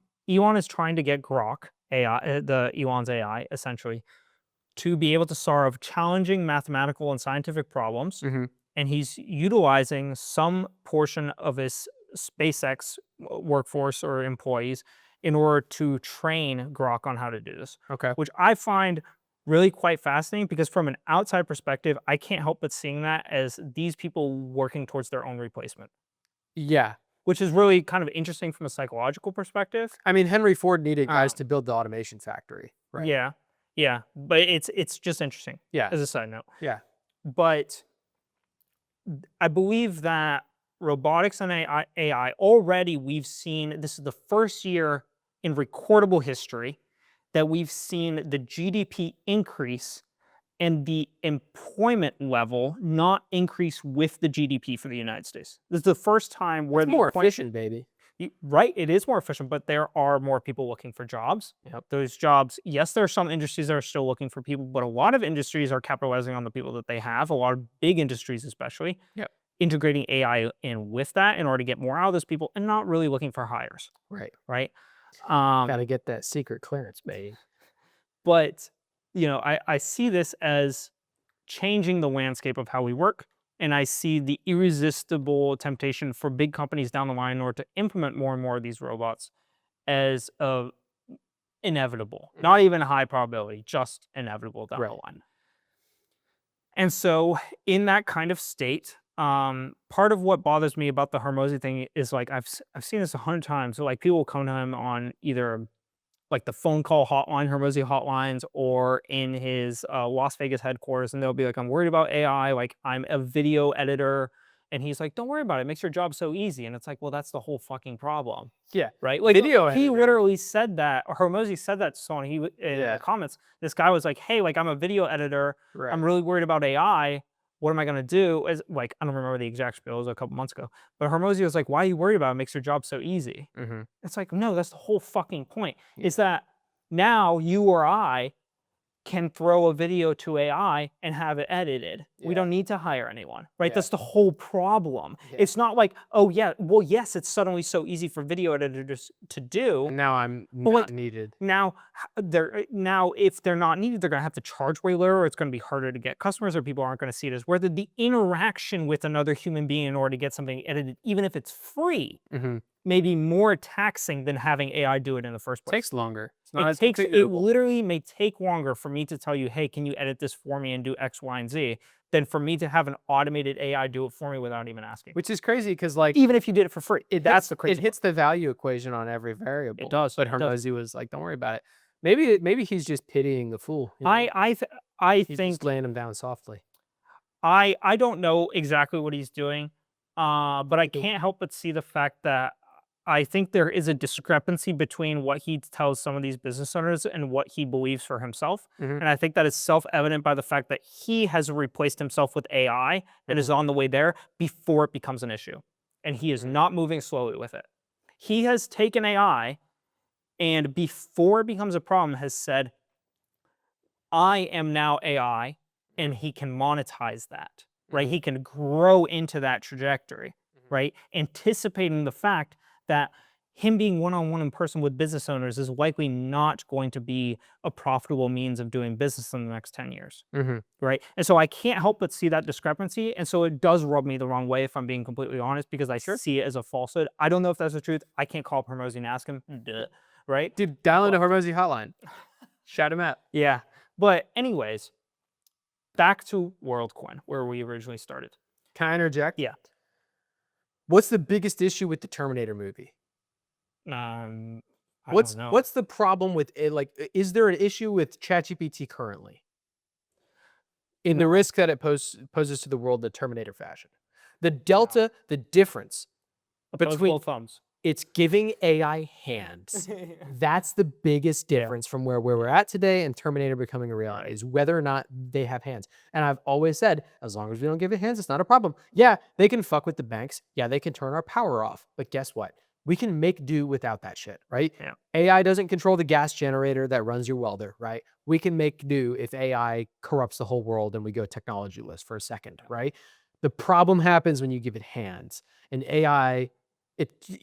is trying to get Grok AI, the Elon's AI, essentially, to be able to solve challenging mathematical and scientific problems. Mhm. And he's utilizing some portion of his SpaceX workforce or employees in order to train Grok on how to do this, Okay. which I find really quite fascinating because from an outside perspective, I can't help but seeing that as these people working towards their own replacement, Yeah. which is really kind of interesting from a psychological perspective. I mean, Henry Ford needed guys Um, to build the automation factory. Right. Yeah, yeah, but it's just interesting Yeah. as a side note. Yeah. But I believe that robotics and AI already we've seen, this is the first year in recordable history that we've seen the GDP increase and the employment level not increase with the GDP for the United States. This is the first time where It's more efficient, baby. Right, it is more efficient, but there are more people looking for jobs. Yep. Those jobs, yes, there are some industries that are still looking for people, but a lot of industries are capitalizing on the people that they have. A lot of big industries, especially, Yep. integrating AI in with that in order to get more out of those people and not really looking for hires. Right. Right. Got to get that secret clearance, baby. But I see this as changing the landscape of how we work. And I see the irresistible temptation for big companies down the line in order to implement more and more of these robots as inevitable. Mhm. Not even a high probability, just inevitable down Right. the line. And so in that kind of state, part of what bothers me about the Hormozy thing is like I've seen this 100 times. So like people will come to him on either like the phone call hotline, Hormozy hotlines, or in his Las Vegas headquarters, and they'll be like, "I'm worried about AI. Like, I'm a video editor," and he's like, "Don't worry about it. It makes your job so easy." And it's like, well, that's the whole fucking problem, Yeah. right? Like, Video he editor. literally said that. Or Hormozy said that to someone. In Yeah. the comments, this guy was like, "Hey, like, I'm a video editor. Right. I'm really worried about AI. What am I gonna do?" As like, I don't remember the exact spiel. It was a couple months ago. But Hormozy was like, "Why are you worried about it? It makes your job so easy." Mm-hmm. It's like, no, that's the whole fucking point. Yeah. Is that now you or I can throw a video to AI and have it edited. We Yeah. don't need to hire anyone, right? Yeah. That's the whole problem. Yeah. It's not like, oh yeah, well, yes, it's suddenly so easy for video editors to do. And now I'm But, not like, needed. Now, if they're not needed, they're gonna have to charge way lower, or it's gonna be harder to get customers, or people aren't gonna see it as worth it. The interaction with another human being in order to get something edited, even if it's free, Mm-hmm. maybe more taxing than having AI do it in the first place. Takes longer. It's not It as takes, it configurable. literally may take longer for me to tell you, hey, can you edit this for me and do X, Y, and Z, than for me to have an automated AI do it for me without even asking. Which is crazy because, like, Even if you did it for free, that's the it crazy. hits the value equation on every variable. It does. But It does. Hormozy was like, "Don't worry about it." Maybe he's just pitying the fool. You know? I He's think just laying him down softly. I don't know exactly what he's doing, but I Cool. can't help but see the fact that I think there is a discrepancy between what he tells some of these business owners and what he believes for himself. Mhm. And I think that is self-evident by the fact that he has replaced himself with AI and is on the way there before it becomes an issue. And he is not moving slowly with it. He has taken AI and before it becomes a problem has said, I am now AI, and he can monetize that, right? He can grow into that trajectory, right? Anticipating the fact that him being one-on-one in person with business owners is likely not going to be a profitable means of doing business in the next 10 years, Mhm. right? And so I can't help but see that discrepancy. And so it does rub me the wrong way, if I'm being completely honest, because I see it as a falsehood. I don't know if that's the truth. I can't call up Hormozy and ask him, duh, right? Dude, dial into Hormozy hotline. Shout him out. Yeah. But anyways, back to WorldCoin, where we originally started. Can I interject? Yeah. What's the biggest issue with the Terminator movie? I What's don't know. what's the problem with it? Like, is there an issue with ChatGPT currently? In the risk that it poses to the world in the Terminator fashion. The delta, the difference between both thumbs. it's giving AI hands. That's the biggest difference from where we're at today and Terminator becoming a reality, is whether or not they have hands. And I've always said, as long as we don't give it hands, it's not a problem. Yeah, they can fuck with the banks. Yeah, they can turn our power off. But guess what? We can make do without that shit, right? Yeah. AI doesn't control the gas generator that runs your welder, right? We can make do if AI corrupts the whole world and we go technology-less for a second, right? The problem happens when you give it hands. And AI,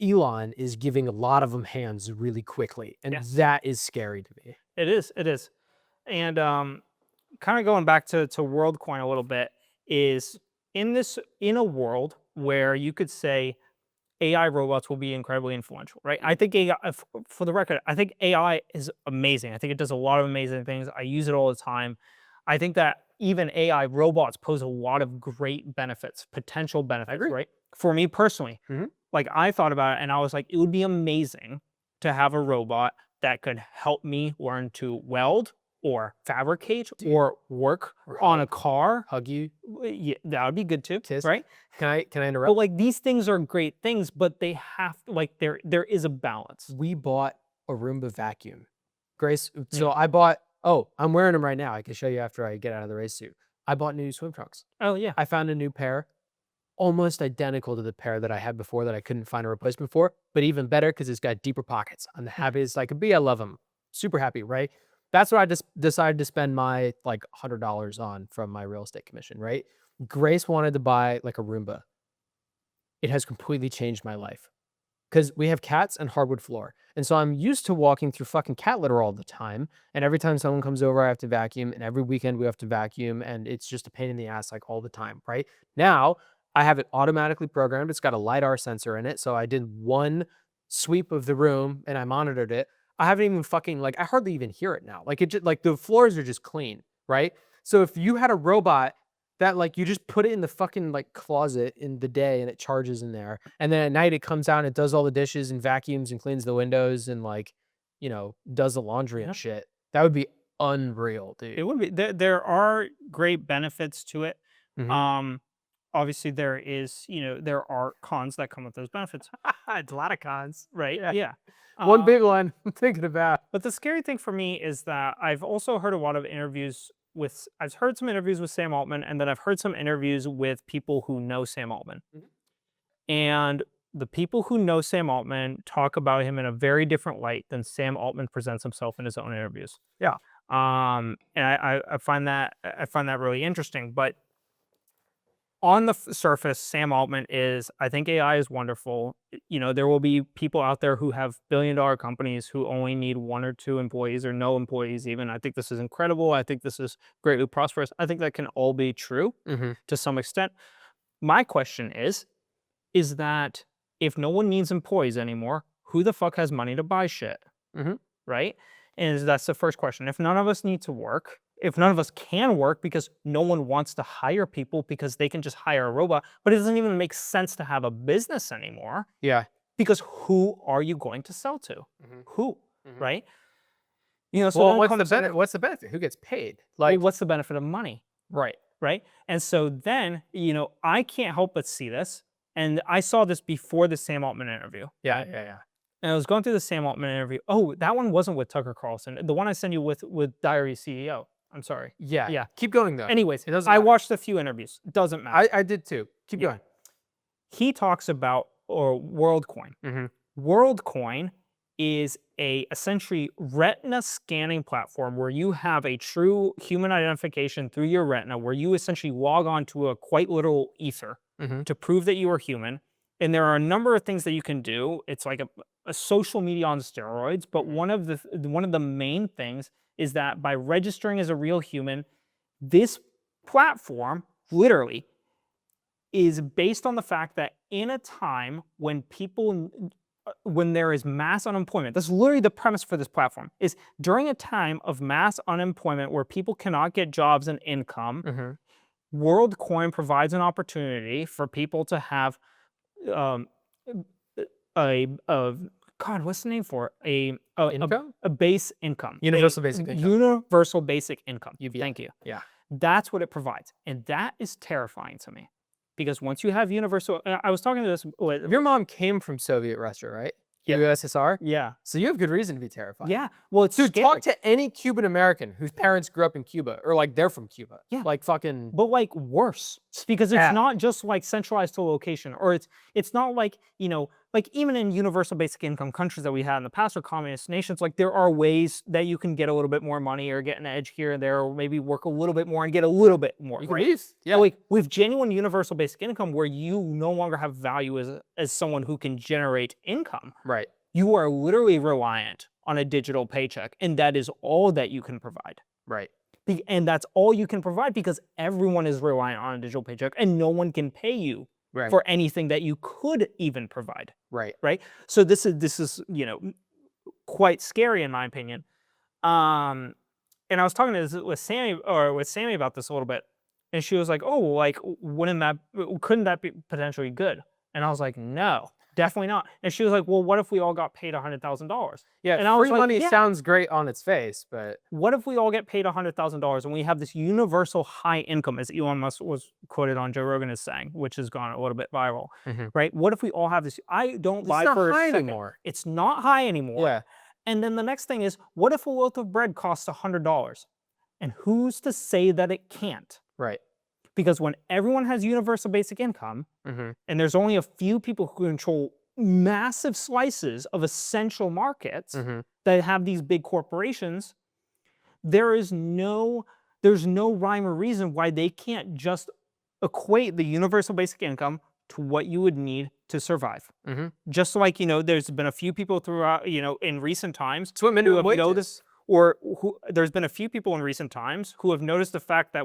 Elon is giving a lot of them hands really quickly. And that is scary to me. It is. It is. And kind of going back to WorldCoin a little bit, is in a world where you could say AI robots will be incredibly influential, right? I think AI, for the record, I think AI is amazing. I think it does a lot of amazing things. I use it all the time. I think that even AI robots pose a lot of great benefits, potential benefits, right? For me personally, like I thought about it and I was like, it would be amazing to have a robot that could help me learn to weld or fabricate or work on a car. Hug you. Yeah, that would be good too, Kiss. right? Can I But interrupt? like these things are great things, but they have like there is a balance. We bought a Roomba vacuum. Grace, so I bought, I'm wearing them right now. I can show you after I get out of the race suit. I bought new swim trunks. Oh yeah. I found a new pair, almost identical to the pair that I had before that I couldn't find a replacement for, but even better because it's got deeper pockets. I'm the happiest I could be. I love them. Super happy, right? That's what I just decided to spend my like $100 on from my real estate commission, right? Grace wanted to buy like a Roomba. It has completely changed my life because we have cats and hardwood floor. And so I'm used to walking through fucking cat litter all the time. And every time someone comes over, I have to vacuum. And every weekend we have to vacuum. And it's just a pain in the ass like all the time, right? Now I have it automatically programmed. It's got a LiDAR sensor in it. So I did one sweep of the room and I monitored it. I haven't even fucking, like, I hardly even hear it now. Like, it just, like, the floors are just clean, right? So if you had a robot that, like, you just put it in the fucking, like, closet in the day and it charges in there, and then at night it comes out and it does all the dishes and vacuums and cleans the windows and, like, you know, does the laundry and shit, that would be unreal, dude. It would be. There are great benefits to it. Mhm. Obviously there is, there are cons that come with those benefits, It's a lot of cons. right? Yeah. Yeah. One big one I'm thinking about. But the scary thing for me is that I've also heard a lot of interviews with, I've heard some interviews with Sam Altman, and then I've heard some interviews with people who know Sam Altman. And the people who know Sam Altman talk about him in a very different light than Sam Altman presents himself in his own interviews. Yeah. And I find that really interesting. But on the surface, Sam Altman is, I think AI is wonderful. There will be people out there who have billion-dollar companies who only need 1 or 2 employees or no employees even. I think this is incredible. I think this is greatly prosperous. I think that can all be true to some extent. My question is that if no one needs employees anymore, who the fuck has money to buy shit? Mhm. Right? And that's the first question. If none of us need to work, if none of us can work because no one wants to hire people because they can just hire a robot, but it doesn't even make sense to have a business anymore Yeah. because who are you going to sell to? Mhm. Who? Mhm. Right? You know, so Well, then it what's the comes benefit? What's the benefit? Who gets paid? well, Like, what's the benefit of money? right. Right? And so then, I can't help but see this. And I saw this before the Sam Altman interview. Yeah, Right? yeah, yeah. And I was going through the Sam Altman interview. Oh, that one wasn't with Tucker Carlson. The one I sent you with Diary CEO. I'm sorry. Yeah. Yeah. Keep going though. Anyways, It doesn't I matter. watched a few interviews. Doesn't matter. I did too. Keep Yeah. going. He talks about WorldCoin. Mhm. WorldCoin is a essentially retina scanning platform where you have a true human identification through your retina, where you essentially log on to a quite literal ether Mhm. to prove that you are human. And there are a number of things that you can do. It's like a social media on steroids, but one of the main things is that by registering as a real human, this platform literally is based on the fact that in a time when when there is mass unemployment, that's literally the premise for this platform, is during a time of mass unemployment where people cannot get jobs and income, Mhm. WorldCoin provides an opportunity for people to have um, a God, what's the name for it? Income? A base income, Universal basic income. universal basic income. UBI. Thank you. Yeah. That's what it provides, and that is terrifying to me, because once you have universal, I was talking to this. Your mom came from Soviet Russia, right? Yeah. USSR? Yeah, So you have good reason to be terrified. yeah. Well, it's Dude, scary. talk to any Cuban American whose parents grew up in Cuba or like they're from Cuba. Yeah. Like fucking But like worse, because it's Yeah. not just like centralized to a location, or it's not like, like even in universal basic income countries that we had in the past or communist nations, like there are ways that you can get a little bit more money or get an edge here and there, or maybe work a little bit more and get a little bit more. you can Right? leave. Yeah. But like with genuine universal basic income, where you no longer have value as someone who can generate income, Right. you are literally reliant on a digital paycheck, and that is all that you can provide. Right. And that's all you can provide because everyone is reliant on a digital paycheck and no one can pay you Right. for anything that you could even provide. Right. Right. So this is quite scary in my opinion. And I was talking to with Sammy about this a little bit, and she was like, "Oh, well, like couldn't that be potentially good?" And I was like, "No, definitely not." And she was like, "Well, what if we all got paid $100,000?" Yeah. And I was free like, money yeah. sounds great on its face, but What if we all get paid $100,000 and we have this universal high income, as Elon Musk was quoted on Joe Rogan as saying, which has gone a little bit viral, right? What if we all have this? I don't it's buy not for a high second. anymore. It's not high anymore. Yeah. And then the next thing is, what if a loaf of bread costs $100? And who's to say that it can't? Right. Because when everyone has universal basic income, and there's only a few people who control massive slices of essential markets that have these big corporations, there's no rhyme or reason why they can't just equate the universal basic income to what you would need to survive. Just like, there's been a few people throughout, in recent times It's what minimum wage is. there's been a few people in recent times who have noticed the fact that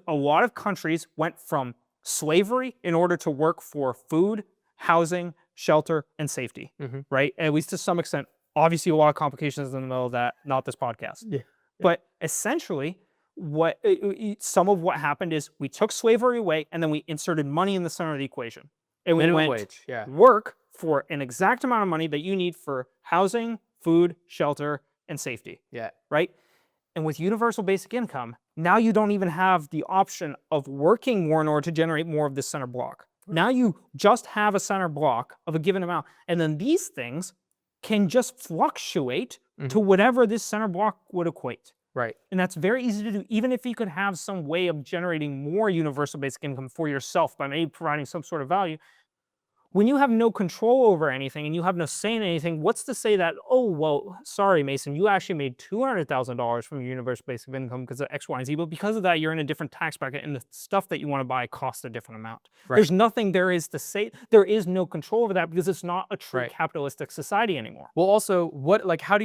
a lot of countries went from slavery in order to work for food, housing, shelter, and safety, right? At least to some extent. Obviously, a lot of complications in the middle of that, not this podcast. Yeah. But essentially, some of what happened is we took slavery away and then we inserted money in the center of the equation. And we Minimum went wage. Yeah. work for an exact amount of money that you need for housing, food, shelter, and safety. Yeah. Right? And with universal basic income, now you don't even have the option of working more in order to generate more of this center block. Now you just have a center block of a given amount. And then these things can just fluctuate to whatever this center block would equate. Right. And that's very easy to do, even if you could have some way of generating more universal basic income for yourself by maybe providing some sort of value. When you have no control over anything and you have no say in anything, what's to say that, oh, well, sorry, Mason, you actually made $200,000 from your universal basic income because of X, Y, and Z, but because of that, you're in a different tax bracket and the stuff that you want to buy costs a different amount. Right. There's nothing there is to say, there is no control over that because it's not a true capitalistic society anymore. Well, also, how do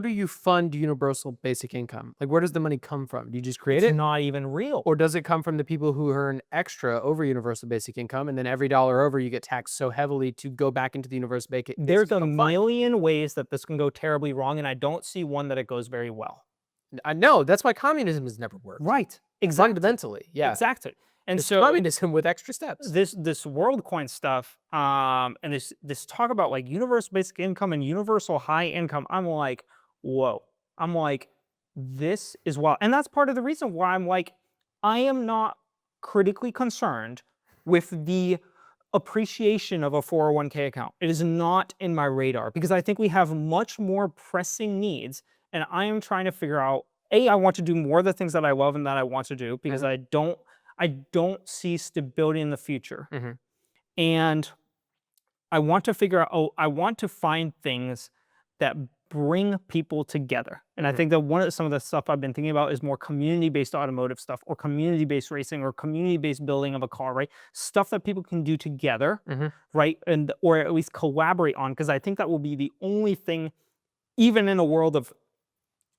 you fund universal basic income? Like, where does the money come from? Do you just create it? It's not even real. Or does it come from the people who earn extra over universal basic income, and then every dollar over you get taxed so so heavily to go back into the universe. There's a million ways that this can go terribly wrong, and I don't see one that it goes very well. I know that's why communism has never worked. Right. Exactly. Fundamentally, yeah. Exactly. And It's so communism with extra steps. this world coin stuff, and this talk about like universal basic income and universal high income, I'm like, whoa. I'm like, this is wild. And that's part of the reason why I'm like, I am not critically concerned with the appreciation of a 401k account. It is not in my radar because I think we have much more pressing needs. And I am trying to figure out, I want to do more of the things that I love and that I want to do because I don't see stability in the future. And I want to figure out, I want to find things that bring people together. And I think that some of the stuff I've been thinking about is more community-based automotive stuff or community-based racing or community-based building of a car, right? Stuff that people can do together, right? Or at least collaborate on, because I think that will be the only thing, even in a world of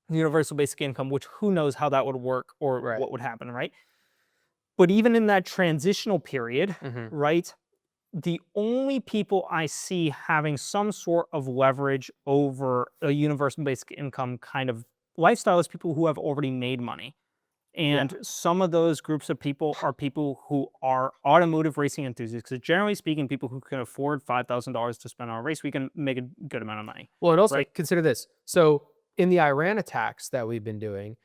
universal basic income, which who knows how that would work or what would happen, right? But even in that transitional period, right? The only people I see having some sort of leverage over a universal basic income kind of lifestyle is people who have already made money. And some of those groups of people are people who are automotive racing enthusiasts. Because generally speaking, people who can afford $5,000 to spend on a race weekend make a good amount of money. Well, and also consider this. So in the Iran attacks that we've been doing,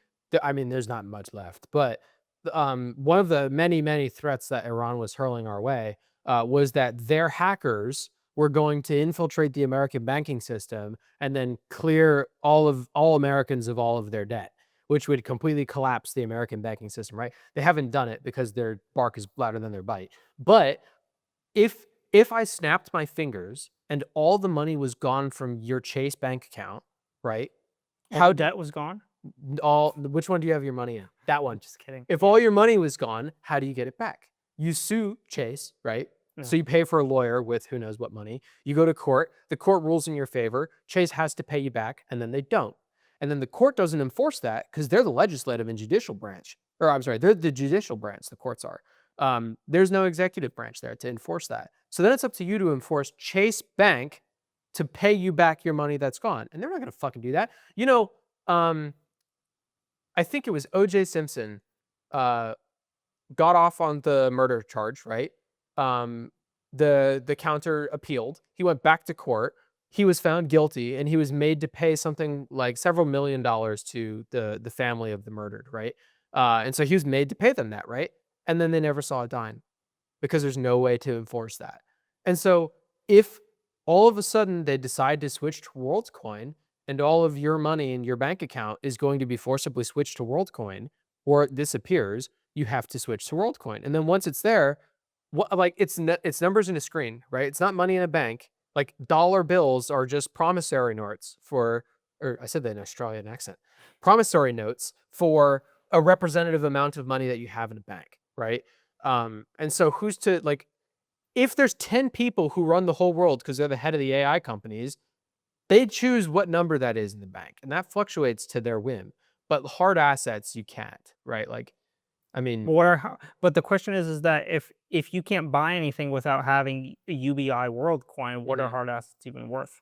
I mean, there's not much left, but one of the many, many threats that Iran was hurling our way was that their hackers were going to infiltrate the American banking system and then clear all Americans of all of their debt, which would completely collapse the American banking system, right? They haven't done it because their bark is louder than their bite. But if I snapped my fingers and all the money was gone from your Chase bank account, right? How debt was gone? Which one do you have your money in? That one. Just kidding. If all your money was gone, how do you get it back? You sue Chase, right? So you pay for a lawyer with who knows what money. You go to court. The court rules in your favor. Chase has to pay you back, and then they don't. And then the court doesn't enforce that because they're the legislative and judicial branch. Or I'm sorry, they're the judicial branch, the courts are. There's no executive branch there to enforce that. So then it's up to you to enforce Chase Bank to pay you back your money that's gone. And they're not going to fucking do that. You know, I think it was O.J. Simpson got off on the murder charge, right? The counter appealed. He went back to court. He was found guilty, and he was made to pay something like several $1 million to the family of the murdered, right? And so he was made to pay them that, right? And then they never saw a dime because there's no way to enforce that. And so if all of a sudden they decide to switch to WorldCoin and all of your money in your bank account is going to be forcibly switched to WorldCoin or it disappears, you have to switch to WorldCoin. And then once it's there, it's numbers in a screen, right? It's not money in a bank. Like dollar bills are just promissory notes or I said that in an Australian accent, promissory notes for a representative amount of money that you have in a bank, right? And so who's to like, if there's 10 people who run the whole world because they're the head of the AI companies, they choose what number that is in the bank, and that fluctuates to their whim. But hard assets, you can't, right? Like, I mean, but the question is that if you can't buy anything without having a UBI WorldCoin, what are hard assets even worth?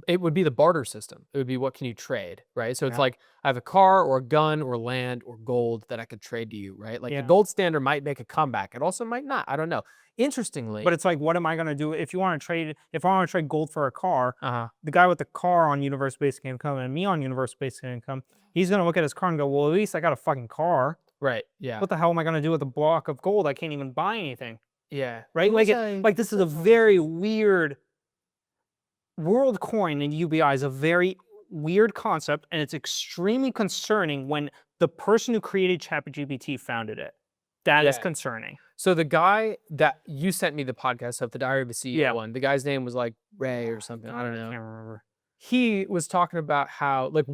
it would be the barter system. It would be what can you trade, right? So it's like I have a car or a gun or land or gold that I could trade to you, right? Like the gold standard might make a comeback. It also might not. I don't know. Interestingly, but it's like, what am I going to do if I want to trade gold for a car? The guy with the car on universal basic income and me on universal basic income, he's going to look at his car and go, well, at least I got a fucking car. Right. Yeah. What the hell am I going to do with a block of gold? I can't even buy anything. Yeah. Right. Like this is a very weird WorldCoin and UBI is a very weird concept, and it's extremely concerning when the person who created ChatGPT founded it. That is concerning. So the guy that you sent me the podcast of, the Diary of a CEO one, the guy's name was like Ray or something. I don't know. I can't remember. He was talking about how, like,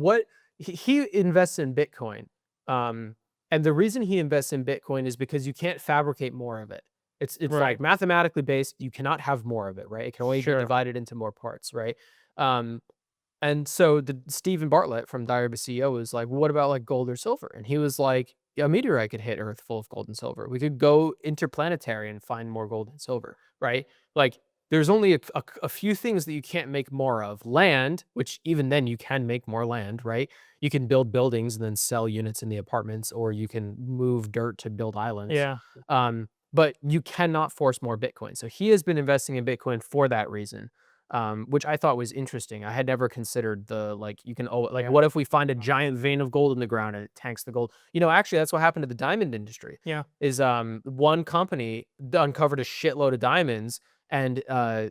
he invests in Bitcoin. And the reason he invests in Bitcoin is because you can't fabricate more of it. It's like mathematically based. You cannot have more of it, right? It can only be divided into more parts, right? And so Stephen Bartlett from Diary of a CEO was like, what about like gold or silver? And he was like, a meteorite could hit Earth full of gold and silver. We could go interplanetary and find more gold and silver, right? Like there's only a few things that you can't make more of. Land, which even then you can make more land, right? You can build buildings and then sell units in the apartments, or you can move dirt to build islands. Yeah. But you cannot force more Bitcoin. So he has been investing in Bitcoin for that reason, which I thought was interesting. I had never considered you can, Yeah. what if we find a giant vein of gold in the ground and it tanks the gold? Actually, that's what happened to the diamond industry. Yeah. Is one company uncovered a shitload of diamonds, and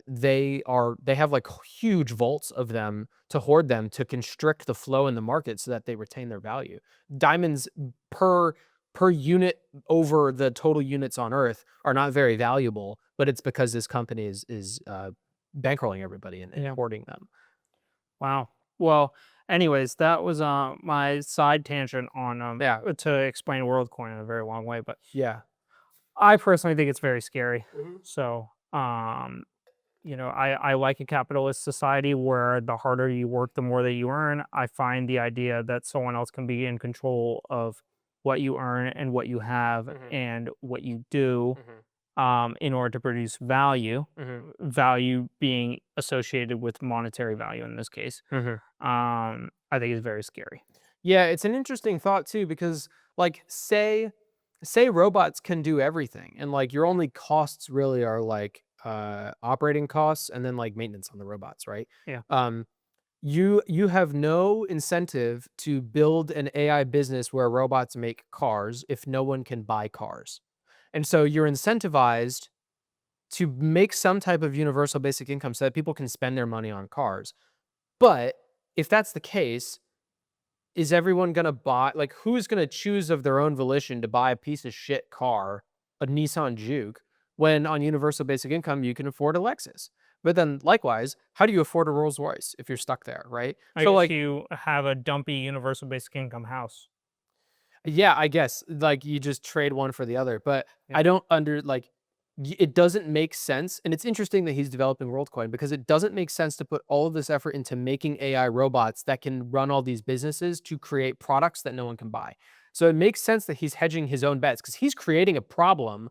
they have like huge vaults of them to hoard them, to constrict the flow in the market so that they retain their value. Diamonds per unit over the total units on Earth are not very valuable, but it's because this company is bankrolling everybody and Yeah. hoarding them. Wow. Well, anyways, that was my side tangent on Yeah. to explain WorldCoin in a very long way, but Yeah. I personally think it's very scary. Mhm. So, I like a capitalist society where the harder you work, the more that you earn. I find the idea that someone else can be in control of what you earn and what you have Mhm. and what you do Mhm. in order to produce value, Mhm. value being associated with monetary value in this case, Mhm. I think is very scary. Yeah, it's an interesting thought too, because like say robots can do everything, and like your only costs really are like operating costs and then like maintenance on the robots, right? Yeah. Um you have no incentive to build an AI business where robots make cars if no one can buy cars. And so you're incentivized to make some type of universal basic income so that people can spend their money on cars. But if that's the case, is everyone gonna buy, like, who's gonna choose of their own volition to buy a piece of shit car, a Nissan Juke, when on universal basic income you can afford a Lexus? But then likewise, how do you afford a Rolls Royce if you're stuck there, right? I So guess like, you have a dumpy universal basic income house. yeah, I guess like you just trade one for the other, but Yeah. I don't it doesn't make sense. And it's interesting that he's developing WorldCoin, because it doesn't make sense to put all of this effort into making AI robots that can run all these businesses to create products that no one can buy. So it makes sense that he's hedging his own bets, because he's creating a problem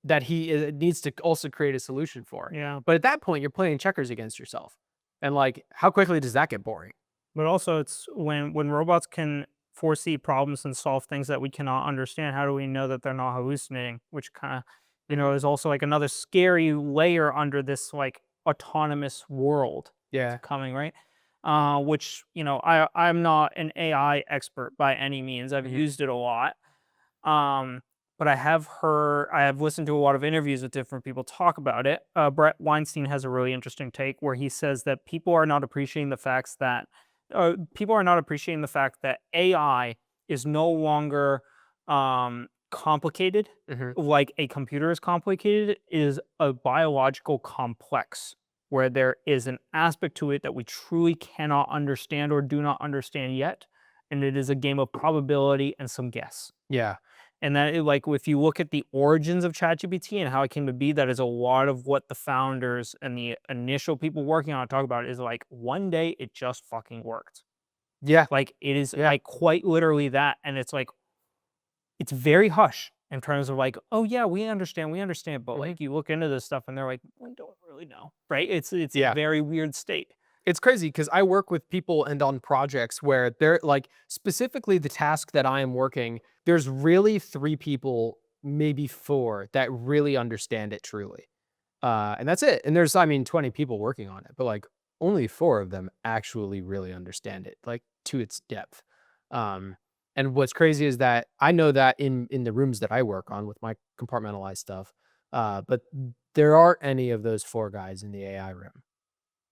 that he needs to also create a solution for. Yeah. But at that point, you're playing checkers against yourself. And like, how quickly does that get boring? But also it's when robots can foresee problems and solve things that we cannot understand, how do we know that they're not hallucinating? Which kind of, is also like another scary layer under this like autonomous world Yeah. coming, right? Which, I'm not an AI expert by any means. I've Mhm. used it a lot. Um, but I have listened to a lot of interviews with different people talk about it. Brett Weinstein has a really interesting take where he says that people are not appreciating the fact that AI is no longer complicated, Mhm. like a computer is complicated. It is a biological complex where there is an aspect to it that we truly cannot understand or do not understand yet. And it is a game of probability and some guess. Yeah. And that like if you look at the origins of ChatGPT and how it came to be, that is a lot of what the founders and the initial people working on it talk about is like one day it just fucking worked. Yeah. Like it is Yeah. like quite literally that. And it's like it's very hush in terms of like, oh yeah, we understand. But Mhm. like you look into this stuff and they're like, we don't really know. Right. It's a Yeah. very weird state. It's crazy because I work with people and on projects where they're like, specifically the task that I am working, there's really 3 people, maybe 4, that really understand it truly. And that's it. And there's, I mean, 20 people working on it, but like only 4 of them actually really understand it, like to its depth. Um, and what's crazy is that I know that in the rooms that I work on with my compartmentalized stuff, but there aren't any of those 4 guys in the AI room.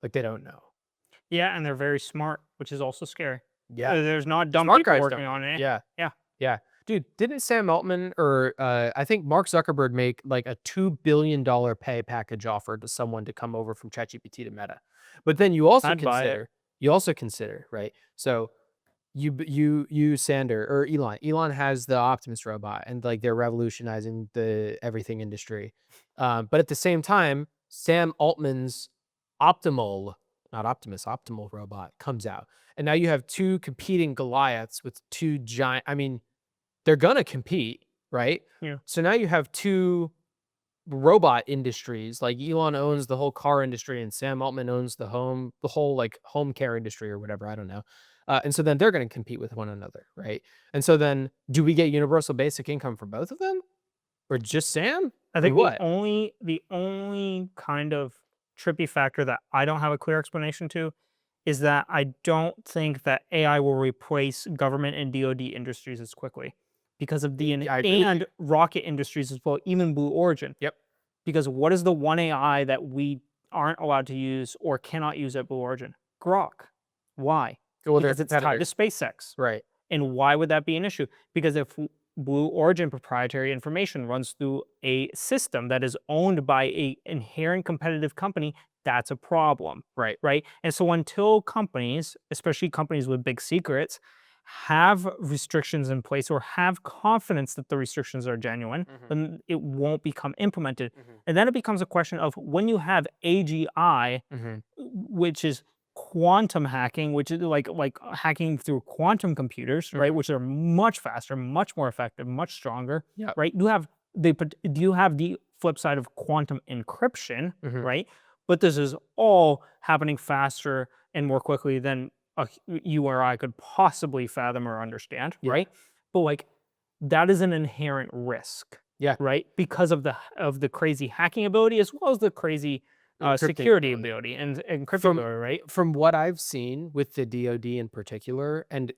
Like they don't know. Yeah, and they're very smart, which is also scary. Yeah. There's not dumb Smart people guys working don't know. on it. Yeah. Yeah. Yeah. Dude, didn't Sam Altman or I think Mark Zuckerberg make like a $2 billion pay package offer to someone to come over from ChatGPT to Meta? But then I'd buy it. you also consider, right? So you Sander or Elon. Elon has the Optimus robot, and like they're revolutionizing the everything industry. But at the same time, Sam Altman's Optimal, not Optimus, Optimal robot comes out. And now you have 2 competing Goliaths with 2 giant, I mean, they're gonna compete, right? Yeah. So now you have 2 robot industries. Like Elon owns the whole car industry, and Sam Altman owns the whole like home care industry or whatever. I don't know. And so then they're going to compete with one another, right? And so then, do we get universal basic income for both of them, or just Sam? I Or think the what? only kind of trippy factor that I don't have a clear explanation to is that I don't think that AI will replace government and DoD industries as quickly because of the I agree with you. and rocket industries as well, even Blue Origin. Yep. Because what is the one AI that we aren't allowed to use or cannot use at Blue Origin? Grok. Why? Well, they're Because it's tied to competitors, SpaceX. right? And why would that be an issue? Because if Blue Origin proprietary information runs through a system that is owned by a inherent competitive company, that's a problem, Right. right? And so until companies, especially companies with big secrets, have restrictions in place or have confidence that the restrictions are genuine, then it won't become implemented. And then it becomes a question of when you have AGI, which is quantum hacking, which is like hacking through quantum computers, right? Which are much faster, much more effective, much stronger, Yeah. right? You have the flip side of quantum encryption, right? But this is all happening faster and more quickly than you or I could possibly fathom or understand, Yeah. right? But like that is an inherent risk, Yeah. right? Because of the crazy hacking ability as well as the crazy Encrypting security ability. ability and encrypting From ability, right? from what I've seen with the DoD in particular and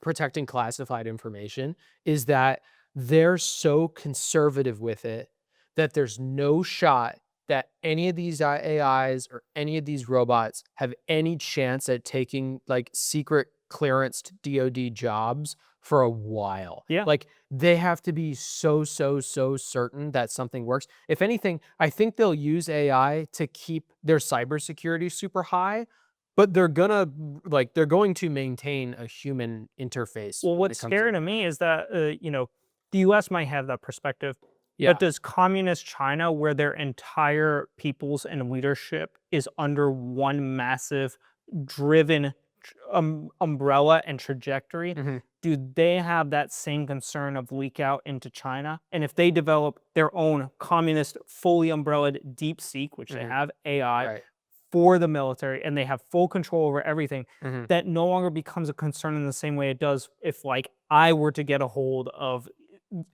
protecting classified information is that they're so conservative with it that there's no shot that any of these AIs or any of these robots have any chance at taking like secret clearanced DoD jobs for a while. Yeah. Like they have to be so certain that something works. If anything, I think they'll use AI to keep their cybersecurity super high, but they're going to maintain a human interface Well, when what's it comes to scary to me is that the U.S. might have that perspective, yeah. but does communist China, where their entire peoples and leadership is under one massive driven umbrella and trajectory, do they have that same concern of leak out into China? And if they develop their own communist, fully umbrellaed deep seek, which they have AI Right. for the military, and they have full control over everything, Mhm. that no longer becomes a concern in the same way it does if, like, I were to get a hold of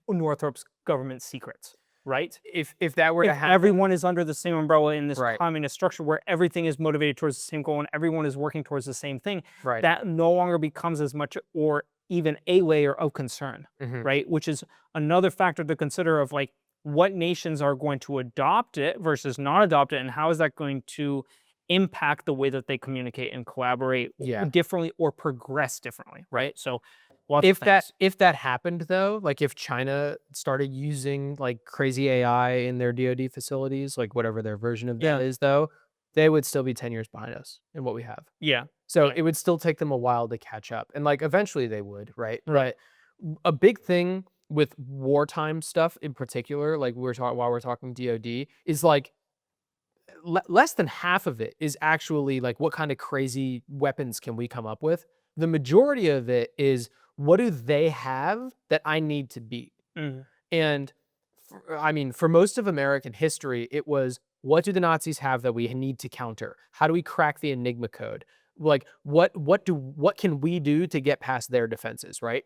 Northrop's government secrets, right? If that were to If happen, everyone is under the same umbrella in this right. communist structure where everything is motivated towards the same goal and everyone is working towards the same thing, Right. that no longer becomes as much or even a layer of concern, Mhm. right? Which is another factor to consider of like what nations are going to adopt it versus not adopt it, and how is that going to impact the way that they communicate and collaborate Yeah. differently or progress differently, right? So lots of things. If that happened though, like if China started using like crazy AI in their DoD facilities, like whatever their version of that Yeah. is though, they would still be 10 years behind us in what we have. Yeah. So Right. it would still take them a while to catch up. And like eventually they would, right? Right. But a big thing with wartime stuff in particular, like we're talking while we're talking DoD, is like less than half of it is actually like what kind of crazy weapons can we come up with. The majority of it is what do they have that I need to beat. Mhm. And I mean, for most of American history, it was what do the Nazis have that we need to counter? How do we crack the Enigma code? Like what can we do to get past their defenses, right?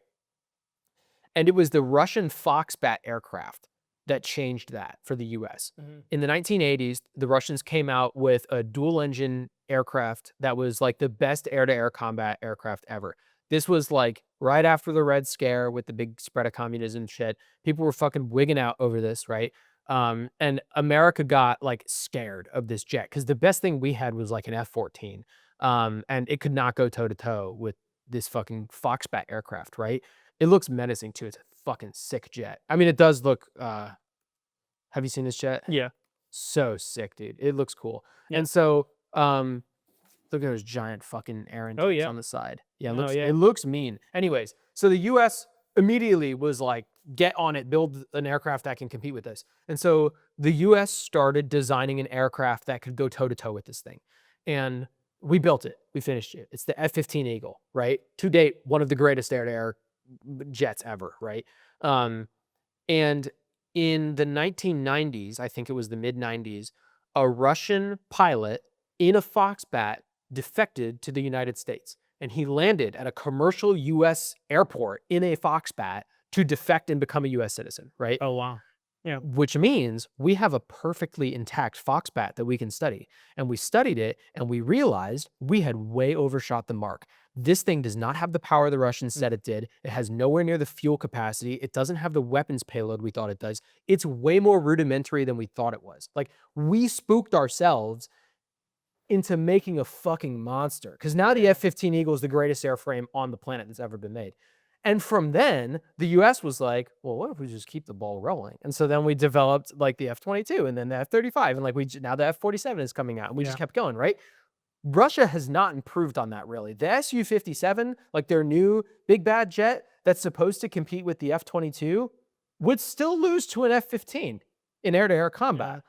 And it was the Russian Foxbat aircraft that changed that for the US. Mhm. In the 1980s, the Russians came out with a dual engine aircraft that was like the best air to air combat aircraft ever. This was like right after the Red Scare with the big spread of communism shit. People were fucking wigging out over this, right? And America got like scared of this jet because the best thing we had was like an F-14. And it could not go toe to toe with this fucking Foxbat aircraft, right? It looks menacing too. It's a fucking sick jet. I mean, it does look, have you seen this jet? Yeah. So sick, dude. It looks cool. Yeah. And so, look at those giant fucking air Oh, intakes yeah. on the side. Yeah, Oh, yeah. it looks mean. Anyways, so the US immediately was like, get on it, build an aircraft that can compete with this. And so the US started designing an aircraft that could go toe to toe with this thing. And we built it. We finished it. It's the F-15 Eagle, right? To date, one of the greatest air to air jets ever, right? And in the 1990s, I think it was the mid 90s, a Russian pilot in a Foxbat defected to the United States. And he landed at a commercial US airport in a Foxbat to defect and become a US citizen, right? Oh, wow. Yeah. Which means we have a perfectly intact Foxbat that we can study. And we studied it and we realized we had way overshot the mark. This thing does not have the power the Russians said it did. It has nowhere near the fuel capacity. It doesn't have the weapons payload we thought it does. It's way more rudimentary than we thought it was. Like, we spooked ourselves into making a fucking monster. Because now the F-15 Eagle is the greatest airframe on the planet that's ever been made. And from then, the US was like, well, what if we just keep the ball rolling? And so then we developed like the F-22 and then the F-35 and like now the F-47 is coming out and we just kept going, right? Russia has not improved on that really. The Su-57, like their new big bad jet that's supposed to compete with the F-22, would still lose to an F-15 in air-to-air combat.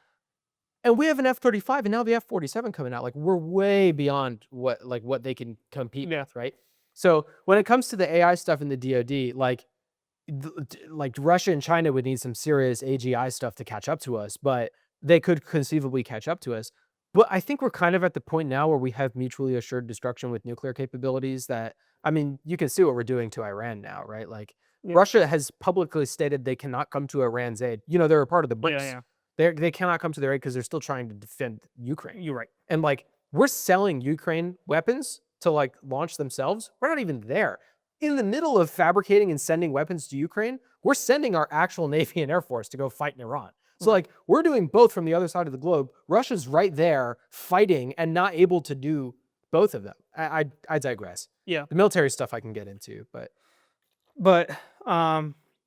And we have an F-35 and now the F-47 coming out. Like, we're way beyond what they can compete with, right? So when it comes to the AI stuff in the DoD, like Russia and China would need some serious AGI stuff to catch up to us, but they could conceivably catch up to us. But I think we're kind of at the point now where we have mutually assured destruction with nuclear capabilities that, I mean, you can see what we're doing to Iran now, right? Like, Russia has publicly stated they cannot come to Iran's aid. You know, they're a part of the BRICS. They cannot come to their aid because they're still trying to defend Ukraine. You're right. And like, we're selling Ukraine weapons to like launch themselves. We're not even there. In the middle of fabricating and sending weapons to Ukraine, we're sending our actual Navy and Air Force to go fight in Iran. So like, we're doing both from the other side of the globe. Russia's right there fighting and not able to do both of them. I digress. Yeah. The military stuff I can get into, but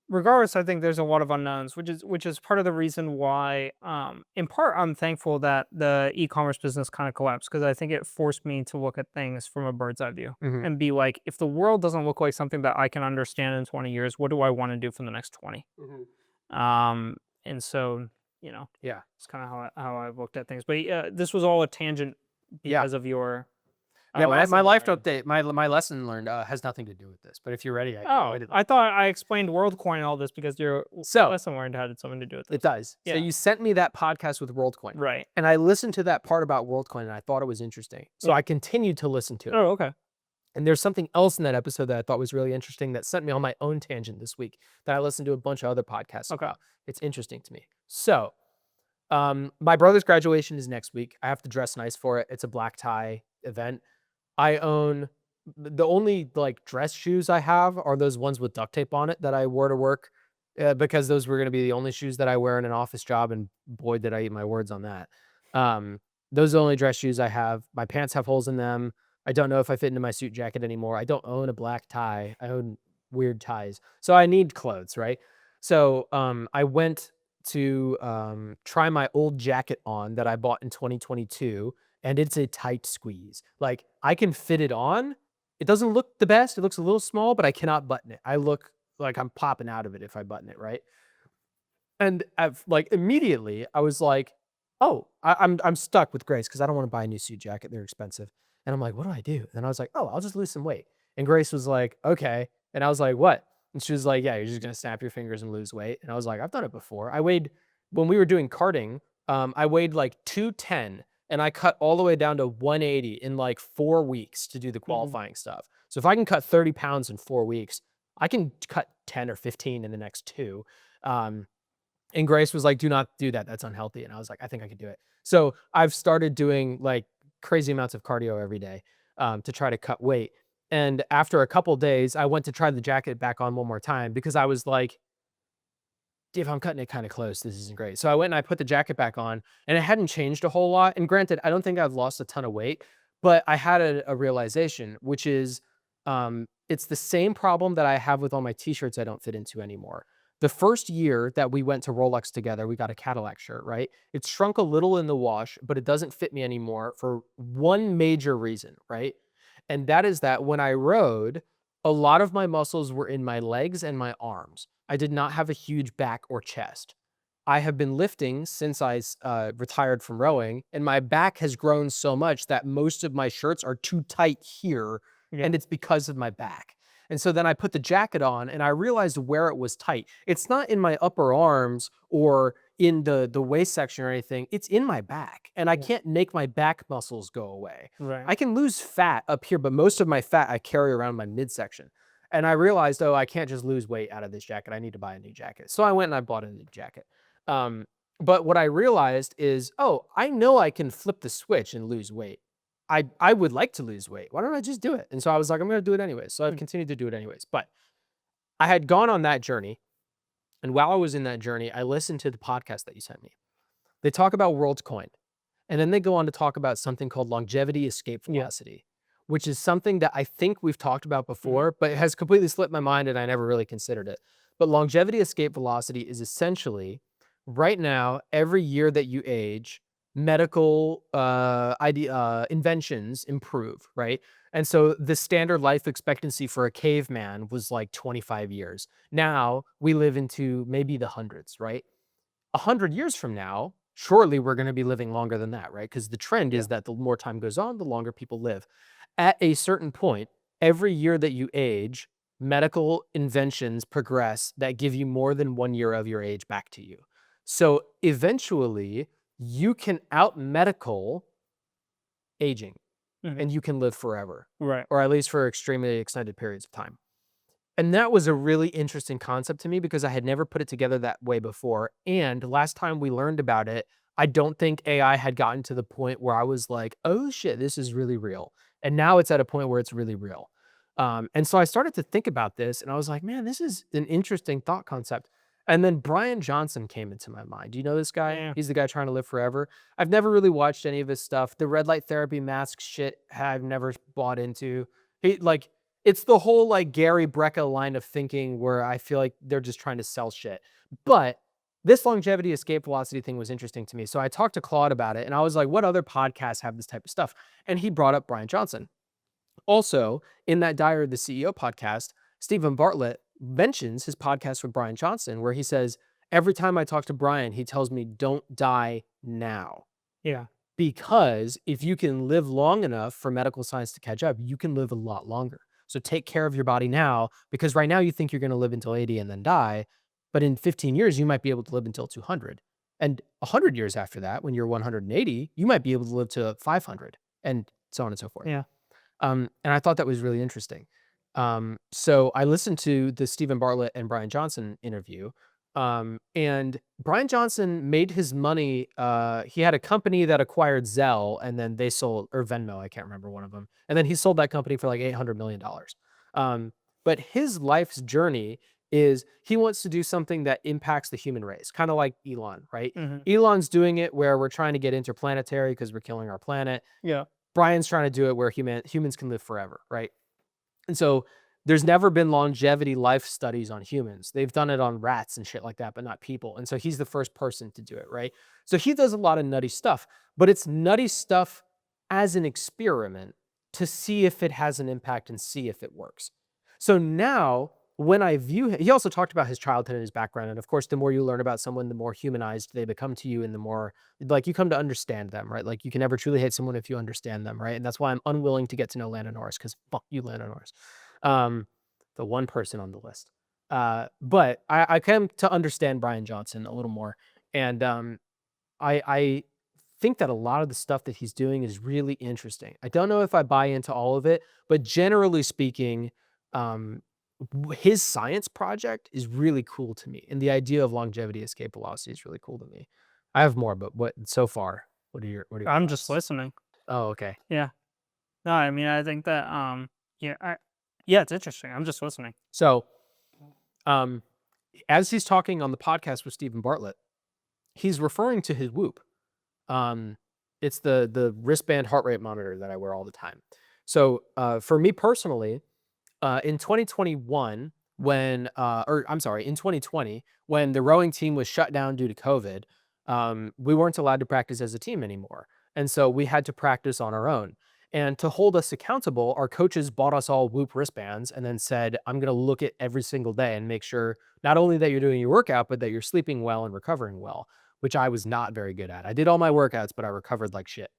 regardless, I think there's a lot of unknowns, which is part of the reason why, in part, I'm thankful that the e-commerce business kind of collapsed, because I think it forced me to look at things from a bird's eye view and be like, if the world doesn't look like something that I can understand in 20 years, what do I want to do for the next 20? And so, you know, it's kind of how I've looked at things. But this was all a tangent because of your. Yeah, my life update, my lesson learned has nothing to do with this. But if you're ready, I thought I explained WorldCoin and all this because your lesson learned had something to do with this. It does. Yeah. So you sent me that podcast with WorldCoin, right? And I listened to that part about WorldCoin, and I thought it was interesting. So I continued to listen to it. Oh, okay. And there's something else in that episode that I thought was really interesting that sent me on my own tangent this week that I listened to a bunch of other podcasts about. It's interesting to me. So, my brother's graduation is next week. I have to dress nice for it. It's a black tie event. I own the only like dress shoes I have are those ones with duct tape on it that I wore to work because those were going to be the only shoes that I wear in an office job. And boy, did I eat my words on that. Those are the only dress shoes I have. My pants have holes in them. I don't know if I fit into my suit jacket anymore. I don't own a black tie. I own weird ties. So I need clothes, right? So I went to try my old jacket on that I bought in 2022. And it's a tight squeeze. Like, I can fit it on. It doesn't look the best. It looks a little small, but I cannot button it. I look like I'm popping out of it if I button it, right? And immediately I was like, oh, I'm stuck with Grace because I don't want to buy a new suit jacket. They're expensive. And I'm like, what do I do? And I was like, oh, I'll just lose some weight. And Grace was like, okay. And I was like, what? And she was like, yeah, you're just going to snap your fingers and lose weight. And I was like, I've done it before. When we were doing karting, I weighed like 210. And I cut all the way down to 180 in like 4 weeks to do the qualifying stuff. So if I can cut 30 pounds in 4 weeks, I can cut 10 or 15 in the next 2. And Grace was like, do not do that. That's unhealthy. And I was like, I think I could do it. So I've started doing like crazy amounts of cardio every day to try to cut weight. And after a couple days, I went to try the jacket back on one more time because I was like, if I'm cutting it kind of close, this isn't great. So I went and I put the jacket back on and it hadn't changed a whole lot. And granted, I don't think I've lost a ton of weight, but I had a realization, which is it's the same problem that I have with all my t-shirts I don't fit into anymore. The first year that we went to Rolex together, we got a Cadillac shirt, right? It shrunk a little in the wash, but it doesn't fit me anymore for one major reason, right? And that is that when I rode, a lot of my muscles were in my legs and my arms. I did not have a huge back or chest. I have been lifting since I retired from rowing, and my back has grown so much that most of my shirts are too tight here, and it's because of my back. And so then I put the jacket on and I realized where it was tight. It's not in my upper arms or in the waist section or anything. It's in my back. And I can't make my back muscles go away. Right. I can lose fat up here, but most of my fat I carry around my midsection. And I realized, oh, I can't just lose weight out of this jacket. I need to buy a new jacket. So I went and I bought a new jacket. But what I realized is, oh, I know I can flip the switch and lose weight. I would like to lose weight. Why don't I just do it? And so I was like, I'm going to do it anyways. So I've continued to do it anyways. But I had gone on that journey. And while I was in that journey, I listened to the podcast that you sent me. They talk about worlds coined. And then they go on to talk about something called longevity escape velocity, which is something that I think we've talked about before, but it has completely slipped my mind and I never really considered it. But longevity escape velocity is essentially right now, every year that you age, medical inventions improve, right? And so the standard life expectancy for a caveman was like 25 years. Now we live into maybe the hundreds, right? 100 years from now, surely we're going to be living longer than that, right? Because the trend is that the more time goes on, the longer people live. At a certain point, every year that you age, medical inventions progress that give you more than 1 year of your age back to you. So eventually, you can out medical aging and you can live forever, Right. or at least for extremely extended periods of time. And that was a really interesting concept to me because I had never put it together that way before. And last time we learned about it, I don't think AI had gotten to the point where I was like, oh shit, this is really real. And now it's at a point where it's really real. And so I started to think about this and I was like, man, this is an interesting thought concept. And then Brian Johnson came into my mind. Do you know this guy? Yeah. He's the guy trying to live forever. I've never really watched any of his stuff. The red light therapy mask shit I've never bought into. It's the whole like Gary Brecka line of thinking where I feel like they're just trying to sell shit. But this longevity escape velocity thing was interesting to me. So I talked to Claude about it and I was like, what other podcasts have this type of stuff? And he brought up Brian Johnson. Also, in that Diary of the CEO podcast, Stephen Bartlett mentions his podcast with Brian Johnson, where he says, every time I talk to Brian, he tells me, don't die now. Yeah. Because if you can live long enough for medical science to catch up, you can live a lot longer. So take care of your body now, because right now you think you're going to live until 80 and then die. But in 15 years, you might be able to live until 200. And 100 years after that, when you're 180, you might be able to live to 500 and so on and so forth. Yeah. And I thought that was really interesting. So I listened to the Stephen Bartlett and Brian Johnson interview. And Brian Johnson made his money. He had a company that acquired Zelle and then they sold, or Venmo, I can't remember one of them. And then he sold that company for like $800 million. But his life's journey is he wants to do something that impacts the human race, kind of like Elon, right? Elon's doing it where we're trying to get interplanetary because we're killing our planet. Yeah. Brian's trying to do it where humans can live forever, right? And so there's never been longevity life studies on humans. They've done it on rats and shit like that, but not people. And so he's the first person to do it, right? So he does a lot of nutty stuff, but it's nutty stuff as an experiment to see if it has an impact and see if it works. So now when I view him, he also talked about his childhood and his background. And of course, the more you learn about someone, the more humanized they become to you and the more like you come to understand them, right? Like you can never truly hate someone if you understand them, right? And that's why I'm unwilling to get to know Landon Norris because fuck you, Landon Norris. The one person on the list. But I came to understand Brian Johnson a little more. And I think that a lot of the stuff that he's doing is really interesting. I don't know if I buy into all of it, but generally speaking, his science project is really cool to me. And the idea of longevity escape velocity is really cool to me. I have more, but what so far? What are your I'm just thoughts? listening. Oh, okay. Yeah. No, I mean, I think that, yeah, it's interesting. I'm just listening. So, as he's talking on the podcast with Stephen Bartlett, he's referring to his Whoop. It's the wristband heart rate monitor that I wear all the time. So, for me personally, in 2021, in 2020, when the rowing team was shut down due to COVID, we weren't allowed to practice as a team anymore. And so we had to practice on our own. And to hold us accountable, our coaches bought us all Whoop wristbands and then said, I'm going to look at every single day and make sure not only that you're doing your workout, but that you're sleeping well and recovering well, which I was not very good at. I did all my workouts, but I recovered like shit.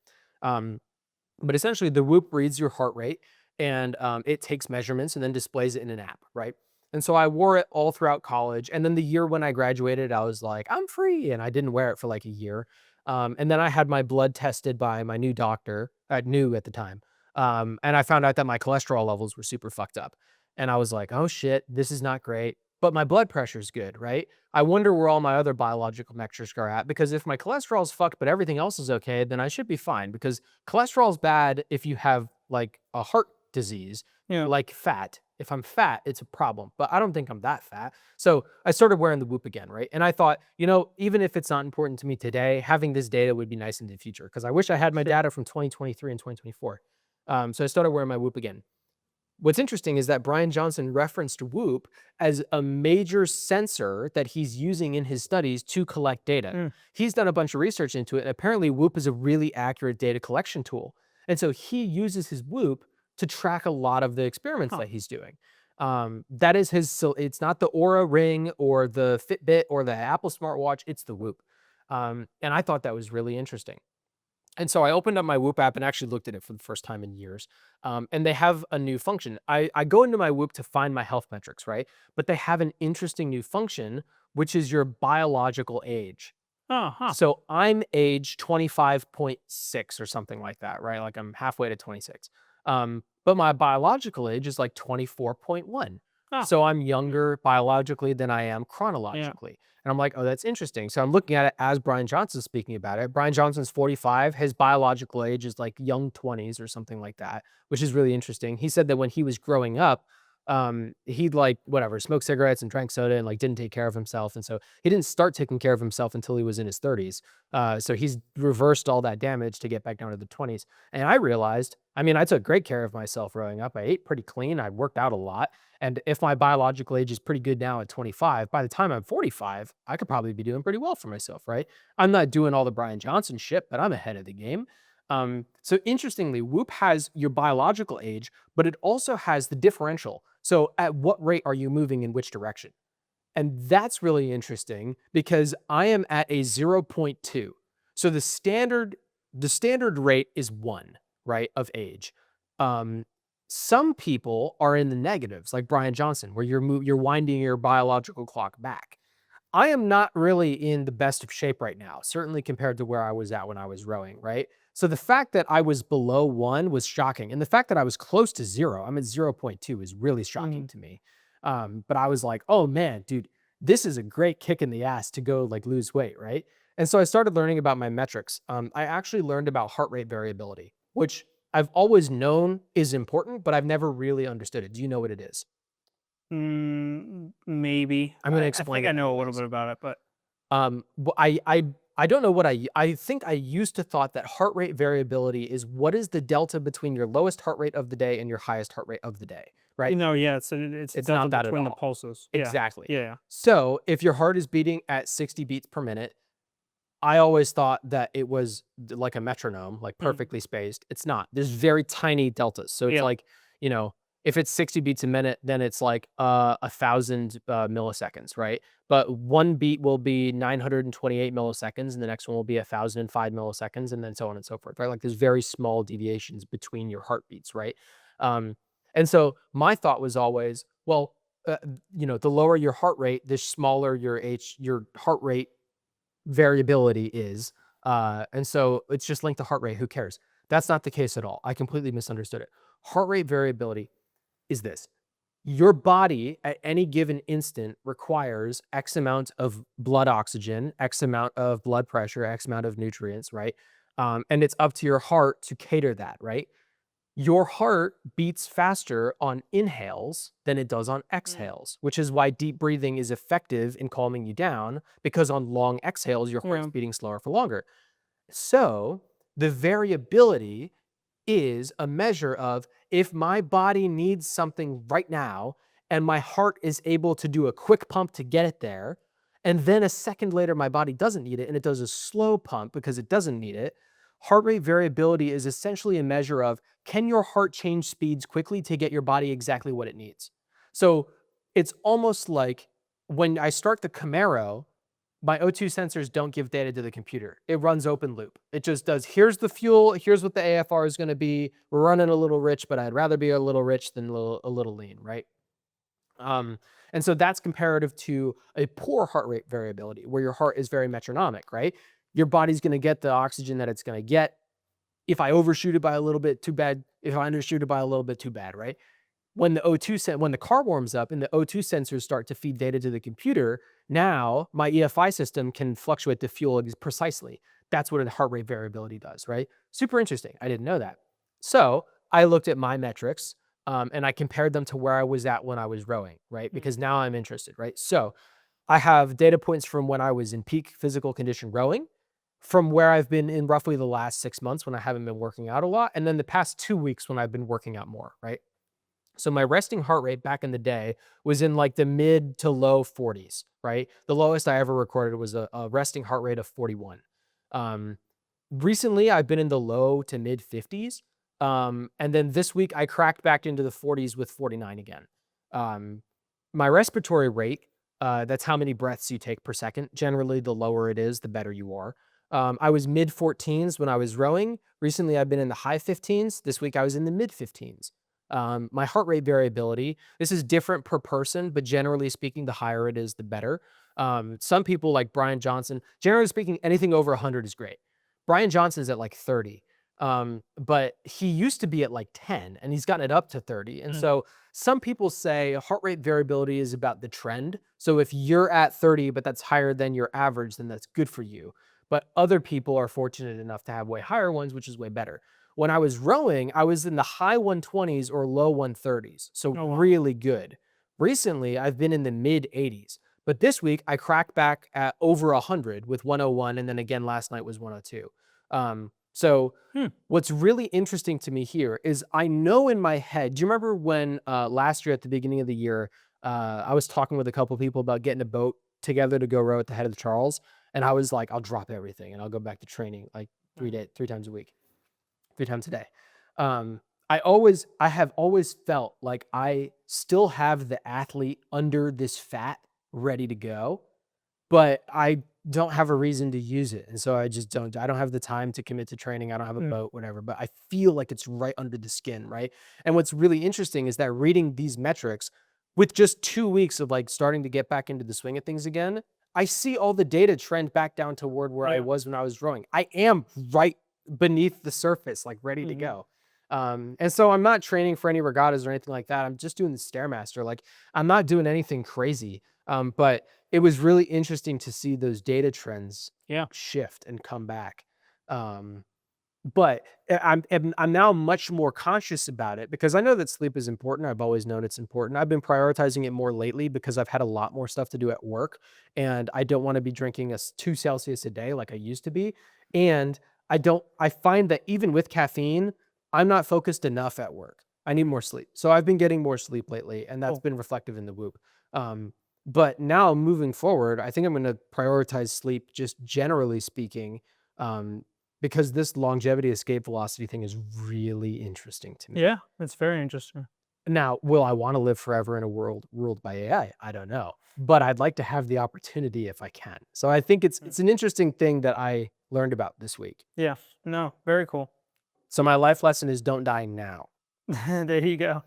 But essentially, the Whoop reads your heart rate and it takes measurements and then displays it in an app, right? And so I wore it all throughout college. And then the year when I graduated, I was like, I'm free. And I didn't wear it for like a year. And then I had my blood tested by my new doctor, new at the time. And I found out that my cholesterol levels were super fucked up. And I was like, oh shit, this is not great. But my blood pressure's good, right? I wonder where all my other biological metrics are at, because if my cholesterol's fucked but everything else is okay, then I should be fine, because cholesterol's bad if you have like a heart disease, Yeah. like fat. If I'm fat, it's a problem, but I don't think I'm that fat. So I started wearing the Whoop again, right? And I thought, even if it's not important to me today, having this data would be nice in the future, because I wish I had my Sure. data from 2023 and 2024. So I started wearing my Whoop again. What's interesting is that Brian Johnson referenced Whoop as a major sensor that he's using in his studies to collect data. Mm. He's done a bunch of research into it, and apparently Whoop is a really accurate data collection tool. And so he uses his Whoop to track a lot of the experiments Huh. that he's doing. That is his, so it's not the Aura Ring or the Fitbit or the Apple smartwatch, it's the Whoop. And I thought that was really interesting. And so I opened up my Whoop app and actually looked at it for the first time in years. And they have a new function. I go into my Whoop to find my health metrics, right? But they have an interesting new function, which is your biological age. Oh, huh. So I'm age 25.6 or something like that, right? Like I'm halfway to 26. But my biological age is like 24.1. Oh, So I'm younger biologically than I am yeah. chronologically. And I'm like, oh, that's interesting. So I'm looking at it as Brian Johnson's speaking about it. Brian Johnson's 45. His biological age is like young 20s or something like that, which is really interesting. He said that when he was growing up, he'd like whatever, smoked cigarettes and drank soda and like didn't take care of himself. And so he didn't start taking care of himself until he was in his 30s. So he's reversed all that damage to get back down to the 20s. And I realized, I mean, I took great care of myself growing up. I ate pretty clean. I worked out a lot. And if my biological age is pretty good now at 25, by the time I'm 45, I could probably be doing pretty well for myself, right? I'm not doing all the Brian Johnson shit, but I'm ahead of the game. So interestingly, Whoop has your biological age, but it also has the differential. So at what rate are you moving in which direction? And that's really interesting because I am at a 0.2. So the standard rate is 1, right, of age. Um, some people are in the negatives, like Brian Johnson, where you're winding your biological clock back. I am not really in the best of shape right now, certainly compared to where I was at when I was rowing, right? So the fact that I was below 1 was shocking. And the fact that I was close to 0, I'm at 0.2, is really shocking Mhm. to me. But I was like, oh man, dude, this is a great kick in the ass to go like lose weight, right? And so I started learning about my metrics. I actually learned about heart rate variability, which I've always known is important, but I've never really understood it. Do you know what it is? Maybe. I'm going to I explain think I it know a little anyways. bit about it, but I don't know what I think I used to thought that heart rate variability is what is the delta between your lowest heart rate of the day and your highest heart rate of the day, right? yeah, it's the It's delta not that at between the all. pulses. Yeah. Exactly. Yeah. So if your heart is beating at 60 beats per minute, I always thought that it was like a metronome, like Mm. perfectly spaced. It's not. There's very tiny deltas. So it's Yeah. like, you know, if it's 60 beats a minute, then it's like 1,000 milliseconds, right? But one beat will be 928 milliseconds, and the next one will be 1,005 milliseconds, and then so on and so forth, right? Like there's very small deviations between your heartbeats, right? Um, and so my thought was always, well, the lower your heart rate, the smaller your heart rate variability is. And so it's just linked to heart rate. Who cares? That's not the case at all. I completely misunderstood it. Heart rate variability is this: your body at any given instant requires X amount of blood oxygen, X amount of blood pressure, X amount of nutrients, right? And it's up to your heart to cater that, right? Your heart beats faster on inhales than it does on Mm. exhales, which is why deep breathing is effective in calming you down, because on long exhales, your heart's Yeah. beating slower for longer. So the variability is a measure of if my body needs something right now and my heart is able to do a quick pump to get it there, and then a second later my body doesn't need it and it does a slow pump because it doesn't need it. Heart rate variability is essentially a measure of, can your heart change speeds quickly to get your body exactly what it needs? So it's almost like when I start the Camaro, my O2 sensors don't give data to the computer. It runs open loop. It just does, here's the fuel, here's what the AFR is going to be. We're running a little rich, but I'd rather be a little rich than a little lean, right? And so that's comparative to a poor heart rate variability, where your heart is very metronomic, right? Your body's going to get the oxygen that it's going to get. If I overshoot it by a little bit, too bad. If I undershoot it by a little bit, too bad, right? When the car warms up and the O2 sensors start to feed data to the computer, now my EFI system can fluctuate the fuel precisely. That's what a heart rate variability does, right? Super interesting. I didn't know that. So I looked at my metrics and I compared them to where I was at when I was rowing, right? Because now I'm interested, right? So I have data points from when I was in peak physical condition rowing, from where I've been in roughly the last 6 months when I haven't been working out a lot, and then the past 2 weeks when I've been working out more, right? So my resting heart rate back in the day was in like the mid to low 40s, right? The lowest I ever recorded was a resting heart rate of 41. Um, Recently, I've been in the low to mid 50s. And then this week, I cracked back into the 40s with 49 again. Um, my respiratory rate, that's how many breaths you take per second. Generally, the lower it is, the better you are. I was mid 14s when I was rowing. Recently, I've been in the high 15s. This week, I was in the mid 15s. My heart rate variability, this is different per person, but generally speaking, the higher it is, the better. Some people like Brian Johnson, generally speaking, anything over 100 is great. Brian Johnson's at like 30, but he used to be at like 10 and he's gotten it up to 30. And so some people say heart rate variability is about the trend. So if you're at 30, but that's higher than your average, then that's good for you. But other people are fortunate enough to have way higher ones, which is way better. When I was rowing, I was in the high 120s or low 130s. So Oh, wow. really good. Recently, I've been in the mid 80s. But this week, I cracked back at over 100 with 101. And then again, last night was 102. So Hmm. what's really interesting to me here is I know in my head, do you remember when last year at the beginning of the year, I was talking with a couple of people about getting a boat together to go row at the head of the Charles? And I was like, I'll drop everything and I'll go back to training like 3 times a week, 3 times a day. I have always felt like I still have the athlete under this fat ready to go, but I don't have a reason to use it. And so I just don't. I don't have the time to commit to training. I don't have a boat, whatever, but I feel like it's right under the skin, right? And what's really interesting is that reading these metrics with just 2 weeks of like starting to get back into the swing of things again, I see all the data trend back down toward where I was when I was rowing. I am right beneath the surface, like ready to go. And so I'm not training for any regattas or anything like that. I'm just doing the Stairmaster. Like I'm not doing anything crazy. But it was really interesting to see those data trends Yeah. shift and come back. But I'm now much more conscious about it because I know that sleep is important. I've always known it's important. I've been prioritizing it more lately because I've had a lot more stuff to do at work, and I don't want to be drinking 2 Celsius a day like I used to be. And I find that even with caffeine, I'm not focused enough at work. I need more sleep. So I've been getting more sleep lately, and that's Cool. been reflective in the Whoop. But now moving forward, I think I'm going to prioritize sleep just generally speaking. Because this longevity escape velocity thing is really interesting to me. Yeah, that's very interesting. Now, will I want to live forever in a world ruled by AI? I don't know, but I'd like to have the opportunity if I can. So I think it's an interesting thing that I learned about this week. Yeah. No, very cool. So my life lesson is don't die now. There you go.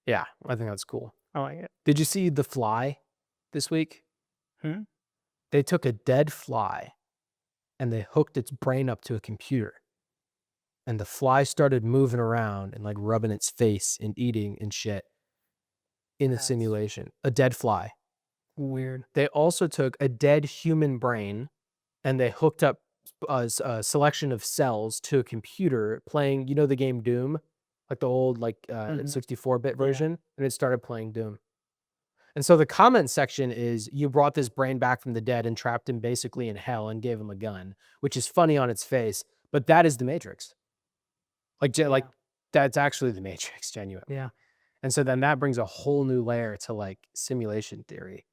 Yeah, I think that's cool. I like it. Did you see The Fly this week? Hmm? They took a dead fly and they hooked its brain up to a computer. And the fly started moving around and like rubbing its face and eating and shit in the That's simulation. A dead fly. weird. They also took a dead human brain and they hooked up a selection of cells to a computer playing, the game Doom, like the old 64-bit version, and it started playing Doom. And so the comment section is, you brought this brain back from the dead and trapped him basically in hell and gave him a gun, which is funny on its face, but that is the Matrix. Like that's actually the Matrix, genuinely. Yeah. And so then that brings a whole new layer to like simulation theory.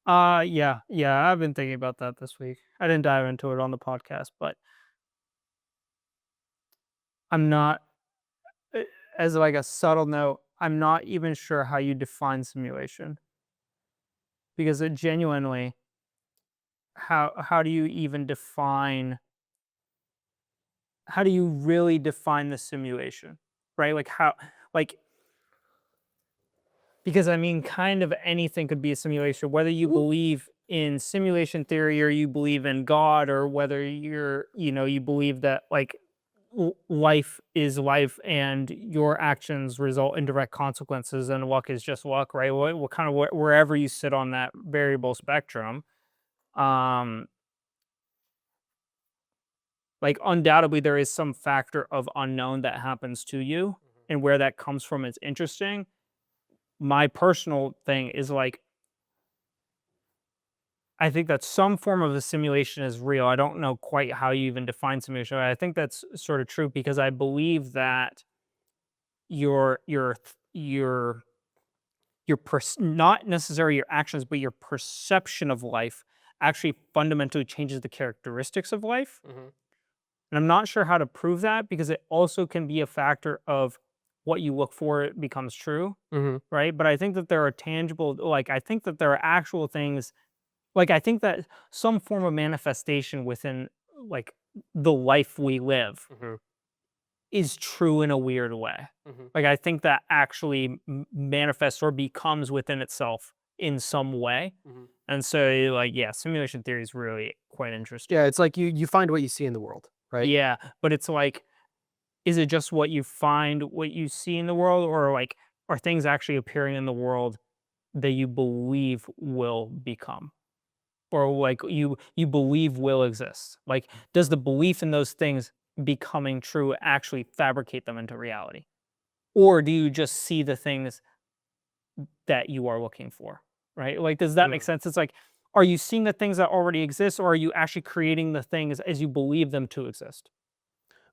Yeah. I've been thinking about that this week. I didn't dive into it on the podcast, but I'm not, as like a subtle note, I'm not even sure how you define simulation because it genuinely, how do you even define how do you really define the simulation, right? Like how like because I mean kind of anything could be a simulation, whether you believe in simulation theory or you believe in God, or whether you believe that like life is life and your actions result in direct consequences and luck is just luck, right? What kind of wherever you sit on that variable spectrum, um like undoubtedly there is some factor of unknown that happens to you, and where that comes from is interesting. My personal thing is like I think that some form of the simulation is real. I don't know quite how you even define simulation. I think that's sort of true because I believe that your not necessarily your actions, but your perception of life actually fundamentally changes the characteristics of life. Mm-hmm. And I'm not sure how to prove that because it also can be a factor of what you look for it becomes true, Mm-hmm. right? But I think that there are tangible, like I think that there are actual things, like I think that some form of manifestation within like the life we live Mm-hmm. is true in a weird way. Mm-hmm. Like I think that actually manifests or becomes within itself in some way. Mm-hmm. And so like yeah, simulation theory is really quite interesting. Yeah, it's like you find what you see in the world, right? Yeah, but it's like is it just what you find, what you see in the world, or like are things actually appearing in the world that you believe will become? Or like you believe will exist? Like does the belief in those things becoming true actually fabricate them into reality? Or do you just see the things that you are looking for? Right? Like does that make Mm. sense? It's like are you seeing the things that already exist or are you actually creating the things as you believe them to exist?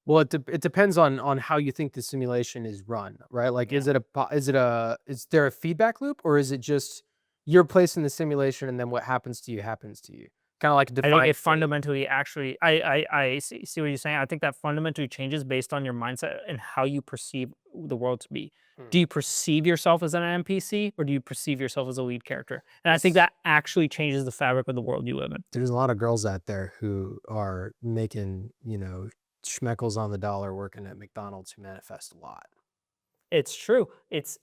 Well, it depends on how you think the simulation is run, right? Like, Yeah. is there a feedback loop, or is it just you're placed in the simulation and then what happens to you happens to you? Kind of like a I think defined it fate. fundamentally actually I see what you're saying. I think that fundamentally changes based on your mindset and how you perceive the world to be. Hmm. Do you perceive yourself as an NPC or do you perceive yourself as a lead character? And I think This that actually changes the fabric of the world you live in. There's a lot of girls out there who are making, schmeckles on the dollar working at McDonald's who manifest a lot. It's true. It,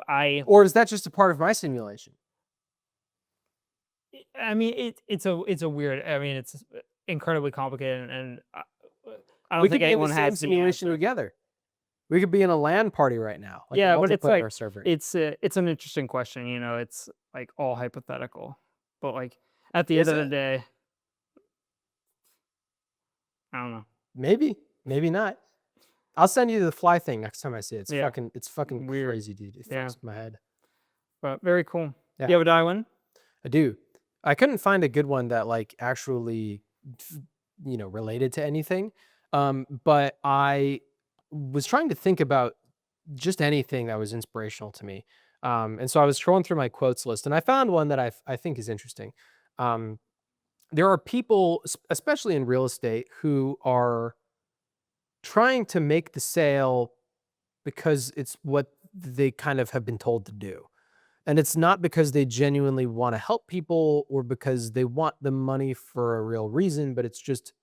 I Or is that just a part of my simulation? I mean it's a weird. I mean it's incredibly complicated and I don't We think could be in the anyone same has the simulation answer. together. We could be in a LAN party right now, like a Yeah, but it's like multiplayer server. it's an interesting question, it's like all hypothetical. But like at the end Is of the it? day, I don't know. Maybe, maybe not. I'll send you the fly thing next time I see it. Yeah, It's fucking weird. crazy, dude. It fucks Yeah, with my head. but very cool. Do Yeah, you have a dial-in? I do. I couldn't find a good one that like actually, related to anything. But I was trying to think about just anything that was inspirational to me. And so I was scrolling through my quotes list, and I found one that I think is interesting. Um, there are people, especially in real estate, who are trying to make the sale because it's what they kind of have been told to do. And it's not because they genuinely want to help people or because they want the money for a real reason, but it's just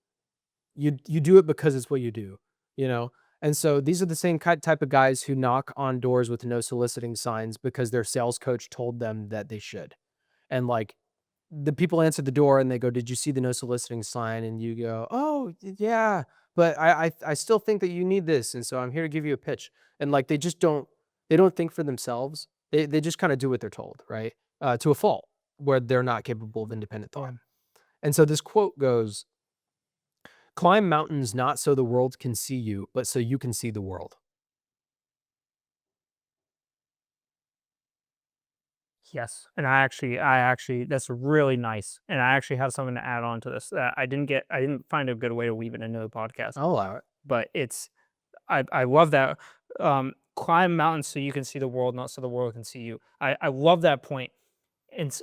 you do it because it's what you do, you know? And so these are the same type of guys who knock on doors with no soliciting signs because their sales coach told them that they should. And like the people answer the door and they go, "Did you see the no soliciting sign?" And you go, "Oh, yeah, but I still think that you need this, and so I'm here to give you a pitch." And like they don't think for themselves. They just kind of do what they're told, right? To a fault, where they're not capable of independent Yeah. thought. And so this quote goes, "Climb mountains not so the world can see you, but so you can see the world." Yes, and I actually that's really nice, and I actually have something to add on to this. I didn't find a good way to weave it into the podcast, I'll allow it. but I love that. Climb mountains so you can see the world, not so the world can see you. I love that point. And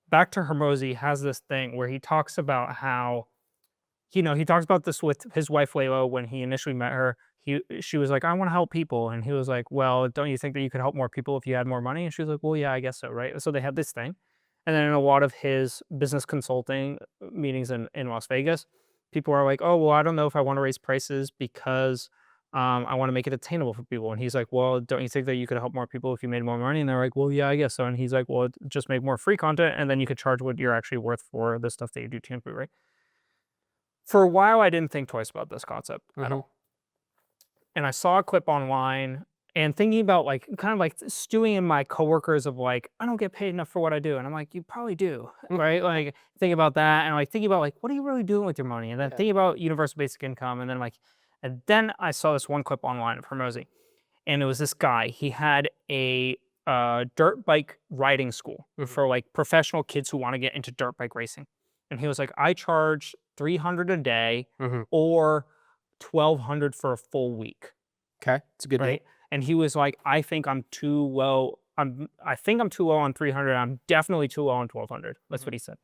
back to Hermosi has this thing where he talks about how he talks about this with his wife Layla when he initially met her. She was like, "I want to help people," and he was like, "Well, don't you think that you could help more people if you had more money?" And she was like, "Well, yeah, I guess so, right?" So they had this thing, And then in a lot of his business consulting meetings in Las Vegas, people are like, oh, well, I don't know if I want to raise prices because I want to make it attainable for people. And he's like, well, don't you think that you could help more people if you made more money? And they're like, well, yeah, I guess so. And he's like, well, just make more free content and then you could charge what you're actually worth for the stuff that you do to improve, right? For a while, I didn't think twice about this concept at all. And I saw a clip online and thinking about like kind of like stewing in my coworkers of like, I don't get paid enough for what I do. And I'm like, you probably do, right? Like think about that. And like thinking about like, what are you really doing with your money? And then thinking about universal basic income. And then I saw this one clip online of Hermosi. And it was this guy, he had a dirt bike riding school for like professional kids who want to get into dirt bike racing. And he was like, I charge $300 a day or $1,200 for a full week. Okay, it's a good right? And he was like, I think I'm too low. I think I'm too low on 300. I'm definitely too low on 1,200. That's what he said.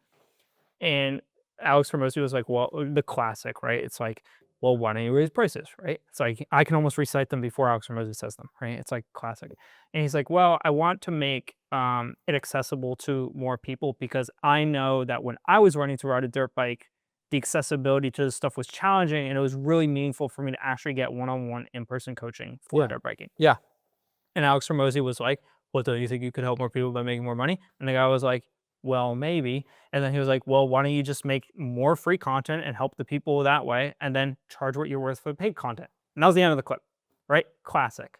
And Alex Hermosi was like, well, the classic, right? It's like, well, why don't you raise prices, right? It's like, I can almost recite them before Alex Hermosi says them, right? It's like classic. And he's like, well, I want to make it accessible to more people because I know that when I was running to ride a dirt bike, the accessibility to this stuff was challenging and it was really meaningful for me to actually get one-on-one in-person coaching for dirt biking. Yeah. And Alex Hermosi was like, well, do you think you could help more people by making more money? And the guy was like, well, maybe. And then he was like, well, why don't you just make more free content and help the people that way and then charge what you're worth for paid content? And that was the end of the clip, right? Classic.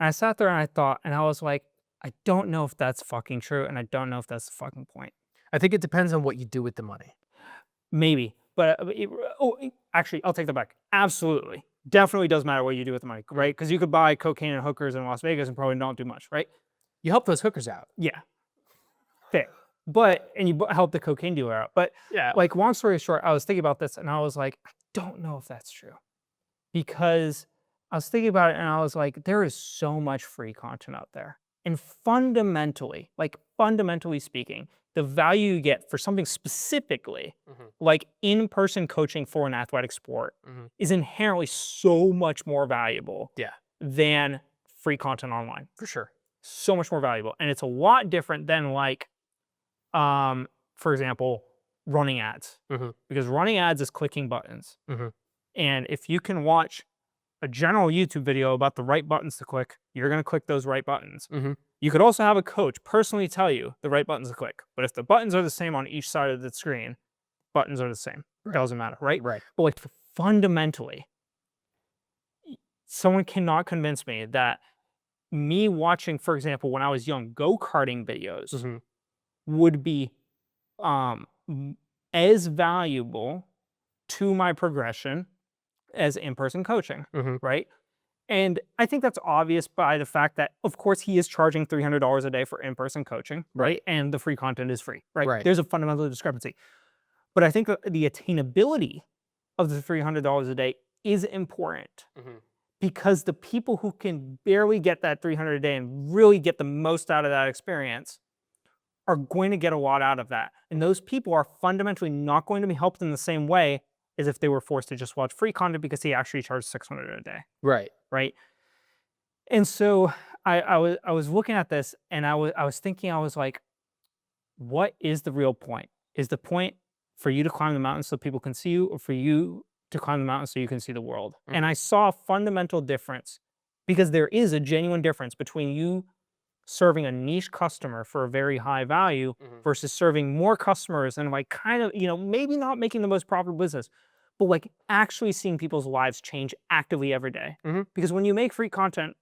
And I sat there and I thought, and I was like, I don't know if that's fucking true. And I don't know if that's the fucking point. I think it depends on what you do with the money. Maybe. But actually, I'll take that back. Absolutely. Definitely does matter what you do with the money, right? Because you could buy cocaine and hookers in Las Vegas and probably don't do much, right? You help those hookers out. Yeah. Fair. But, and you help the cocaine dealer out. But, like, long story short, I was thinking about this and I was like, I don't know if that's true. Because I was thinking about it and I was like, there is so much free content out there. And fundamentally speaking, the value you get for something specifically, like in-person coaching for an athletic sport, is inherently so much more valuable than free content online. For sure. So much more valuable. And it's a lot different than like, for example, running ads. Because running ads is clicking buttons. And if you can watch a general YouTube video about the right buttons to click, you're going to click those right buttons. You could also have a coach personally tell you the right buttons to click. But if the buttons are the same on each side of the screen, buttons are the same. It doesn't matter, right? Right. But like fundamentally, someone cannot convince me that me watching, for example, when I was young, go-karting videos would be as valuable to my progression as in-person coaching, right? And I think that's obvious by the fact that, of course, he is charging $300 a day for in-person coaching, right? And the free content is free, right? There's a fundamental discrepancy. But I think the attainability of the $300 a day is important because the people who can barely get that $300 a day and really get the most out of that experience are going to get a lot out of that. And those people are fundamentally not going to be helped in the same way as if they were forced to just watch free content because he actually charged $600 a day. Right. And so I was looking at this and I was thinking, I was like, what is the real point? Is the point for you to climb the mountain so people can see you, or for you to climb the mountain so you can see the world? And I saw a fundamental difference, because there is a genuine difference between you serving a niche customer for a very high value versus serving more customers and like kind of, maybe not making the most profitable business, but like actually seeing people's lives change actively every day. Because when you make free content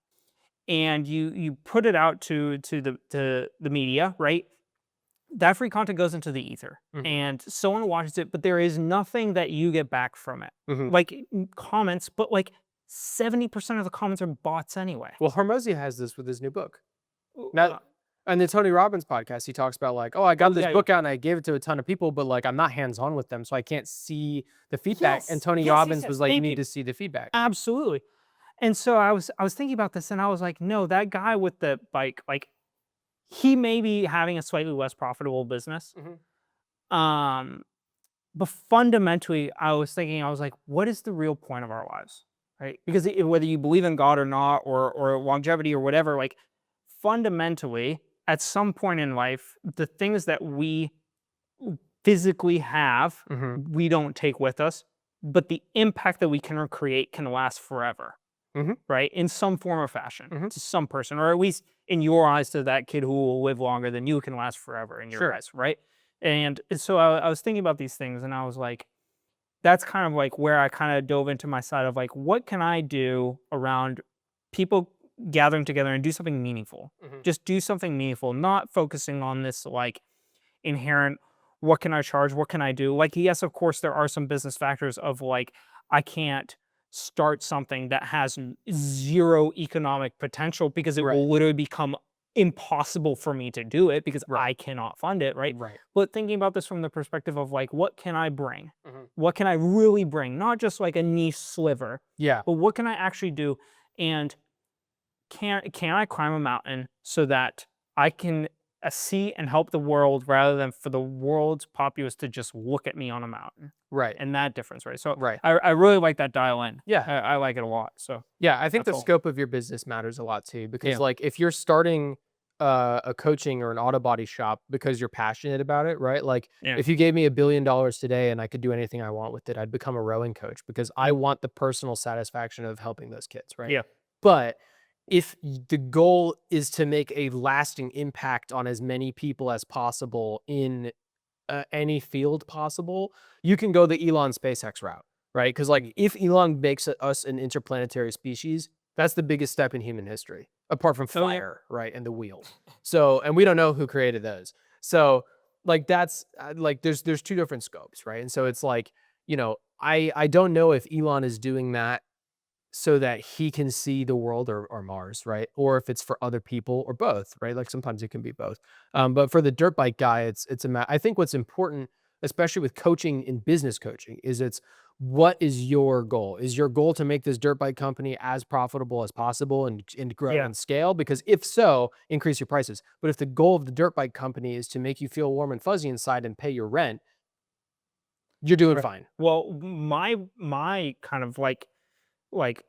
and you put it out to the media, right? That free content goes into the ether and someone watches it, but there is nothing that you get back from it. Like comments, but like 70% of the comments are bots anyway. Well, Hermosi has this with his new book. Now, on the Tony Robbins podcast, he talks about like, oh, I got this book out and I gave it to a ton of people, but like I'm not hands-on with them, so I can't see the feedback. And Tony Robbins was like, you need to see the feedback. Absolutely. And so I was thinking about this and I was like, no, that guy with the bike, like he may be having a slightly less profitable business. But fundamentally, I was thinking, I was like, what is the real point of our lives? Right? Because whether you believe in God or not, or longevity or whatever, like fundamentally, at some point in life, the things that we physically have, we don't take with us, but the impact that we can create can last forever, right? In some form or fashion to some person, or at least in your eyes to that kid who will live longer than you, can last forever in your eyes, right? And so I was thinking about these things, and I was like, that's kind of like where I kind of dove into my side of like, what can I do around people gathering together and do something meaningful? Just do something meaningful, not focusing on this like inherent, what can I charge? What can I do? Like, yes, of course, there are some business factors of like, I can't start something that has zero economic potential because it will literally become impossible for me to do it because I cannot fund it, right? But thinking about this from the perspective of like, what can I bring? What can I really bring? Not just like a niche sliver, but what can I actually do? And can I climb a mountain so that I can see and help the world rather than for the world's populace to just look at me on a mountain? And that difference, right? So I really like that dial in. I like it a lot. So yeah, I think the that's all. scope of your business matters a lot too, because like if you're starting a coaching or an auto body shop because you're passionate about it, right? Like if you gave me $1 billion today and I could do anything I want with it, I'd become a rowing coach because I want the personal satisfaction of helping those kids, right? But if the goal is to make a lasting impact on as many people as possible in any field possible, you can go the Elon SpaceX route, right? Because like if Elon makes us an interplanetary species, that's the biggest step in human history, apart from fire, right, and the wheel. So, and we don't know who created those. So, like that's like there's two different scopes, right? And so it's like, you know, I don't know if Elon is doing that so that he can see the world or Mars, right? Or if it's for other people or both, right? Like sometimes it can be both. But for the dirt bike guy, I think what's important, especially with coaching in business coaching, is what is your goal? Is your goal to make this dirt bike company as profitable as possible and grow and scale? Because if so, increase your prices. But if the goal of the dirt bike company is to make you feel warm and fuzzy inside and pay your rent, you're doing fine. Well, my kind of like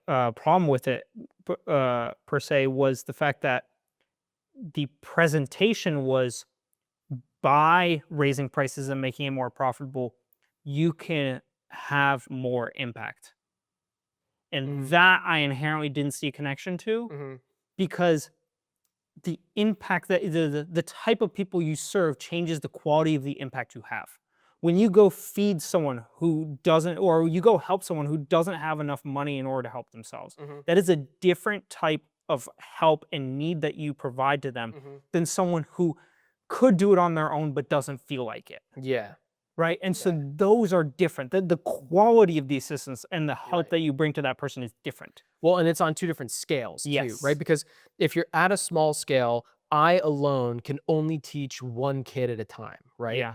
problem with it per se was the fact that the presentation was, by raising prices and making it more profitable, you can have more impact. And that I inherently didn't see a connection to, because the impact that the type of people you serve changes the quality of the impact you have. When you go feed someone who doesn't, or you go help someone who doesn't have enough money in order to help themselves, that is a different type of help and need that you provide to them than someone who could do it on their own but doesn't feel like it. Yeah. Right. And so those are different. The quality of the assistance and the help that you bring to that person is different. Well, and it's on two different scales too, right? Because if you're at a small scale, I alone can only teach one kid at a time, right? Yeah.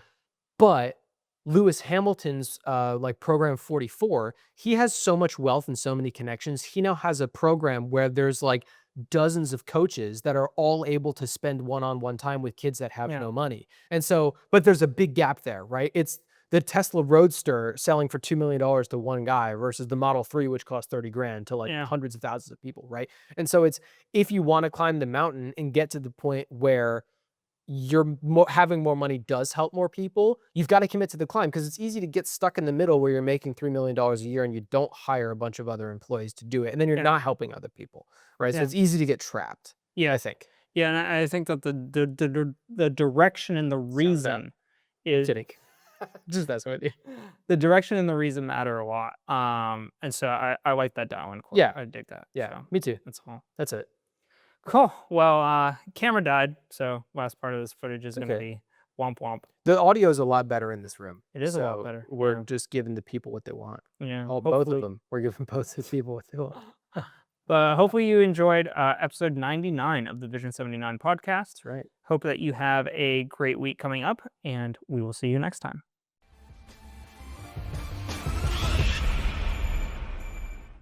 But Lewis Hamilton's like program 44, he has so much wealth and so many connections. He now has a program where there's like dozens of coaches that are all able to spend one-on-one time with kids that have no money. And so, but there's a big gap there, right? It's the Tesla Roadster selling for $2 million to one guy versus the Model 3, which costs 30 grand to like hundreds of thousands of people, right? And so it's, if you want to climb the mountain and get to the point where you're having more money does help more people, you've got to commit to the climb, because it's easy to get stuck in the middle where you're making $3 million a year and you don't hire a bunch of other employees to do it. And then you're not helping other people, right? So it's easy to get trapped. I think. Yeah, and I think that the direction and the reason is just that's what the direction and the reason matter a lot. And so I like that Darwin quote. Yeah. I dig that. Yeah, So me too. that's all. That's it. Cool. Well, camera died, so last part of this footage is going to be womp womp. The audio is a lot better in this room. It is a lot better. We're just giving the people what they want. Yeah. Both of them. We're giving both the people what they want. But hopefully you enjoyed episode 99 of the Vision 79 podcast. That's right. Hope that you have a great week coming up, and we will see you next time.